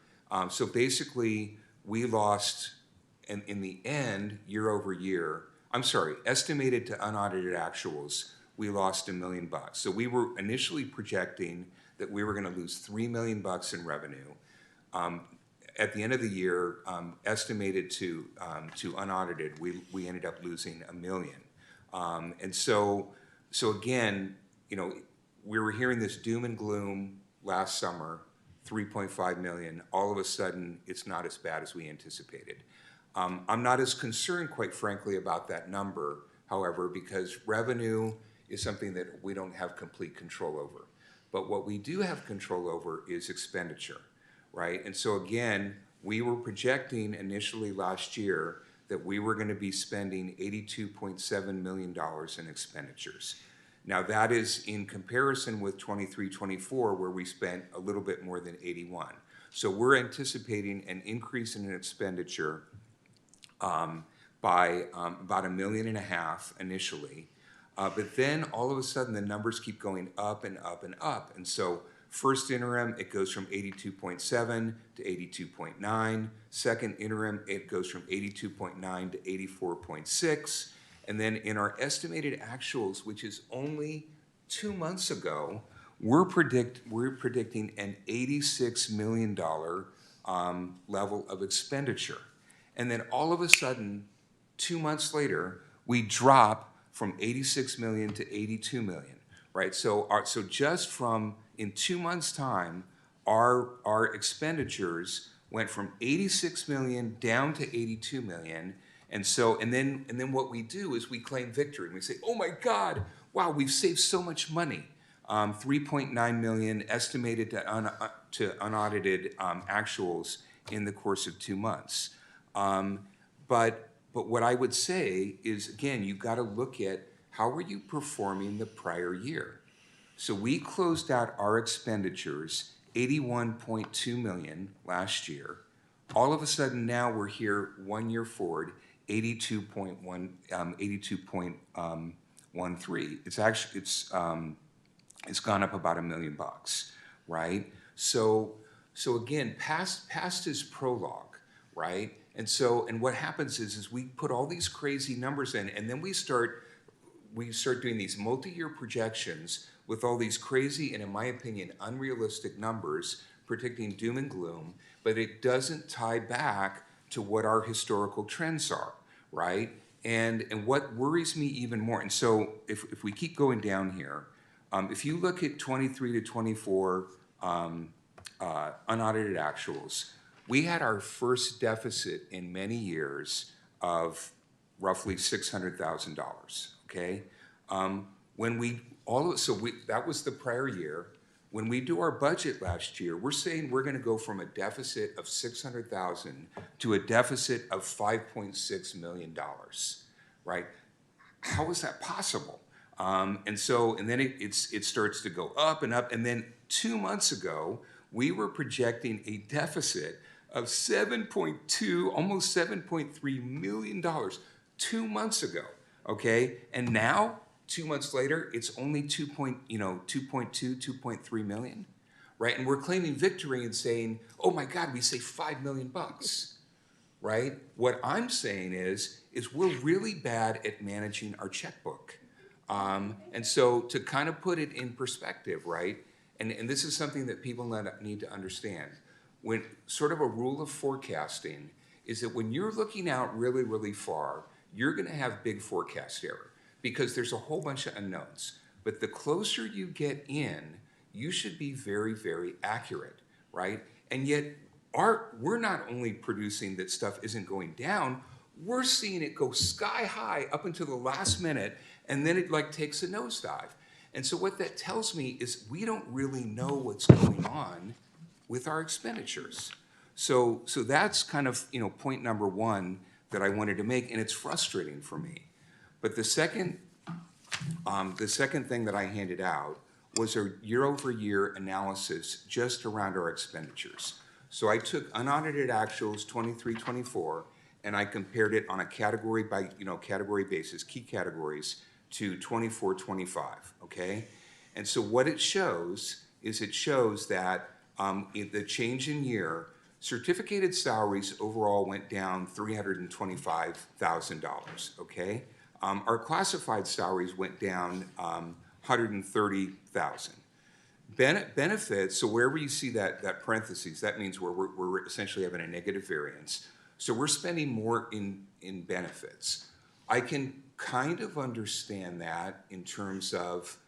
so basically we lost, in the end, year over year, estimated to unaudited actuals, we lost $1 million. So we were initially projecting that we were going to lose $3 million in revenue. At the end of the year, estimated to unaudited, we ended up losing $1 million. And so again, you know, we were hearing this doom and gloom last summer, 3.5 million. All of a sudden, it's not as bad as we anticipated. I'm not as concerned, quite frankly, about that number, however, because revenue is something that we don't have complete control over. But what we do have control over is expenditure, right? And so again, we were projecting initially last year that we were going to be spending $82.7 million in expenditures. Now that is in comparison with 23-24, where we spent a little bit more than 81. So we're anticipating an increase in an expenditure by about $1.5 million initially. But then all of a sudden the numbers keep going up and up and up. And so first interim, it goes from 82.7 to 82.9. Second interim, it goes from 82.9 to 84.6. And then in our estimated actuals, which is only 2 months ago, we're predicting an $86 million level of expenditure. And then all of a sudden, 2 months later, we drop from 86 million to 82 million, right? So just from, in 2 months' time, our expenditures went from 86 million down to 82 million. And then what we do is we claim victory. And we say, oh my God, wow, we've saved so much money. 3.9 million estimated to unaudited actuals in the course of 2 months. But what I would say is, again, you've got to look at how are you performing the prior year. So we closed out our expenditures 81.2 million last year. All of a sudden now we're here 1 year forward, 82.13. It's gone up about $1 million, right? So again, past is prologue, right? And what happens is we put all these crazy numbers in, and then we start doing these multi-year projections with all these crazy and, in my opinion, unrealistic numbers predicting doom and gloom, but it doesn't tie back to what our historical trends are, right? And what worries me even more, and so if we keep going down here, if you look at 23 to 24 unaudited actuals, we had our first deficit in many years of roughly $600,000, okay? That was the prior year. When we do our budget last year, we're saying we're going to go from a deficit of $600,000 to a deficit of $5.6 million, right? How is that possible? And then it starts to go up and up. And then 2 months ago, we were projecting a deficit of almost $7.3 million 2 months ago, okay? And now, 2 months later, it's only 2.3 million, right? And we're claiming victory and saying, oh my God, we saved $5 million, right? What I'm saying is we're really bad at managing our checkbook. And so to kind of put it in perspective, right? And this is something that people need to understand. When sort of a rule of forecasting is that when you're looking out really, really far, you're going to have big forecast error because there's a whole bunch of unknowns. But the closer you get in, you should be very, very accurate, right? And yet, we're not only producing that stuff isn't going down, we're seeing it go sky high up until the last minute, and then it like takes a nosedive. And so what that tells me is we don't really know what's going on with our expenditures. So that's kind of, point number one that I wanted to make, and it's frustrating for me. But the second The second thing that I handed out was a year-over-year analysis just around our expenditures. So I took unaudited actuals 23-24, and I compared it on a category by category basis, key categories, to 24-25. Okay, and so what it shows is that the change in year, certificated salaries overall went down $325,000. Okay. Our classified salaries went down $130,000. Benefits, so wherever you see that parentheses, that means we're essentially having a negative variance. So we're spending more in benefits. I can kind of understand that in terms of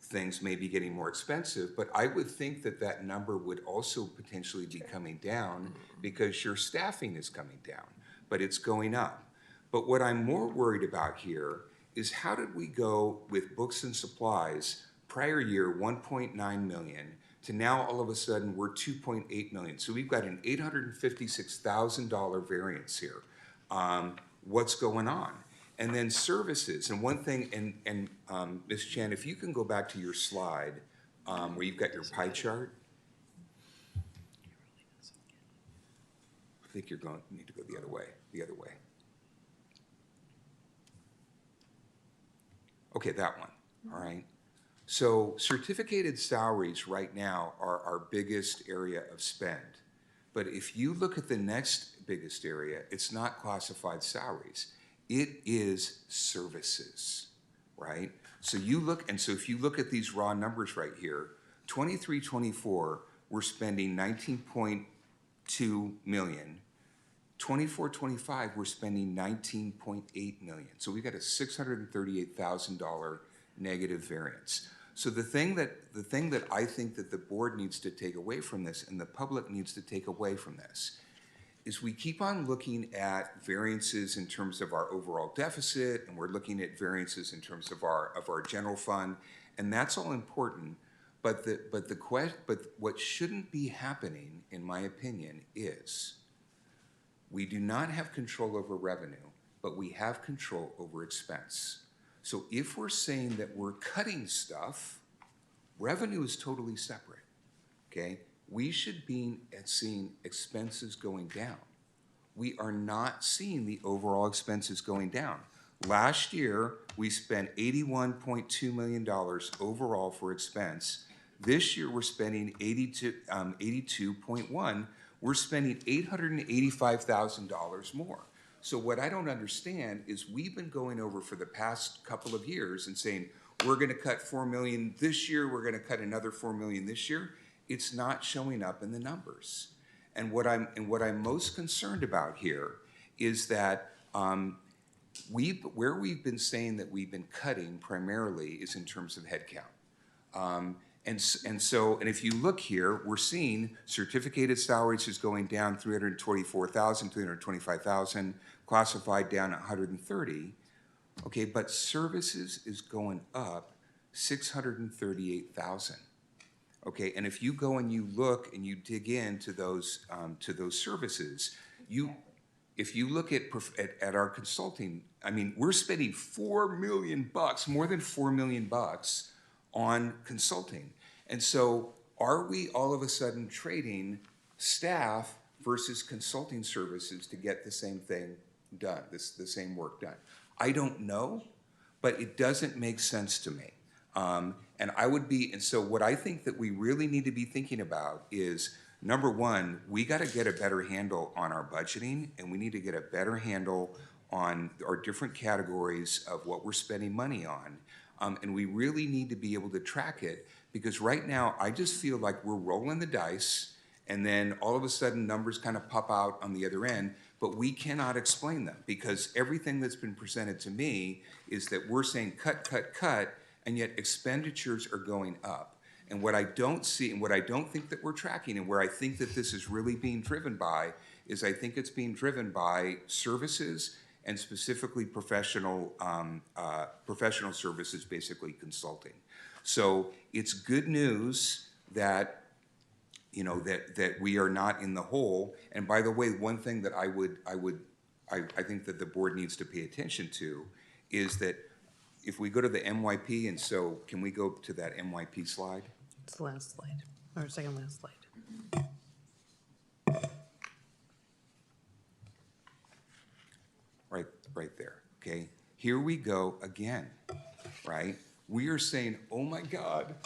things maybe getting more expensive, but I would think that number would also potentially be coming down because your staffing is coming down, but it's going up. But what I'm more worried about here is how did we go with books and supplies, prior year 1.9 million, to now all of a sudden we're 2.8 million. So we've got an $856,000 variance here. What's going on? And then services, and one thing, and Ms. Chan, if you can go back to your slide where you've got your pie chart. I think you need to go the other way, Okay, that one, all right. So certificated salaries right now are our biggest area of spend. But if you look at the next biggest area, it's not classified salaries. It is services, right? So you look, and so if you look at these raw numbers right here, 23-24, we're spending 19.2 million. 24-25, we're spending 19.8 million. So we got a $638,000 negative variance. So the thing that I think that the board needs to take away from this and the public needs to take away from this is we keep on looking at variances in terms of our overall deficit, and we're looking at variances in terms of our general fund, and that's all important. But what shouldn't be happening, in my opinion, is we do not have control over revenue, but we have control over expense. So if we're saying that we're cutting stuff, revenue is totally separate. Okay. We should be seeing expenses going down. We are not seeing the overall expenses going down. Last year, we spent $81.2 million overall for expense. This year, we're spending 82.1. We're spending $885,000 more. So what I don't understand is we've been going over for the past couple of years and saying, we're gonna cut $4 million this year, we're gonna cut another $4 million this year. It's not showing up in the numbers. And what I'm most concerned about here is that where we've been saying that we've been cutting primarily is in terms of headcount. And if you look here, we're seeing certificated salaries is going down 324,000, 325,000, classified down 130. Okay, but services is going up 638,000. Okay, and if you go and you look and you dig into those services, if you look at our consulting, I mean, we're spending $4 million, more than $4 million on consulting. And so are we all of a sudden trading staff versus consulting services to get the same thing done, the same work done? I don't know, but it doesn't make sense to me. And so what I think that we really need to be thinking about is, number one, we got to get a better handle on our budgeting, and we need to get a better handle on our different categories of what we're spending money on. And we really need to be able to track it, because right now I just feel like we're rolling the dice and then all of a sudden numbers kind of pop out on the other end, but we cannot explain them because everything that's been presented to me is that we're saying cut, cut, cut, and yet expenditures are going up. And what I don't see and what I don't think that we're tracking, and where I think that this is really being driven by, is I think it's being driven by services and specifically professional services, basically consulting. So it's good news that that we are not in the hole. And by the way, one thing that I think that the board needs to pay attention to is that if we go to the MYP, and so can we go to that MYP slide? It's the last slide, or second last slide. Right there, okay? Here we go again, right? We are saying, oh my God,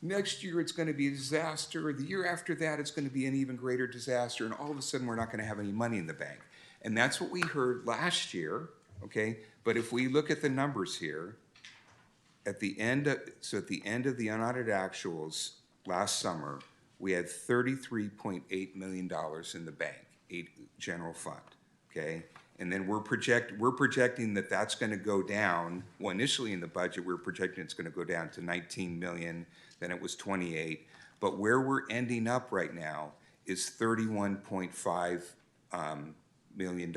next year it's gonna be a disaster, the year after that it's gonna be an even greater disaster, and all of a sudden we're not gonna have any money in the bank. And that's what we heard last year, okay? But if we look at the numbers here, at the end of the unaudited actuals last summer, we had $33.8 million in the bank, general fund, okay? And then we're projecting that that's gonna go down. Well, initially in the budget, we were projecting it's gonna go down to 19 million, then it was 28. But where we're ending up right now is $31.5 million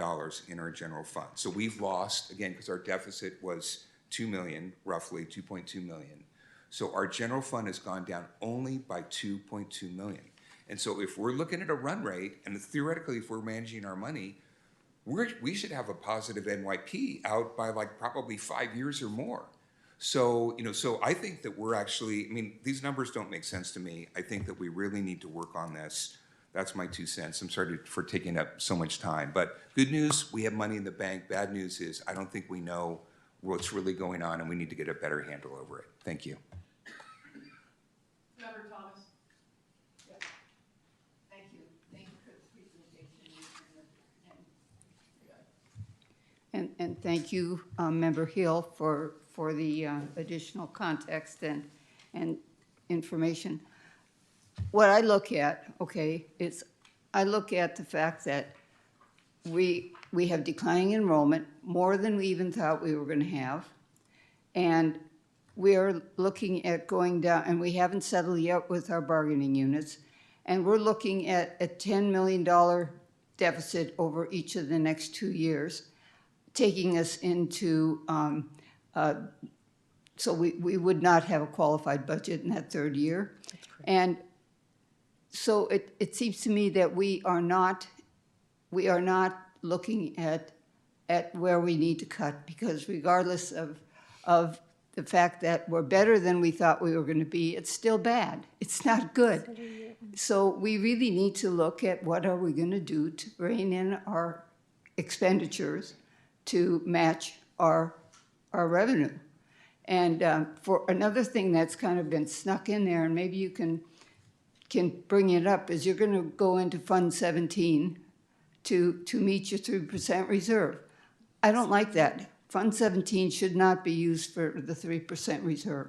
in our general fund. So we've lost, again, because our deficit was 2 million, roughly 2.2 million. So our general fund has gone down only by 2.2 million. And so if we're looking at a run rate, and theoretically if we're managing our money, we should have a positive NYP out by like probably 5 years or more. So, so I think that we're actually, these numbers don't make sense to me. I think that we really need to work on this. That's my 2 cents. I'm sorry for taking up so much time. But good news, we have money in the bank. Bad news is I don't think we know what's really going on, and we need to get a better handle over it. Thank you. Member Thomas. Yeah. Thank you. Thank you for the presentation. And thank you, Member Hill, for the additional context and information. What I look at, okay, is I look at the fact that we have declining enrollment, more than we even thought we were going to have. And we are looking at going down, and we haven't settled yet with our bargaining units. And we're looking at a $10 million deficit over each of the next 2 years, taking us into, so we would not have a qualified budget in that third year. And so it seems to me that we are not looking at where we need to cut, because regardless of the fact that we're better than we thought we were going to be, it's still bad. It's not good. So we really need to look at what are we going to do to rein in our expenditures to match our revenue. And for another thing that's kind of been snuck in there, and maybe you can bring it up, is you're going to go into Fund 17 to meet your 3% reserve. I don't like that. Fund 17 should not be used for the 3% reserve.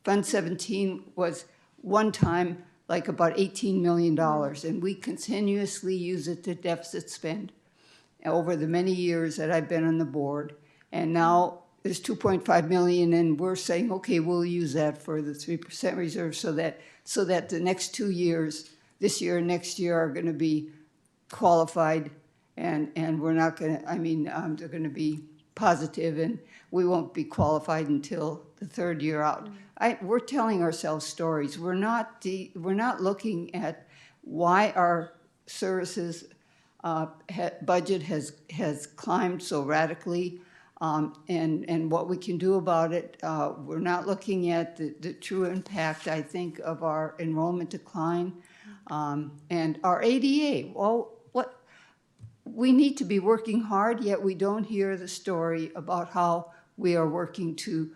Fund 17 was one time like about $18 million, and we continuously use it to deficit spend over the many years that I've been on the board. And now there's 2.5 million, and we're saying, okay, we'll use that for the 3% reserve so that the next 2 years, this year and next year, are going to be qualified, and we're not going to, they're going to be positive, and we won't be qualified until the third year out. We're telling ourselves stories. We're not looking at why our services budget has climbed so radically, and what we can do about it. We're not looking at the true impact, I think, of our enrollment decline, and our ADA. Well, we need to be working hard, yet we don't hear the story about how we are working to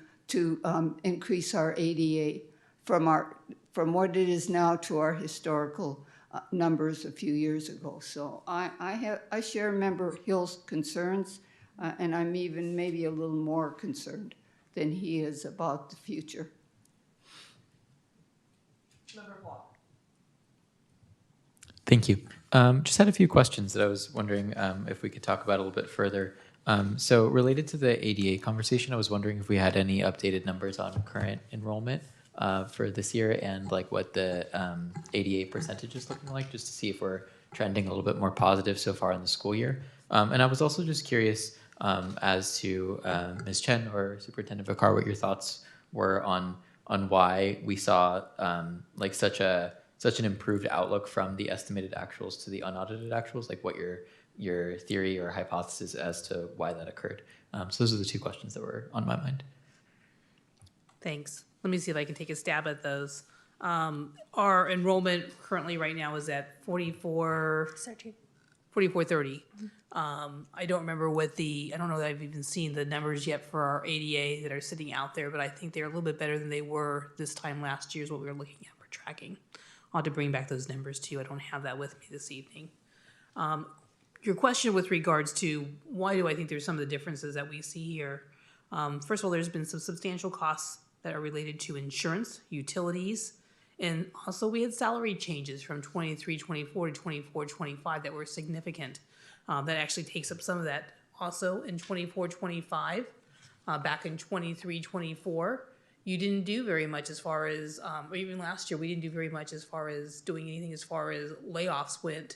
increase our ADA from what it is now to our historical numbers a few years ago. So I share Member Hill's concerns, and I'm even maybe a little more concerned than he is about the future. Thank you. Just had a few questions that I was wondering if we could talk about a little bit further. So related to the ADA conversation, I was wondering if we had any updated numbers on current enrollment for this year, and like what the ADA percentage is looking like, just to see if we're trending a little bit more positive so far in the school year. And I was also just curious as to Ms. Chen or Superintendent Vicar, what your thoughts were on why we saw like such an improved outlook from the estimated actuals to the unaudited actuals, like what your theory or hypothesis as to why that occurred. So those are the two questions that were on my mind. Thanks. Let me see if I can take a stab at those. Our enrollment currently right now is at 4430. I don't remember I don't know that I've even seen the numbers yet for our ADA that are sitting out there, but I think they're a little bit better than they were this time last year is what we were looking at for tracking. I'll have to bring back those numbers to you. I don't have that with me this evening. Your question with regards to why do I think there's some of the differences that we see here? First of all, there's been some substantial costs that are related to insurance, utilities, and also we had salary changes from 23-24 to 24-25 that were significant. That actually takes up some of that. Also in 24-25, back in 23-24, you didn't do very much as far as, or even last year, we didn't do very much as far as doing anything as far as layoffs went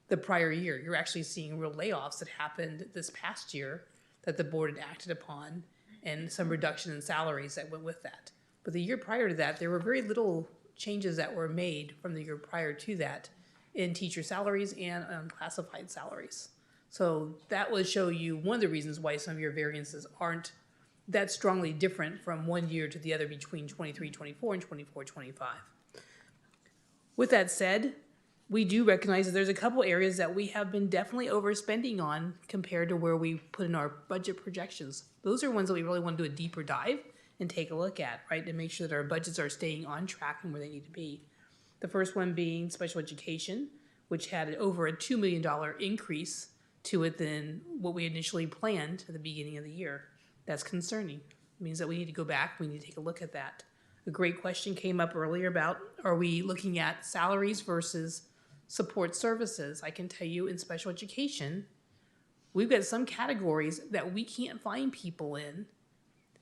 the prior year. You're actually seeing real layoffs that happened this past year that the board had acted upon and some reduction in salaries that went with that. But the year prior to that, there were very little changes that were made from the year prior to that in teacher salaries and unclassified salaries. So that would show you one of the reasons why some of your variances aren't that strongly different from one year to the other between 23-24 and 24-25. With that said, we do recognize that there's a couple areas that we have been definitely overspending on compared to where we put in our budget projections. Those are ones that we really want to do a deeper dive and take a look at, right, to make sure that our budgets are staying on track and where they need to be. The first one being special education, which had over a $2 million increase to it than what we initially planned at the beginning of the year. That's concerning. It means that we need to go back, we need to take a look at that. A great question came up earlier about, are we looking at salaries versus support services? I can tell you in special education, we've got some categories that we can't find people in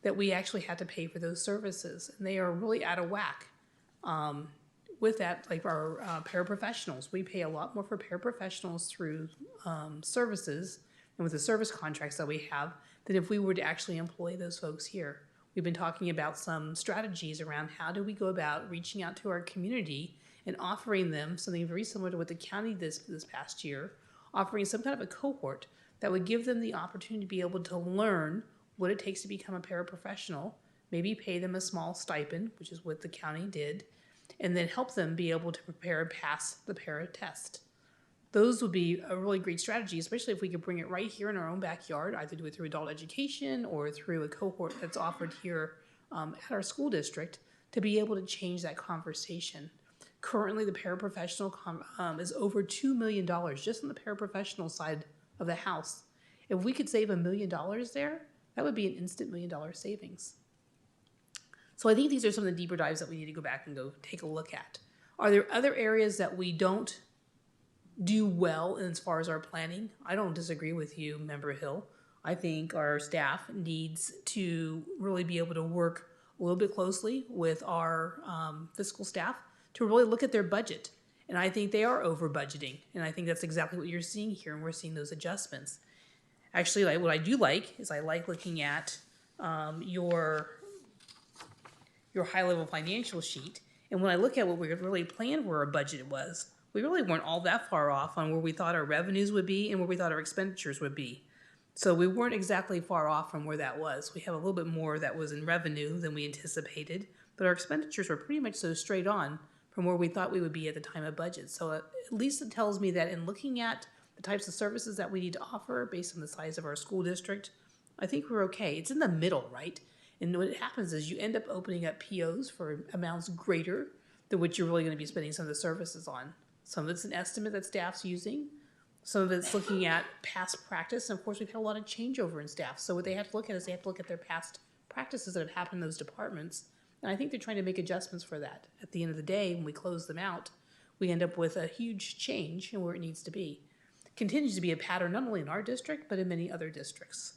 that we actually have to pay for those services, and they are really out of whack. With that, like our paraprofessionals, we pay a lot more for paraprofessionals through services and with the service contracts that we have than if we were to actually employ those folks here. We've been talking about some strategies around how do we go about reaching out to our community and offering them something very similar to what the county did this past year, offering some kind of a cohort that would give them the opportunity to be able to learn what it takes to become a paraprofessional, maybe pay them a small stipend, which is what the county did, and then help them be able to prepare and pass the para test. Those would be a really great strategy, especially if we could bring it right here in our own backyard, either do it through adult education or through a cohort that's offered here at our school district to be able to change that conversation. Currently, the paraprofessional is over $2 million just on the paraprofessional side of the house. If we could save $1 million there, that would be an instant $1 million savings. So I think these are some of the deeper dives that we need to go back and go take a look at. Are there other areas that we don't do well as far as our planning? I don't disagree with you, Member Hill. I think our staff needs to really be able to work a little bit closely with our fiscal staff to really look at their budget. And I think they are over budgeting. And I think that's exactly what you're seeing here, and we're seeing those adjustments. Actually, what I do like is I like looking at your high-level financial sheet. And when I look at what we really planned where our budget was, we really weren't all that far off on where we thought our revenues would be and where we thought our expenditures would be. So we weren't exactly far off from where that was. We have a little bit more that was in revenue than we anticipated, but our expenditures were pretty much so straight on from where we thought we would be at the time of budget. So at least it tells me that in looking at the types of services that we need to offer based on the size of our school district, I think we're okay. It's in the middle, right? And what happens is you end up opening up POs for amounts greater than what you're really going to be spending some of the services on. Some of it's an estimate that staff's using. Some of it's looking at past practice. And of course, we've had a lot of changeover in staff. So what they have to look at is they have to look at their past practices that have happened in those departments. And I think they're trying to make adjustments for that. At the end of the day, when we close them out, we end up with a huge change in where it needs to be. It continues to be a pattern not only in our district, but in many other districts.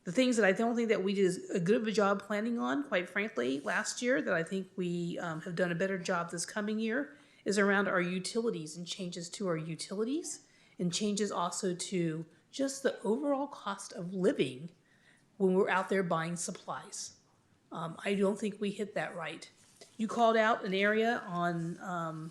The things that I don't think that we did a good of a job planning on, quite frankly, last year, that I think we have done a better job this coming year, is around our utilities and changes to our utilities and changes also to just the overall cost of living when we're out there buying supplies. I don't think we hit that right. You called out an area on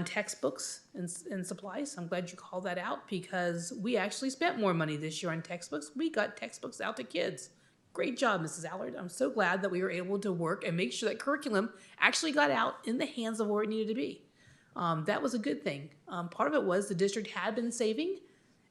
textbooks and supplies. I'm glad you called that out because we actually spent more money this year on textbooks. We got textbooks out to kids. Great job, Mrs. Allard. I'm so glad that we were able to work and make sure that curriculum actually got out in the hands of where it needed to be. That was a good thing. Part of it was the district had been saving,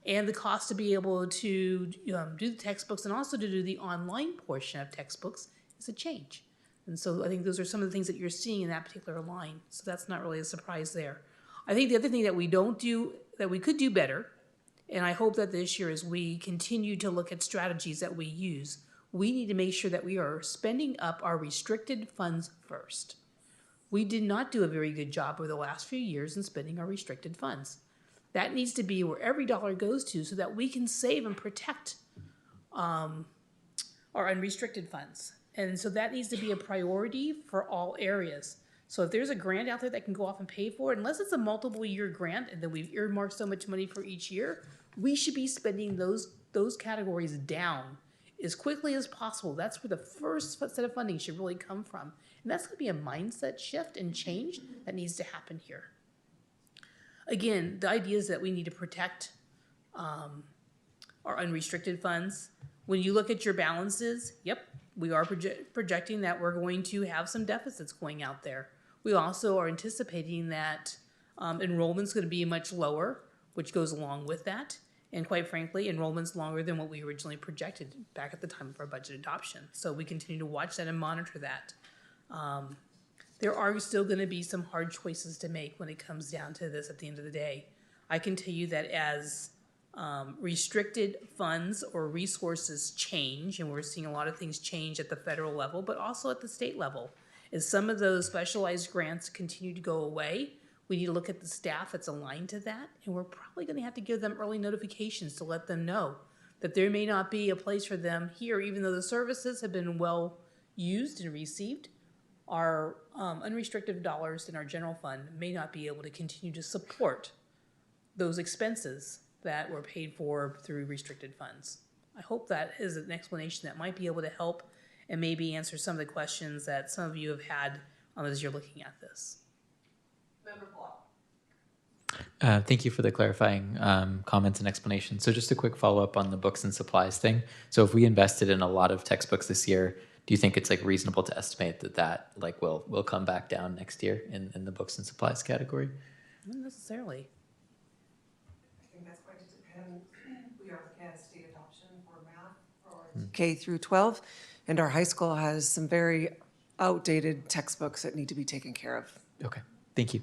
and the cost to be able to do the textbooks and also to do the online portion of textbooks is a change. And so I think those are some of the things that you're seeing in that particular line. So that's not really a surprise there. I think the other thing that we don't do, that we could do better, and I hope that this year as we continue to look at strategies that we use, we need to make sure that we are spending up our restricted funds first. We did not do a very good job over the last few years in spending our restricted funds. That needs to be where every dollar goes to so that we can save and protect our unrestricted funds. And so that needs to be a priority for all areas. So if there's a grant out there that can go off and pay for it, unless it's a multiple year grant and then we've earmarked so much money for each year, we should be spending those categories down as quickly as possible. That's where the first set of funding should really come from. And that's going to be a mindset shift and change that needs to happen here. Again, the idea is that we need to protect our unrestricted funds. When you look at your balances, yep, we are projecting that we're going to have some deficits going out there. We also are anticipating that enrollment's going to be much lower, which goes along with that. And quite frankly, enrollment's longer than what we originally projected back at the time of our budget adoption. So we continue to watch that and monitor that. There are still going to be some hard choices to make when it comes down to this at the end of the day. I can tell you that as restricted funds or resources change, and we're seeing a lot of things change at the federal level, but also at the state level, as some of those specialized grants continue to go away, we need to look at the staff that's aligned to that, and we're probably going to have to give them early notifications to let them know that there may not be a place for them here, even though the services have been well used and received. Our unrestricted dollars in our general fund may not be able to continue to support those expenses that were paid for through restricted funds. I hope that is an explanation that might be able to help and maybe answer some of the questions that some of you have had as you're looking at this. Thank you for the clarifying comments and explanations. So just a quick follow-up on the books and supplies thing. So if we invested in a lot of textbooks this year, do you think it's like reasonable to estimate that like will come back down next year in the books and supplies category? Not necessarily. I think that's going to depend. We are looking at state adoption for math for K through 12, and our high school has some very outdated textbooks that need to be taken care of. Okay, thank you.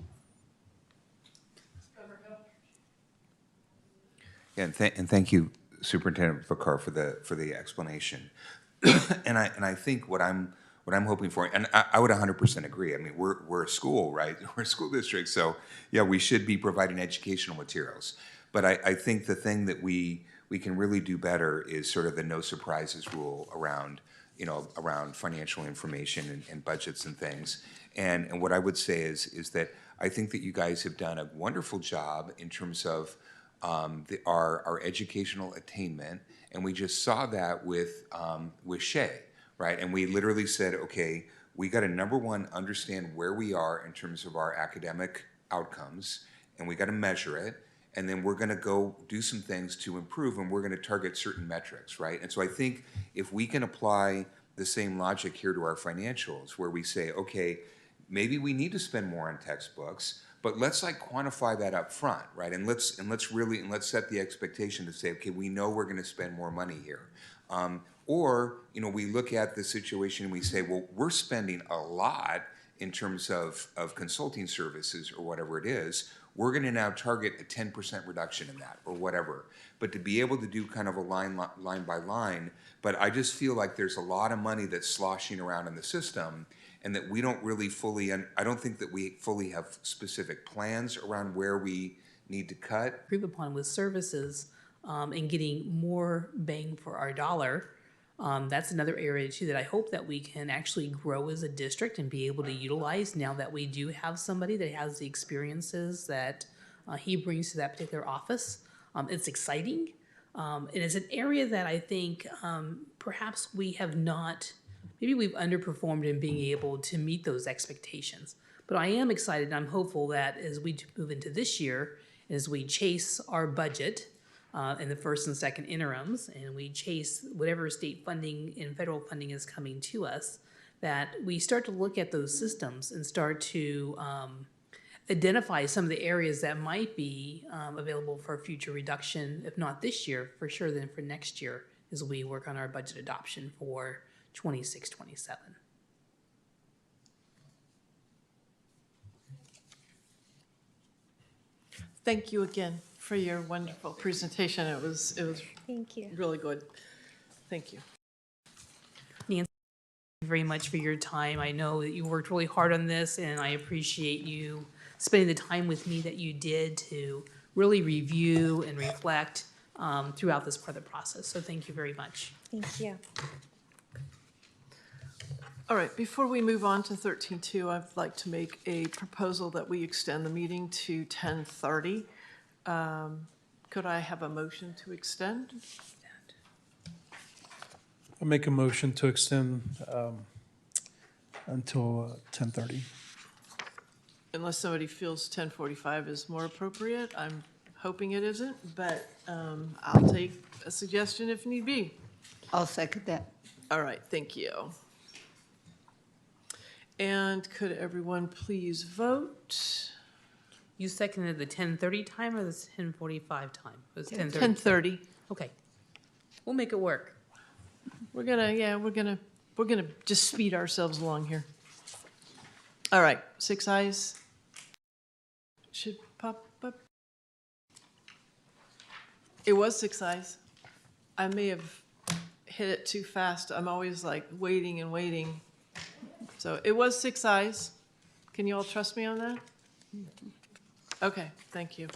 Yeah, and thank you, Superintendent Bakar, for the explanation. and I think what I'm hoping for, and I would 100% agree. I mean, we're a school, right? We're a school district, so yeah, we should be providing educational materials. But I think the thing that we can really do better is sort of the no surprises rule around financial information and budgets and things. And what I would say is that I think that you guys have done a wonderful job in terms of our educational attainment, and we just saw that with Shay, right? And we literally said, okay, we got to number one understand where we are in terms of our academic outcomes, and we got to measure it, and then we're going to go do some things to improve, and we're going to target certain metrics, right? And so I think if we can apply the same logic here to our financials, where we say, okay, maybe we need to spend more on textbooks, but let's like quantify that up front, right? And let's set the expectation to say, okay, we know we're going to spend more money here. Or we look at the situation and we say, well, we're spending a lot in terms of consulting services or whatever it is. We're going to now target a 10% reduction in that or whatever. But to be able to do kind of a line by line, but I just feel like there's a lot of money that's sloshing around in the system, and that we don't really fully, and I don't think that we fully have specific plans around where we need to cut. Improve upon with services and getting more bang for our dollar. That's another area too that I hope that we can actually grow as a district and be able to utilize now that we do have somebody that has the experiences that he brings to that particular office. It's exciting. It is an area that I think perhaps we have not, maybe we've underperformed in being able to meet those expectations. But I am excited and I'm hopeful that as we move into this year, as we chase our budget, in the first and second interims, and we chase whatever state funding and federal funding is coming to us, that we start to look at those systems and start to identify some of the areas that might be available for future reduction, if not this year, for sure then for next year, as we work on our budget adoption for 26-27. Thank you again for your wonderful presentation. It was Thank you. really good. Thank you. Nancy, thank you very much for your time. I know that you worked really hard on this, and I appreciate you spending the time with me that you did to really review and reflect throughout this part of the process. So thank you very much. Thank you. All right, before we move on to 13.2, I'd like to make a proposal that we extend the meeting to 10:30. Could I have a motion to extend? I'll make a motion to extend until 10:30. Unless somebody feels 10:45 is more appropriate. I'm hoping it isn't, but I'll take a suggestion if need be. I'll second that. All right, thank you. And could everyone please vote? You seconded the 10:30 time or the 10:45 time? It was 10:30. 10:30. Okay. We'll make it work. We're gonna just speed ourselves along here. All right, 6 ayes. Should pop up. It was 6 ayes. I may have hit it too fast. I'm always like waiting and waiting. So it was 6 ayes. Can you all trust me on that? Okay, thank you.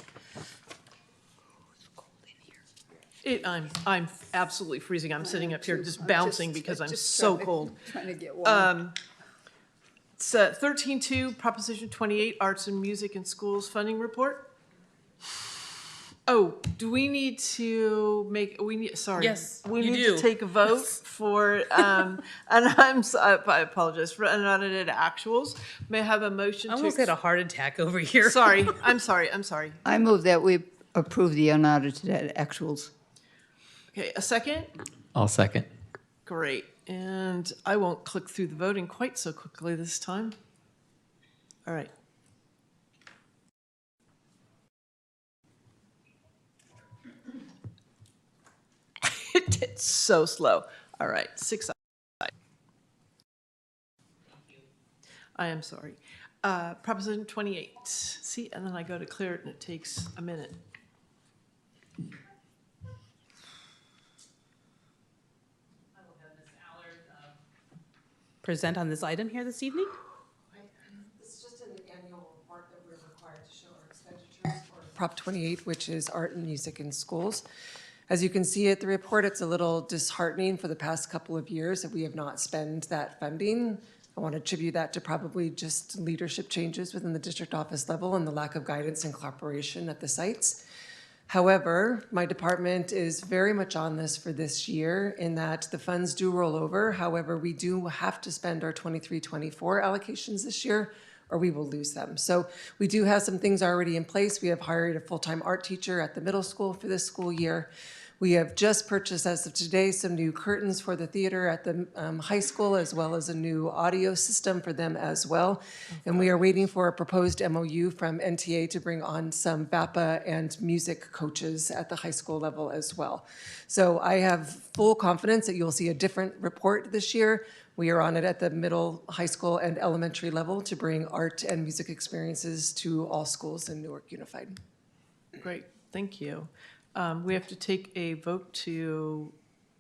I'm absolutely freezing. I'm sitting up here just bouncing because I'm so cold. Trying to get warm. It's 13.2, Proposition 28, Arts and Music in Schools Funding Report. Oh, do we need to sorry. Yes, we you need do. to take a vote for, and I apologize, for unaudited actuals. May I have a motion I to? almost had a heart attack over here. Sorry, I'm sorry. I move that we approve the unaudited actuals. Okay, a second? I'll second. Great, and I won't click through the voting quite so quickly this time. All right. It's so slow. All right, 6 ayes. I am sorry. Proposition 28. See, and then I go to clear it and it takes a minute. Present on this item here this evening? It's just an annual report that we're required to show our expenditures for Prop 28, which is art and music in schools. As you can see at the report, it's a little disheartening for the past couple of years that we have not spent that funding. I want to attribute that to probably just leadership changes within the district office level and the lack of guidance and collaboration at the sites. However, my department is very much on this for this year in that the funds do roll over. However, we do have to spend our 23-24 allocations this year or we will lose them. So we do have some things already in place. We have hired a full-time art teacher at the middle school for this school year. We have just purchased, as of today, some new curtains for the theater at the high school, as well as a new audio system for them as well. And we are waiting for a proposed MOU from NTA to bring on some BAPA and music coaches at the high school level as well. So I have full confidence that you'll see a different report this year. We are on it at the middle, high school, and elementary level to bring art and music experiences to all schools in Newark Unified. Great, thank you. We have to take a vote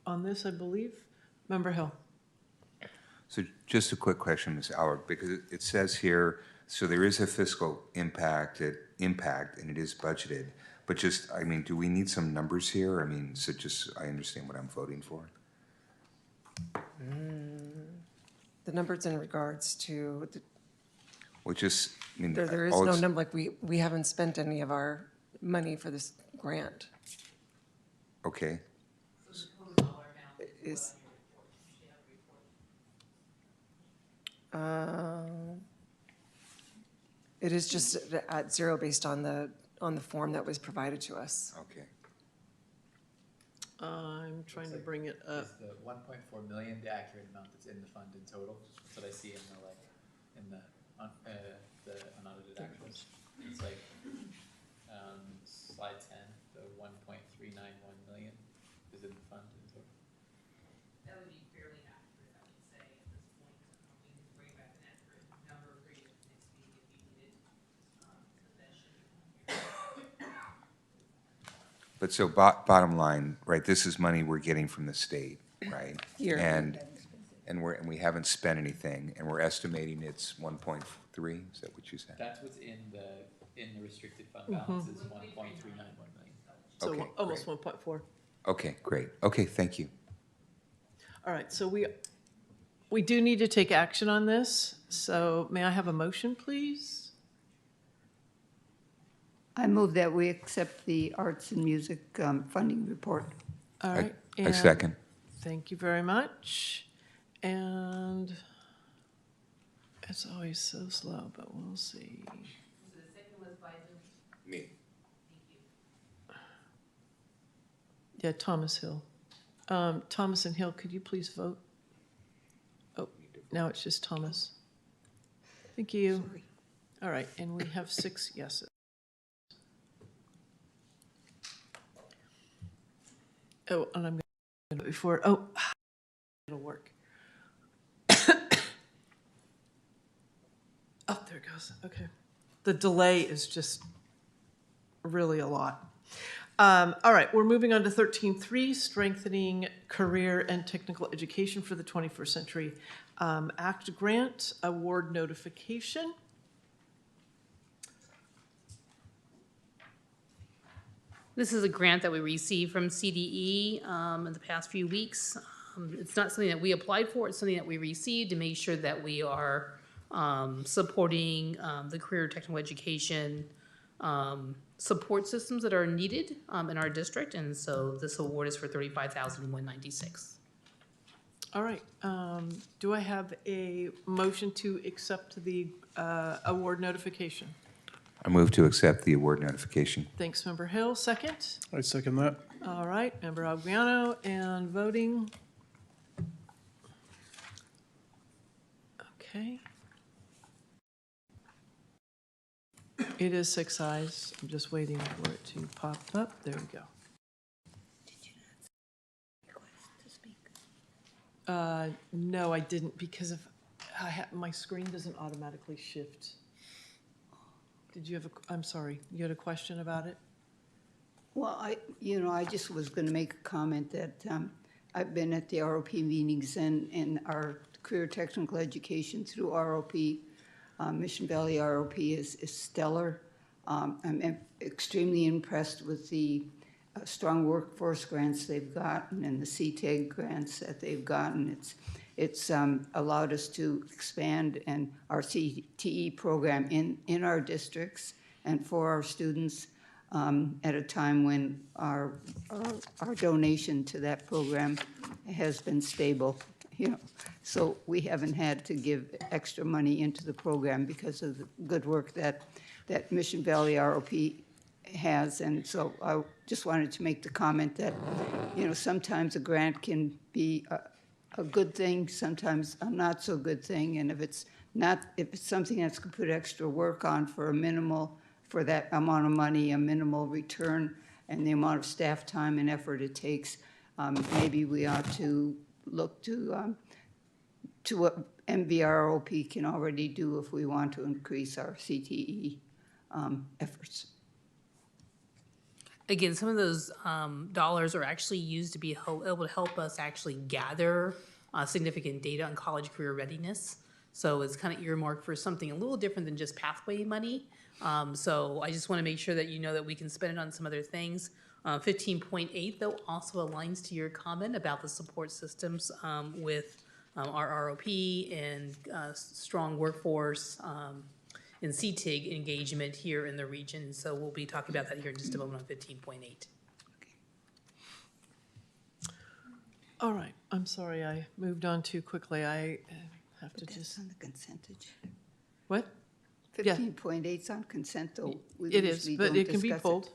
on this, I believe. Member Hill. So just a quick question, Ms. Allard, because it says here, so there is a fiscal impact, and it is budgeted, but just, I mean, do we need some numbers here? I mean, so just, I understand what I'm voting for. The numbers in regards to, Well, just, I mean. there is all no it's- number, like we haven't spent any of our money for this grant. Okay, Is, it is just at zero based on the form that was provided to us. okay. I'm trying to bring it up. Is the 1.4 million the accurate amount that's in the fund in total? That's what I see in the unaudited actuals. It's like slide 10, the 1.391 million is in the fund in total. That would be fairly accurate, I would say, at this point. We can bring back an accurate number for you next meeting if you needed. But that should be. But so bottom line, right, this is money we're getting from the state, right? And we haven't spent anything, and we're estimating it's 1.3, is that what you said? That's what's in the restricted fund balance is 1.391 million. So Okay, almost great. 1.4. Okay, great. Okay, thank you. All right, so we do need to take action on this. So may I have a motion, please? I move that we accept the arts and music funding report. All right. I and second. Thank you very much. And it's always so slow, but we'll see. Me. Yeah, Thomas Hill. Thomas and Hill, could you please vote? Oh, now it's just Thomas. Thank you. All right, and we have 6 yeses. Oh, and I'm going to before, oh, it'll work. Oh, there it goes. Okay. The delay is just really a lot. All right, we're moving on to 13.3, strengthening career and technical education for the 21st Century Act grant award notification. This is a grant that we received from CDE in the past few weeks. It's not something that we applied for, it's something that we received to make sure that we are supporting the career technical education support systems that are needed in our district. And so this award is for $35,196. All right, do I have a motion to accept the award notification? I move to accept the award notification. Thanks, Member Hill. Second? I second that. All right, Member Aguiano, and voting. Okay. It is 6 ayes. I'm just waiting for it to pop up. There we go. No, I didn't because of my screen doesn't automatically shift. Did you have I'm sorry, you had a question about it? Well, I just was going to make a comment that I've been at the ROP meetings and our career technical education through ROP, Mission Valley ROP is stellar. I'm extremely impressed with the strong workforce grants they've gotten and the CTEG grants that they've gotten. It's allowed us to expand and our CTE program in our districts and for our students at a time when our donation to that program has been stable, So we haven't had to give extra money into the program because of the good work that Mission Valley ROP has. And so I just wanted to make the comment that, sometimes a grant can be a good thing, sometimes a not so good thing. And if it's something that's going to put extra work on for that amount of money, a minimal return, and the amount of staff time and effort it takes, maybe we ought to look to what MVROP can already do if we want to increase our CTE efforts. Again, some of those dollars are actually used to be able to help us actually gather significant data on college career readiness. So it's kind of earmarked for something a little different than just pathway money. So I just want to make sure that you know that we can spend it on some other things. 15.8 though also aligns to your comment about the support systems with our ROP and strong workforce and CTIG engagement here in the region. So we'll be talking about that here in just a moment on 15.8. All right, I'm sorry, I moved on too quickly. I have to That's on the consent agenda. What? Yeah. 15.8 is on consent, though. We It is, usually but don't it can be discuss pulled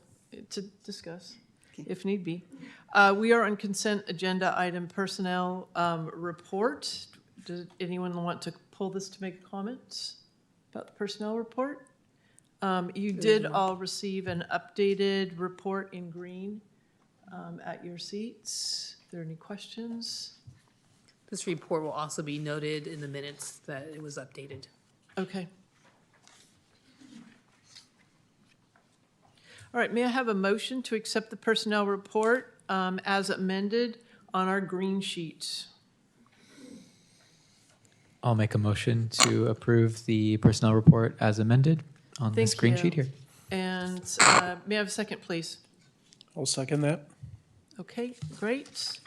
to discuss. if need be. We are on consent agenda item personnel report. Does anyone want to pull this to make comments about the personnel report? You did all receive an updated report in green at your seats. Are there any questions? This report will also be noted in the minutes that it was updated. Okay. All right, may I have a motion to accept the personnel report as amended on our green sheet? I'll make a motion to approve the personnel report as amended on this Thank green you. sheet here. And may I have a second, please? I'll second that. Okay, great.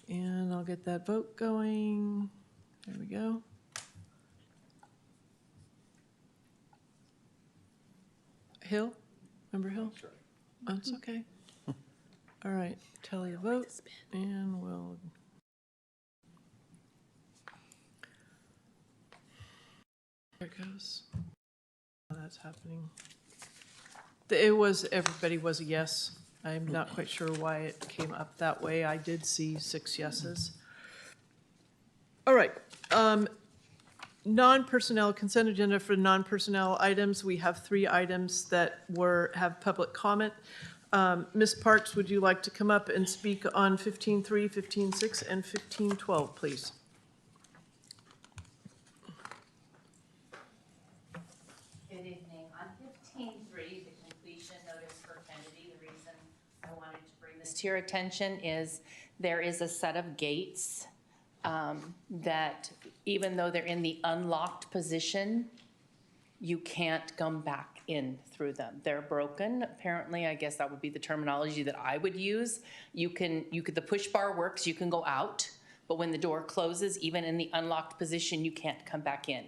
And I'll get that vote going. There we go. Hill? Member Hill? Sure. That's okay. All right, tally the vote, and we'll. There it goes. Oh, that's happening. Everybody was a yes. I'm not quite sure why it came up that way. I did see 6 yeses. All right. Non-personnel consent agenda for non-personnel items. We have 3 items that have public comment. Ms. Parks, would you like to come up and speak on 15.3, 15.6, and 15.12, please? Good evening. On 15.3, the completion notice for Kennedy, the reason I wanted to bring this to your attention is there is a set of gates that even though they're in the unlocked position, you can't come back in through them. They're broken. Apparently, I guess that would be the terminology that I would use. The push bar works, you can go out, but when the door closes, even in the unlocked position, you can't come back in.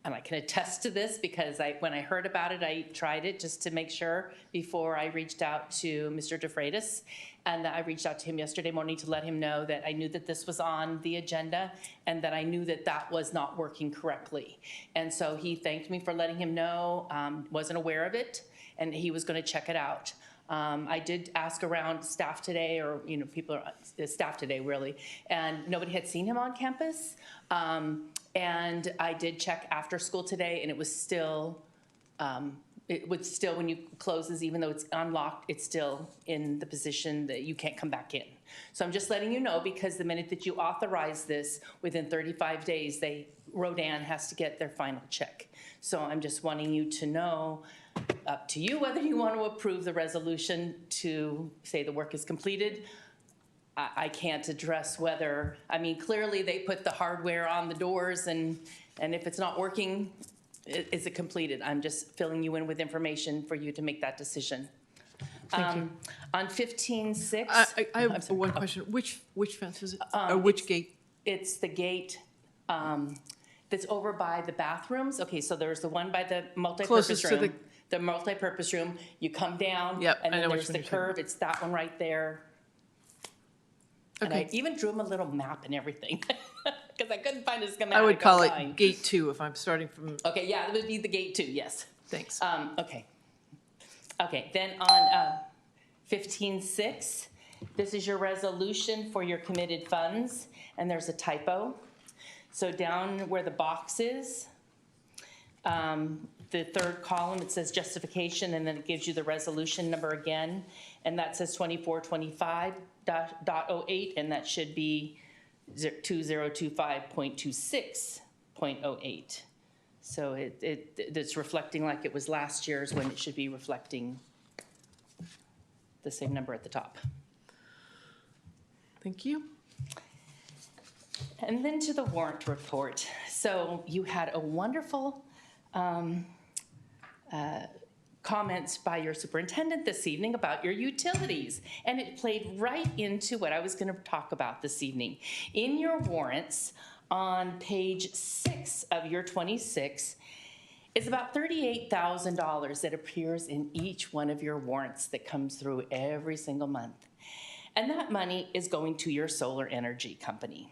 And I can attest to this because when I heard about it, I tried it just to make sure before I reached out to Mr. DeFreitas. And I reached out to him yesterday morning to let him know that I knew that this was on the agenda and that I knew that that was not working correctly. And so he thanked me for letting him know, wasn't aware of it, and he was going to check it out. I did ask around staff today, or people are staff today really, and nobody had seen him on campus. And I did check after school today, and it was still, when you closes, even though it's unlocked, it's still in the position that you can't come back in. So I'm just letting you know, because the minute that you authorize this, within 35 days, Rodan has to get their final check. So I'm just wanting you to know, up to you whether you want to approve the resolution to say the work is completed. I can't address whether, clearly they put the hardware on the doors, and if it's not working, is it completed? I'm just filling you in with information for you to make that decision. Thank you. On 15.6. I have one question. Which fence is it? Or which gate? It's the gate that's over by the bathrooms. Okay, so there's the one by the multipurpose room. The multipurpose room. You come down, and then there's the curve. It's that one right there. And I even drew him a little map and everything because I couldn't find a schematic. I would call online. it gate 2 if I'm starting from. Okay, yeah, it would be the gate 2, yes. Thanks. Okay. Okay, then on 15.6, this is your resolution for your committed funds, and there's a typo. So down where the box is, the third column, it says justification, and then it gives you the resolution number again, and that says 2425.08, and that should be 2025.26.08. So it's reflecting like it was last year's, when it should be reflecting the same number at the top. Thank you. And then to the warrant report. So you had a wonderful comments by your superintendent this evening about your utilities, and it played right into what I was going to talk about this evening. In your warrants, on page 6 of your 26, is about $38,000 that appears in each one of your warrants that comes through every single month. And that money is going to your solar energy company.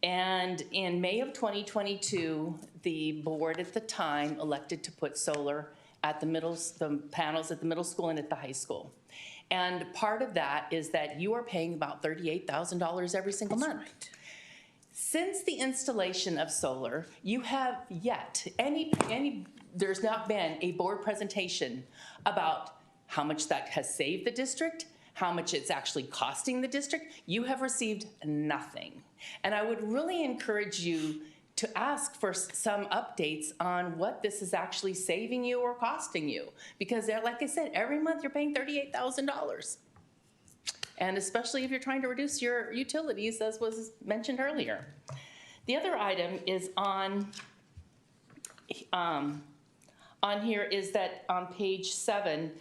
And in May of 2022, the board at the time elected to put solar at the panels at the middle school and at the high school. And part of that is that you are paying about $38,000 every single month. Since the installation of solar, you have yet, there's not been a board presentation about how much that has saved the district, how much it's actually costing the district. You have received nothing. And I would really encourage you to ask for some updates on what this is actually saving you or costing you. Because like I said, every month you're paying $38,000. And especially if you're trying to reduce your utilities, as was mentioned earlier. The other item is on here is that on page 7,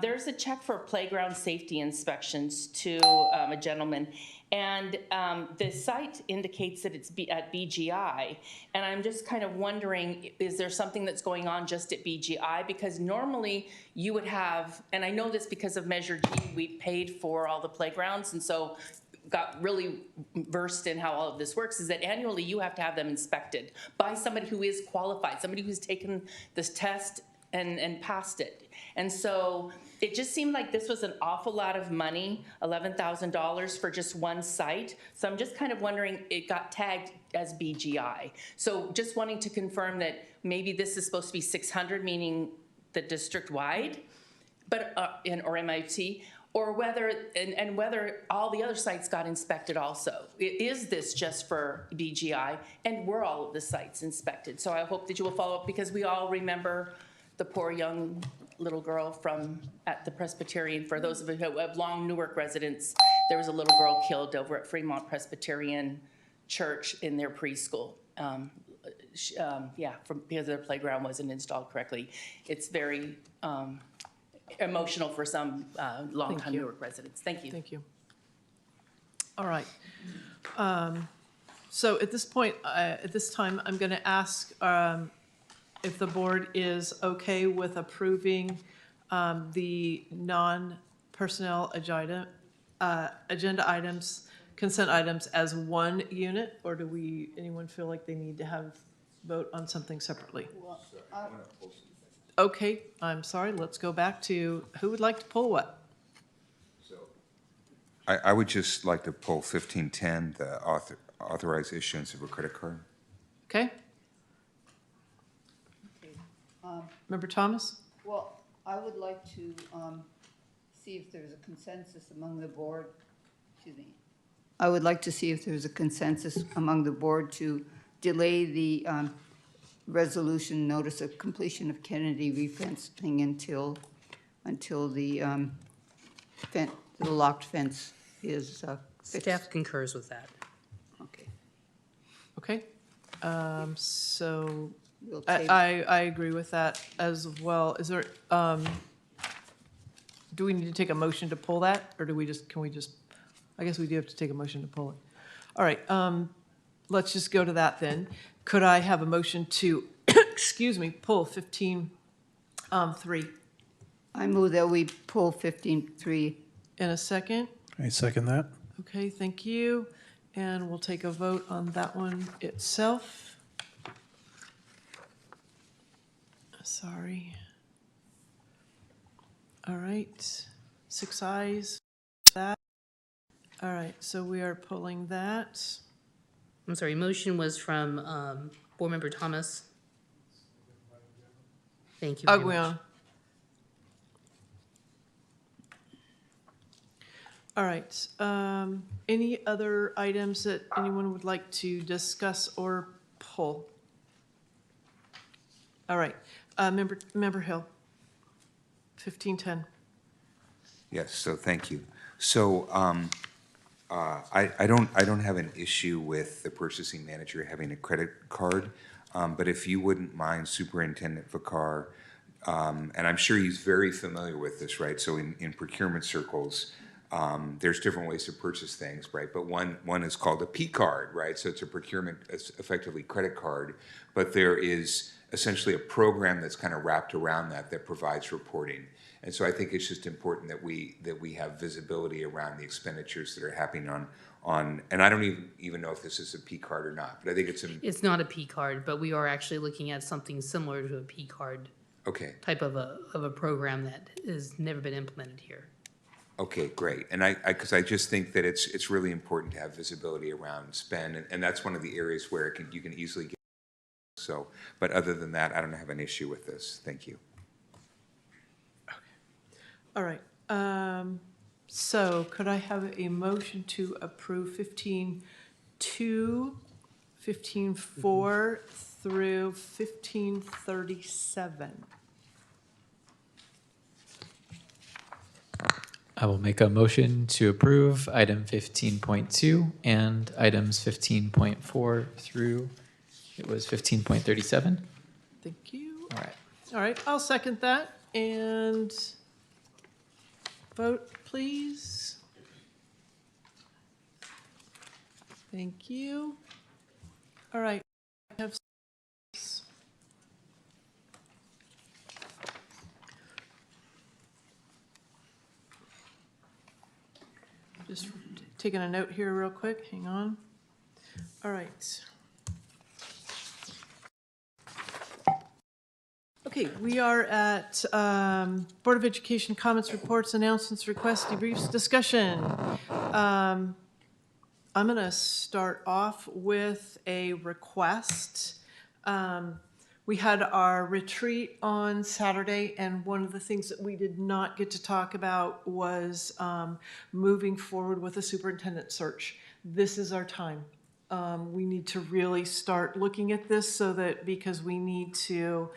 there's a check for playground safety inspections to a gentleman. And the site indicates that it's at BGI. And I'm just kind of wondering, is there something that's going on just at BGI? Because normally you would have, and I know this because of Measure G, we paid for all the playgrounds, and so got really versed in how all of this works, is that annually you have to have them inspected by somebody who is qualified, somebody who's taken this test and passed it. And so it just seemed like this was an awful lot of money, $11,000 for just one site. So I'm just kind of wondering, it got tagged as BGI. So just wanting to confirm that maybe this is supposed to be 600, meaning the district-wide, but or MIT, or whether, and whether all the other sites got inspected also. Is this just for BGI, and were all of the sites inspected? So I hope that you will follow up, because we all remember the poor young little girl at the Presbyterian. For those of you who have long Newark residents, there was a little girl killed over at Fremont Presbyterian Church in their preschool. Because their playground wasn't installed correctly. It's very emotional for some long-time Newark residents. Thank you. Thank you. All right. So at this point, at this time, I'm going to ask if the board is okay with approving the non-personnel agenda items, consent items as one unit, or do anyone feel like they need to vote on something separately? Okay, I'm sorry, let's go back to who would like to pull what? I would just like to pull 1510, the authorized issuance of a credit card. Okay. Member Thomas? Well, I would like to see if there's a consensus among the board, excuse me. I would like to see if there's a consensus among the board to delay the resolution notice of completion of Kennedy refencing until the locked fence is fixed. Staff concurs with that. Okay. Okay. So We'll table. I agree with that as well. Is there, do we need to take a motion to pull that, or can we just, I guess we do have to take a motion to pull it. All right, let's just go to that then. Could I have a motion to, excuse me, pull 15-3? I move that we pull 15-3. In a second? I second that. Okay, thank you. And we'll take a vote on that one itself. Sorry. All right, 6 ayes. That. All right, so we are pulling that. I'm sorry, motion was from Board Member Thomas. Thank you very much. Aguion. All right, any other items that anyone would like to discuss or pull? All right, Member Hill, 1510. Yes, so thank you. So I don't have an issue with the purchasing manager having a credit card, but if you wouldn't mind, Superintendent Vicar, and I'm sure he's very familiar with this, right? So in procurement circles, there's different ways to purchase things, right? But one is called a P card, right? So it's a procurement, it's effectively credit card, but there is essentially a program that's kind of wrapped around that provides reporting. And so I think it's just important that we have visibility around the expenditures that are happening on and I don't even know if this is a P card or not, but I think it's not a P card, but we are actually looking at something similar to a P card. Okay. Type of a program that has never been implemented here. Okay, great. And because I just think that it's really important to have visibility around spend, and that's one of the areas where you can easily get. So, but other than that, I don't have an issue with this. Thank you. All right. So could I have a motion to approve 15.2, 15.4 through 15.37? I will make a motion to approve item 15.2 and items 15.4 through, it was 15.37. Thank you. All right. All right, I'll second that. And vote, please. Thank you. All right. I have just taking a note here real quick. Hang on. All right. Okay, we are at Board of Education comments, reports, announcements, requests, debriefs, discussion. I'm going to start off with a request. We had our retreat on Saturday, and one of the things that we did not get to talk about was moving forward with a superintendent search. This is our time. We need to really start looking at this because we need to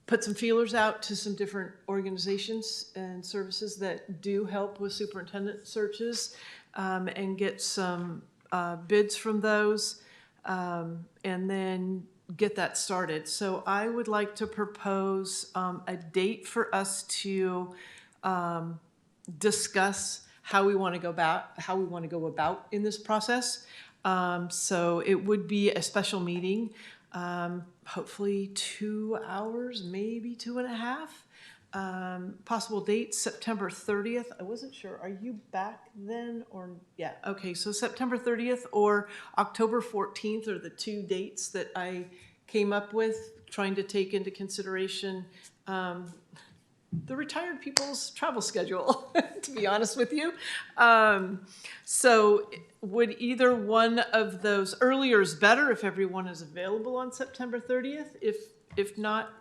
put some feelers out to some different organizations and services that do help with superintendent searches, and get some bids from those, and then get that started. So I would like to propose a date for us to discuss how we want to go about in this process. So it would be a special meeting, hopefully 2 hours, maybe 2.5. Possible date, September 30th. I wasn't sure. Are you back then or? Yeah, okay. So September 30th or October 14th are the two dates that I came up with, trying to take into consideration the retired people's travel schedule, to be honest with you. So would either one of those, earlier is better if everyone is available on September 30th? If not,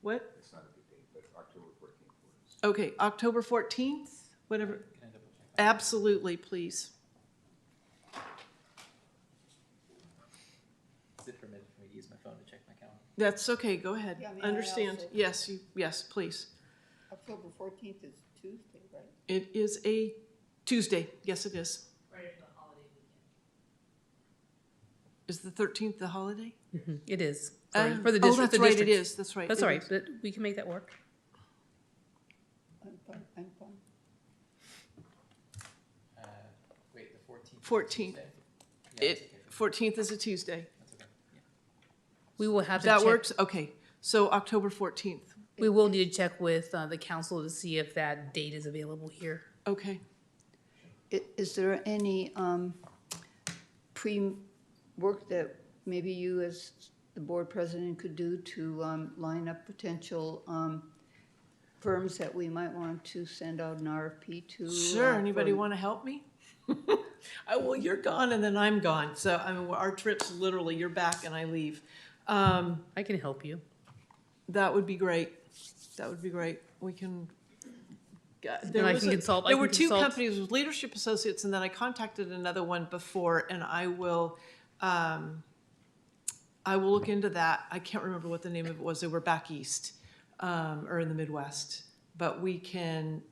what? It's not a big date, but October 14th. Okay, October 14th, whatever. Absolutely, please. Is it permitted for me to use my phone to check my calendar? That's okay, go ahead. Yeah, may I Understand. also- Yes, yes, please. October 14th is Tuesday, right? It is a Tuesday. Yes, it is. Right after the holiday Is the 13th the holiday? weekend. It is. For the Oh, district. that's the right, it district. is. That's right. That's it all right, is. but we can make that work. I'm fine. Wait, the 14th? 14th. 14th is a Tuesday. We will have to That check. works? Okay, so October 14th. We will need to check with the council to see if that date is available here. Okay. Is there any pre-work that maybe you as the board president could do to line up potential firms that we might want to send out an RFP to? Sure, anybody want to help me? Well, you're gone and then I'm gone. So, I mean, our trip's literally, you're back and I leave. I can help you. That would be great. That would be great. We can. And I can consult. There were two companies with Leadership Associates, and then I contacted another one before, and I will look into that. I can't remember what the name of it was. They were back east, or in the Midwest. But we can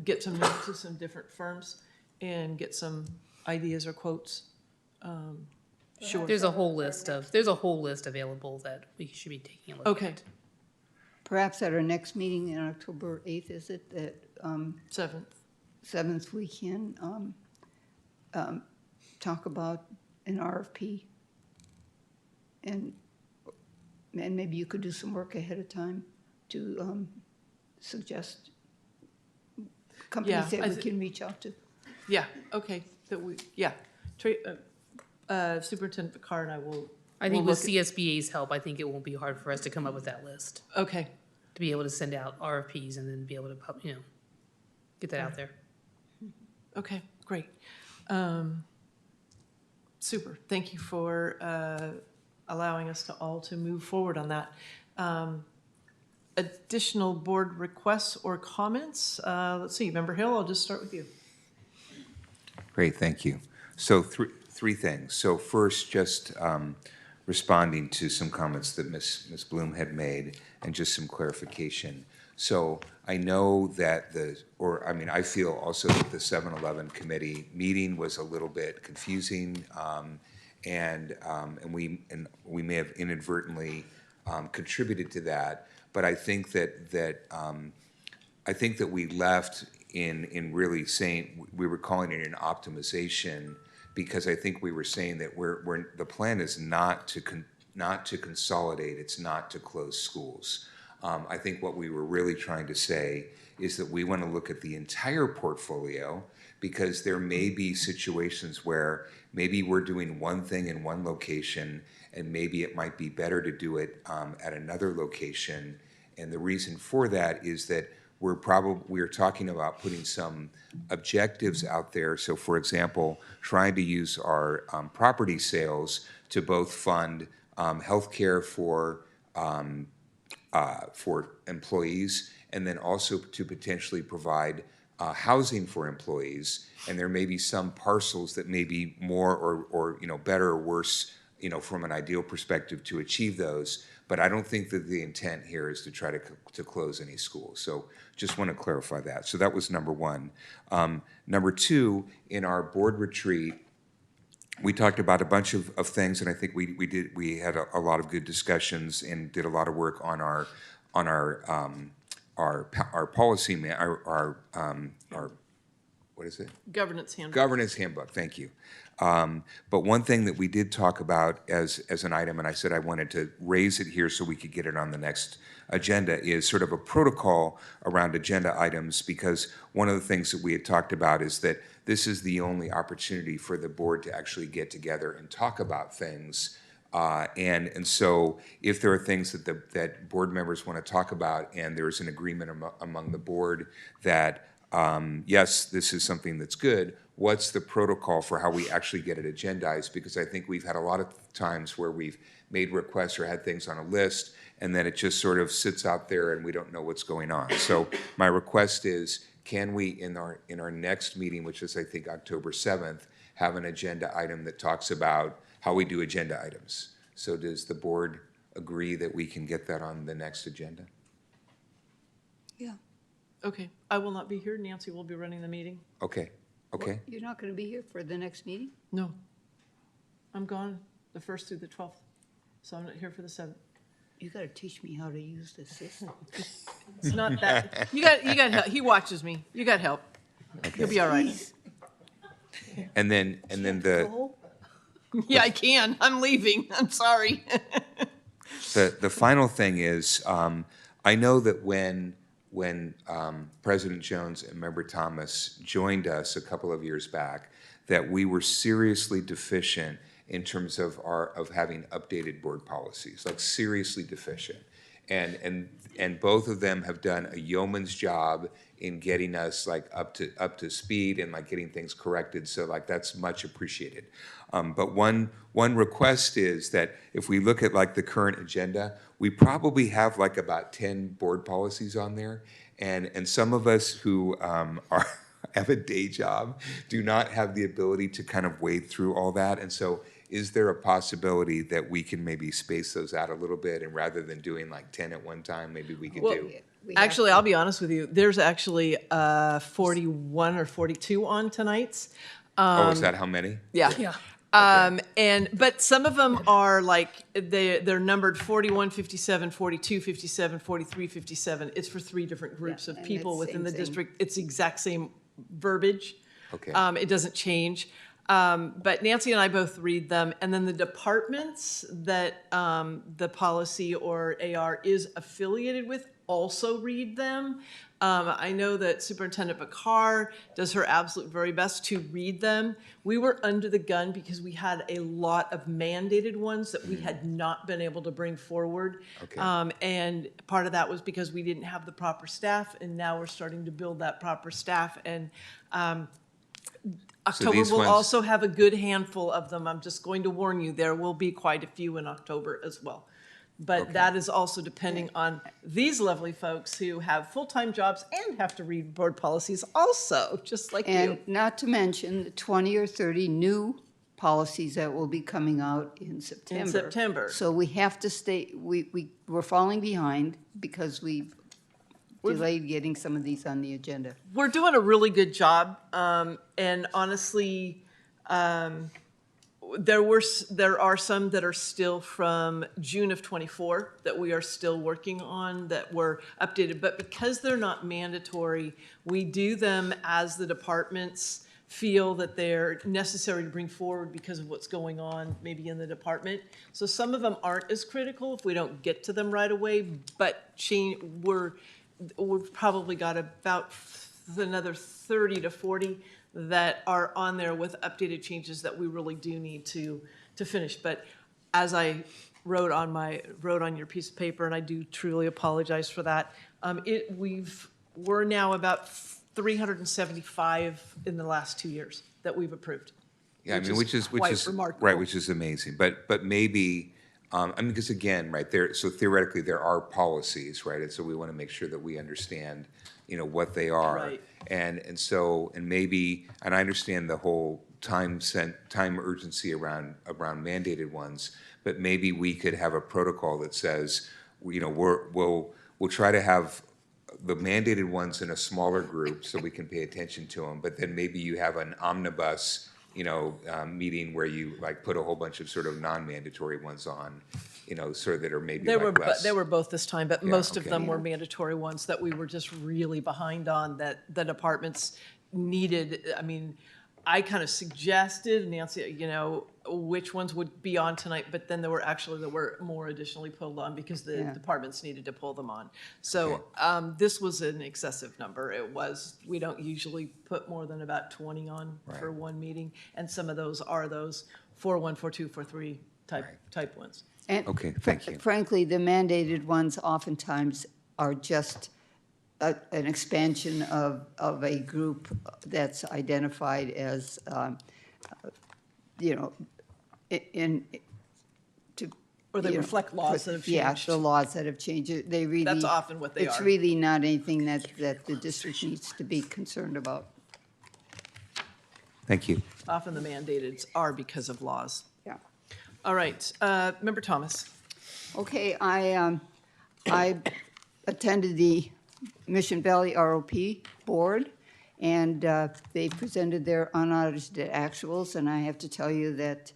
get some names to some different firms and get some ideas or quotes. Sure. There's a whole list available that we should be taking a look at. Okay. Perhaps at our next meeting on October 8th, is it that? 7th, we can talk about an RFP. And maybe you could do some work ahead of time to suggest companies that we can reach out to. Yeah, okay, Superintendent Picard and I will. I think we'll with CSBA's help, I think it won't be hard for us to come up with that list. Okay. To be able to send out RFPs and then be able to, get that out there. Okay, great. Super. Thank you for allowing us to all to move forward on that. Additional board requests or comments? Let's see, Member Hill, I'll just start with you. Great, thank you. So three things. So first, just responding to some comments that Ms. Bloom had made and just some clarification. So I know that I feel also that the 7-Eleven committee meeting was a little bit confusing, and we may have inadvertently contributed to that. But I think that we left in really saying we were calling it an optimization, because I think we were saying that the plan is not to consolidate, it's not to close schools. I think what we were really trying to say is that we want to look at the entire portfolio, because there may be situations where maybe we're doing one thing in one location and maybe it might be better to do it at another location. And the reason for that is that we're talking about putting some objectives out there. So for example, trying to use our property sales to both fund healthcare for employees, and then also to potentially provide housing for employees. And there may be some parcels that may be more or better or worse, from an ideal perspective to achieve those. But I don't think that the intent here is to try to close any schools. So just want to clarify that. So that was number one. Number two, in our board retreat, we talked about a bunch of things, and I think we had a lot of good discussions and did a lot of work on our policy, what is it? Governance handbook. Governance handbook, thank you. But one thing that we did talk about as an item, and I said I wanted to raise it here so we could get it on the next agenda, is sort of a protocol around agenda items, because one of the things that we had talked about is that this is the only opportunity for the board to actually get together and talk about things. And so if there are things that board members want to talk about and there's an agreement among the board that yes, this is something that's good, what's the protocol for how we actually get it agendized? Because I think we've had a lot of times where we've made requests or had things on a list, and then it just sort of sits out there and we don't know what's going on. So my request is, can we, in our next meeting, which is I think October 7th, have an agenda item that talks about how we do agenda items? So does the board agree that we can get that on the next agenda? Yeah. Okay, I will not be here. Nancy will be running the meeting. Okay. Okay. You're not going to be here for the next meeting? No. I'm gone the 1st through the 12th, so I'm not here for the 7th. You got to teach me how to use the system. It's not that. You got help. He watches me. You got help. Okay. You'll be all right. And then the Yeah, I can. I'm leaving. I'm sorry. the final thing is, I know that when President Jones and Member Thomas joined us a couple of years back, that we were seriously deficient in terms of having updated board policies, like seriously deficient. And both of them have done a yeoman's job in getting us like up to speed and like getting things corrected. So like that's much appreciated. But one request is that if we look at like the current agenda, we probably have like about 10 board policies on there. And some of us who have a day job do not have the ability to kind of wade through all that. And so is there a possibility that we can maybe space those out a little bit, and rather than doing like 10 at one time, maybe we could do? Actually, I'll be honest with you. There's actually 41 or 42 on tonight's. Is that how many? Yeah. Yeah. But some of them are like, they're numbered 41, 57, 42, 57, 43, 57. It's for 3 different groups of people within the district. It's the exact same verbiage. Okay. It doesn't change. But Nancy and I both read them, and then the departments that the policy or AR is affiliated with also read them. I know that Superintendent Bakar does her absolute very best to read them. We were under the gun because we had a lot of mandated ones that we had not been able to bring forward. Okay. And part of that was because we didn't have the proper staff, and now we're starting to build that proper staff. And October these will ones- also have a good handful of them. I'm just going to warn you, there will be quite a few in October as well. But that is also depending on these lovely folks who have full-time jobs and have to read board policies also, just like you. And not to mention the 20 or 30 new policies that will be coming out in September. In September. So we have to stay, we're falling behind because we've delayed getting some of these on the agenda. We're doing a really good job, and honestly, there are some that are still from June of '24 that we are still working on that were updated, but because they're not mandatory, we do them as the departments feel that they're necessary to bring forward because of what's going on maybe in the department. So some of them aren't as critical if we don't get to them right away, but we've probably got about another 30 to 40 that are on there with updated changes that we really do need to finish. But as I wrote on your piece of paper, and I do truly apologize for that, we're now about 375 in the last 2 years that we've approved. Yeah, I mean, which is remarkable. right, which is amazing. But maybe, I mean, because again, right there, so theoretically there are policies, right, and so we want to make sure that we understand, what they are, Right. and maybe, and I understand the whole time urgency around mandated ones, but maybe we could have a protocol that says, we'll try to have the mandated ones in a smaller group so we can pay attention to them, but then maybe you have an omnibus, meeting where you like put a whole bunch of sort of non-mandatory ones on, sort of that are maybe less. They were both this time, but most of okay. them were mandatory ones that we were just really behind on that the departments needed. I mean, I kind of suggested, Nancy, which ones would be on tonight, but then there were more additionally pulled on because the departments needed to pull them on. So this was an excessive number. We don't usually put more than about 20 on for one meeting, and some of those are those 4-1, 4-2, 4-3 type ones. And Okay, thank you. frankly, the mandated ones oftentimes are just an expansion of a group that's identified as, Or they reflect laws that have changed. Yeah, the laws that have changed. That's often what they It's are. really not anything that the district needs to be concerned about. Thank you. Often the mandated are because of laws. Yeah. All right, Member Thomas. Okay, I attended the Mission Valley ROP board, and they presented their unaudited actuals, and I have to tell you that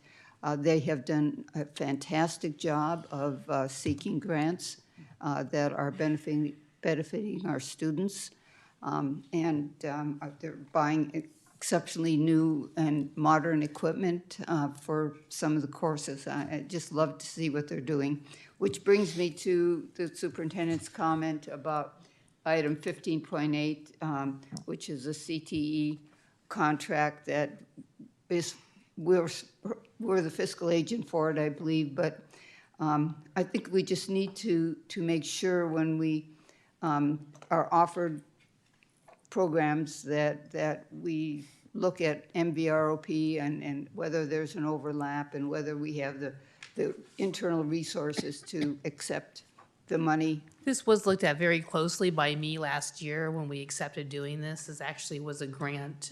they have done a fantastic job of seeking grants that are benefiting our students, and they're buying exceptionally new and modern equipment for some of the courses. I just love to see what they're doing, which brings me to the superintendent's comment about item 15.8, which is a CTE contract that is, we're the fiscal agent for it, I believe, but I think we just need to make sure when we are offered programs that we look at MVROP and whether there's an overlap and whether we have the internal resources to accept the money. This was looked at very closely by me last year when we accepted doing this. This actually was a grant,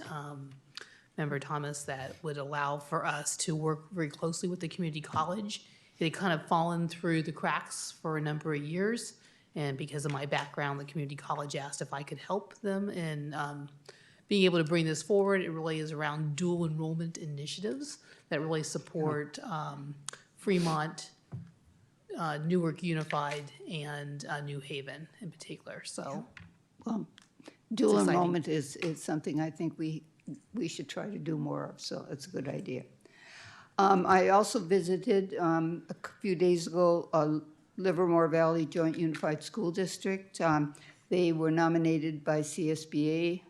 Member Thomas, that would allow for us to work very closely with the community college. It had kind of fallen through the cracks for a number of years. And because of my background, the community college asked if I could help them in being able to bring this forward. It really is around dual enrollment initiatives that really support Fremont, Newark Unified, and New Haven in particular. So, Well, dual exciting. enrollment is something I think we should try to do more of, so it's a good idea. I also visited a few days ago Livermore Valley Joint Unified School District. They were nominated by CSBA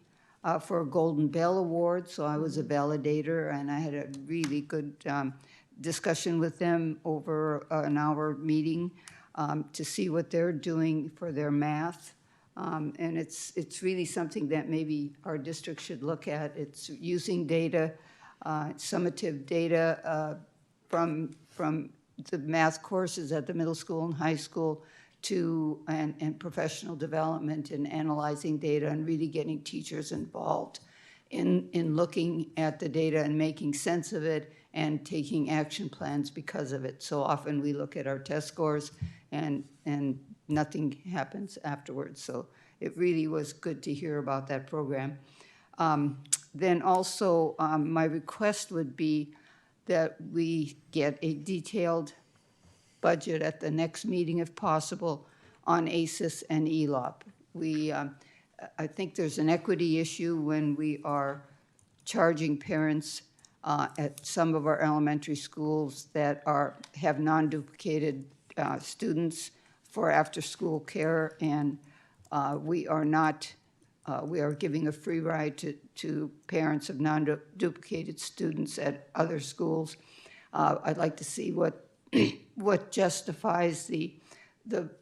for a Golden Bell Award, so I was a validator, and I had a really good discussion with them over an hour meeting to see what they're doing for their math. And it's really something that maybe our district should look at. It's using data, summative data from the math courses at the middle school and high school and professional development and analyzing data and really getting teachers involved in looking at the data and making sense of it and taking action plans because of it. So often we look at our test scores and nothing happens afterwards. So it really was good to hear about that program. Then also my request would be that we get a detailed budget at the next meeting, if possible, on ACES and ELOP. I think there's an equity issue when we are charging parents at some of our elementary schools that have non-duplicated students for after-school care, and we are giving a free ride to parents of non-duplicated students at other schools. I'd like to see what justifies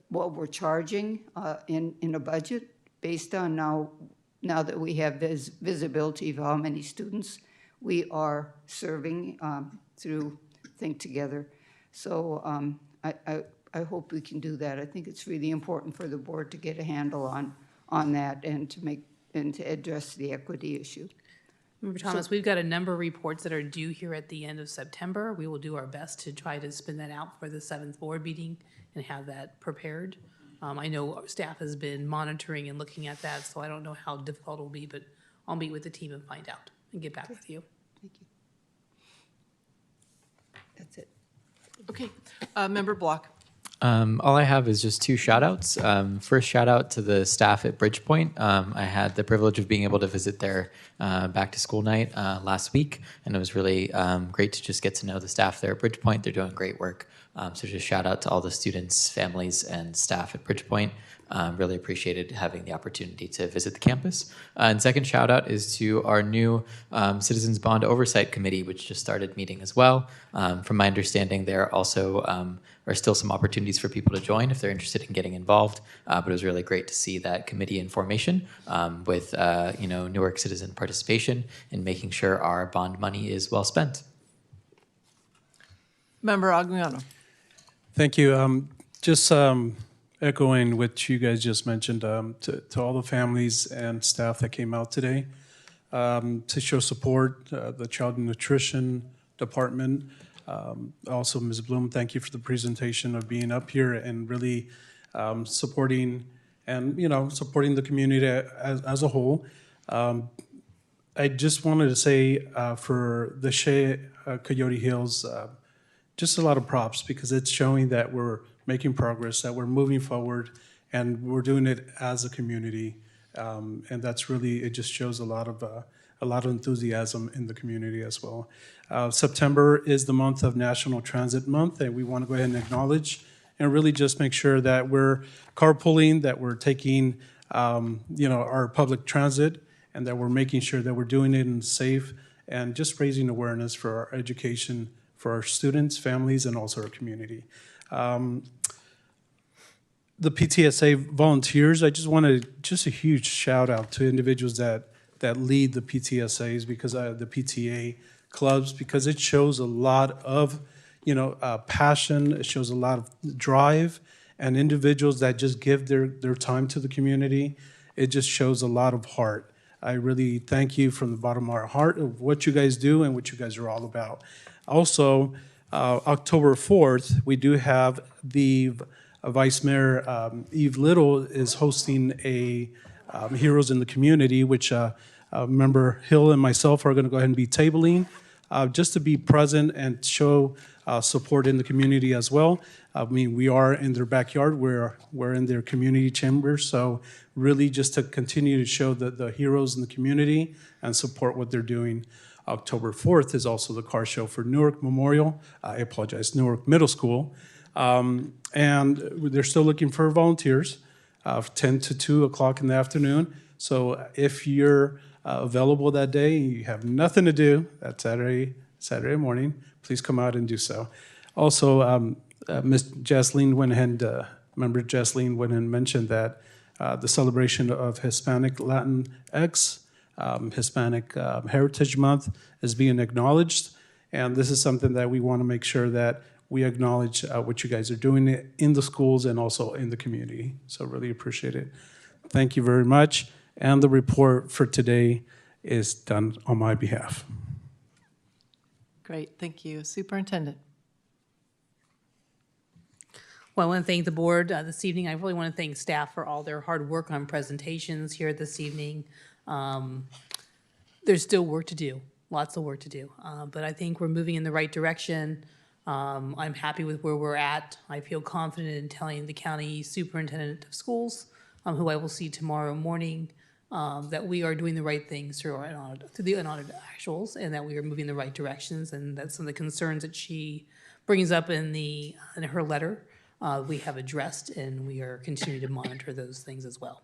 what we're charging in a budget based on now that we have visibility of how many students we are serving through Think Together. So I hope we can do that. I think it's really important for the board to get a handle on that and to address the equity issue. Member Thomas, we've got a number of reports that are due here at the end of September. We will do our best to try to spin that out for the 7th board meeting and have that prepared. I know our staff has been monitoring and looking at that, so I don't know how difficult it will be, but I'll meet with the team and find out and get back with you. Thank you. That's it. Okay, Member Block. All I have is just 2 shout outs. First shout out to the staff at Bridgepoint. I had the privilege of being able to visit their back to school night last week, and it was really great to just get to know the staff there at Bridgepoint. They're doing great work. So just shout out to all the students, families, and staff at Bridgepoint. Really appreciated having the opportunity to visit the campus. And second shout out is to our new Citizens Bond Oversight Committee, which just started meeting as well. From my understanding, there also are still some opportunities for people to join if they're interested in getting involved. But it was really great to see that committee in formation with Newark citizen participation in making sure our bond money is well spent. Member Aguiano. Thank you. Just echoing what you guys just mentioned, to all the families and staff that came out today to show support, the Child Nutrition Department. Also, Ms. Bloom, thank you for the presentation of being up here and really supporting supporting the community as a whole. I just wanted to say for the Shea Coyote Hills, just a lot of props because it's showing that we're making progress, that we're moving forward, and we're doing it as a community. And that's really, it just shows a lot of enthusiasm in the community as well. September is the month of National Transit Month, and we want to go ahead and acknowledge and really just make sure that we're carpooling, that we're taking our public transit, and that we're making sure that we're doing it in safe and just raising awareness for our education, for our students, families, and also our community. The PTSA volunteers, I just wanted just a huge shout out to individuals that lead the PTSAs because the PTA clubs, because it shows a lot of passion, it shows a lot of drive, and individuals that just give their time to the community. It just shows a lot of heart. I really thank you from the bottom of our heart of what you guys do and what you guys are all about. Also, October 4th, we do have the Vice Mayor Eve Little is hosting a Heroes in the Community, which Member Hill and myself are going to go ahead and be tabling just to be present and show support in the community as well. I mean, we are in their backyard, we're in their community chambers, so really just to continue to show the heroes in the community and support what they're doing. October 4th is also the car show for Newark Memorial, Newark Middle School. And they're still looking for volunteers, 10 to 2 o'clock in the afternoon. So if you're available that day, and you have nothing to do that Saturday morning, please come out and do so. Also, Ms. Jasleen went ahead, Member Jasleen went and mentioned that the celebration of Hispanic Latinx, Hispanic Heritage Month is being acknowledged. And this is something that we want to make sure that we acknowledge what you guys are doing in the schools and also in the community. So really appreciate it. Thank you very much. And the report for today is done on my behalf. Great, thank you. Superintendent. Well, I want to thank the board this evening. I really want to thank staff for all their hard work on presentations here this evening. There's still work to do, lots of work to do, but I think we're moving in the right direction. I'm happy with where we're at. I feel confident in telling the county superintendent of schools, who I will see tomorrow morning, that we are doing the right things through the unaudited actuals, and that we are moving in the right directions, and that some of the concerns that she brings up in her letter, we have addressed, and we are continuing to monitor those things as well.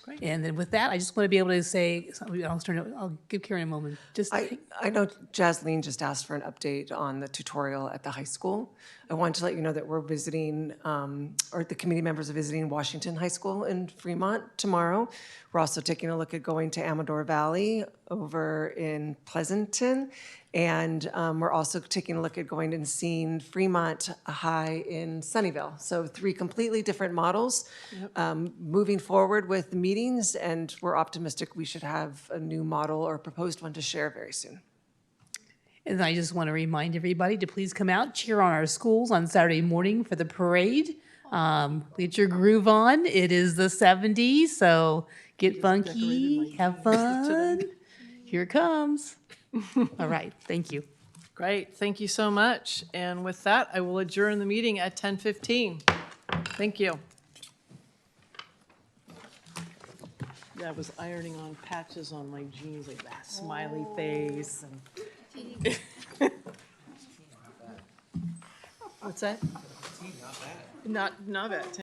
Great. And then with that, I just want to be able to say, I'll give Karen a moment. I know Jasleen just asked for an update on the tutorial at the high school. I wanted to let you know that we're visiting, or the committee members are visiting Washington High School in Fremont tomorrow. We're also taking a look at going to Amador Valley over in Pleasanton. And we're also taking a look at going and seeing Fremont High in Sunnyvale. So 3 completely different models. Moving forward with the meetings, and we're optimistic we should have a new model or proposed one to share very soon. And I just want to remind everybody to please come out, cheer on our schools on Saturday morning for the parade. Get your groove on. It is the 70s, so get funky, have fun. Here it comes. All right, thank you. Great, thank you so much. And with that, I will adjourn the meeting at 10:15. Thank you. Yeah, I was ironing on patches on my jeans, like that smiley face. And what's that? Not bad. Not bad.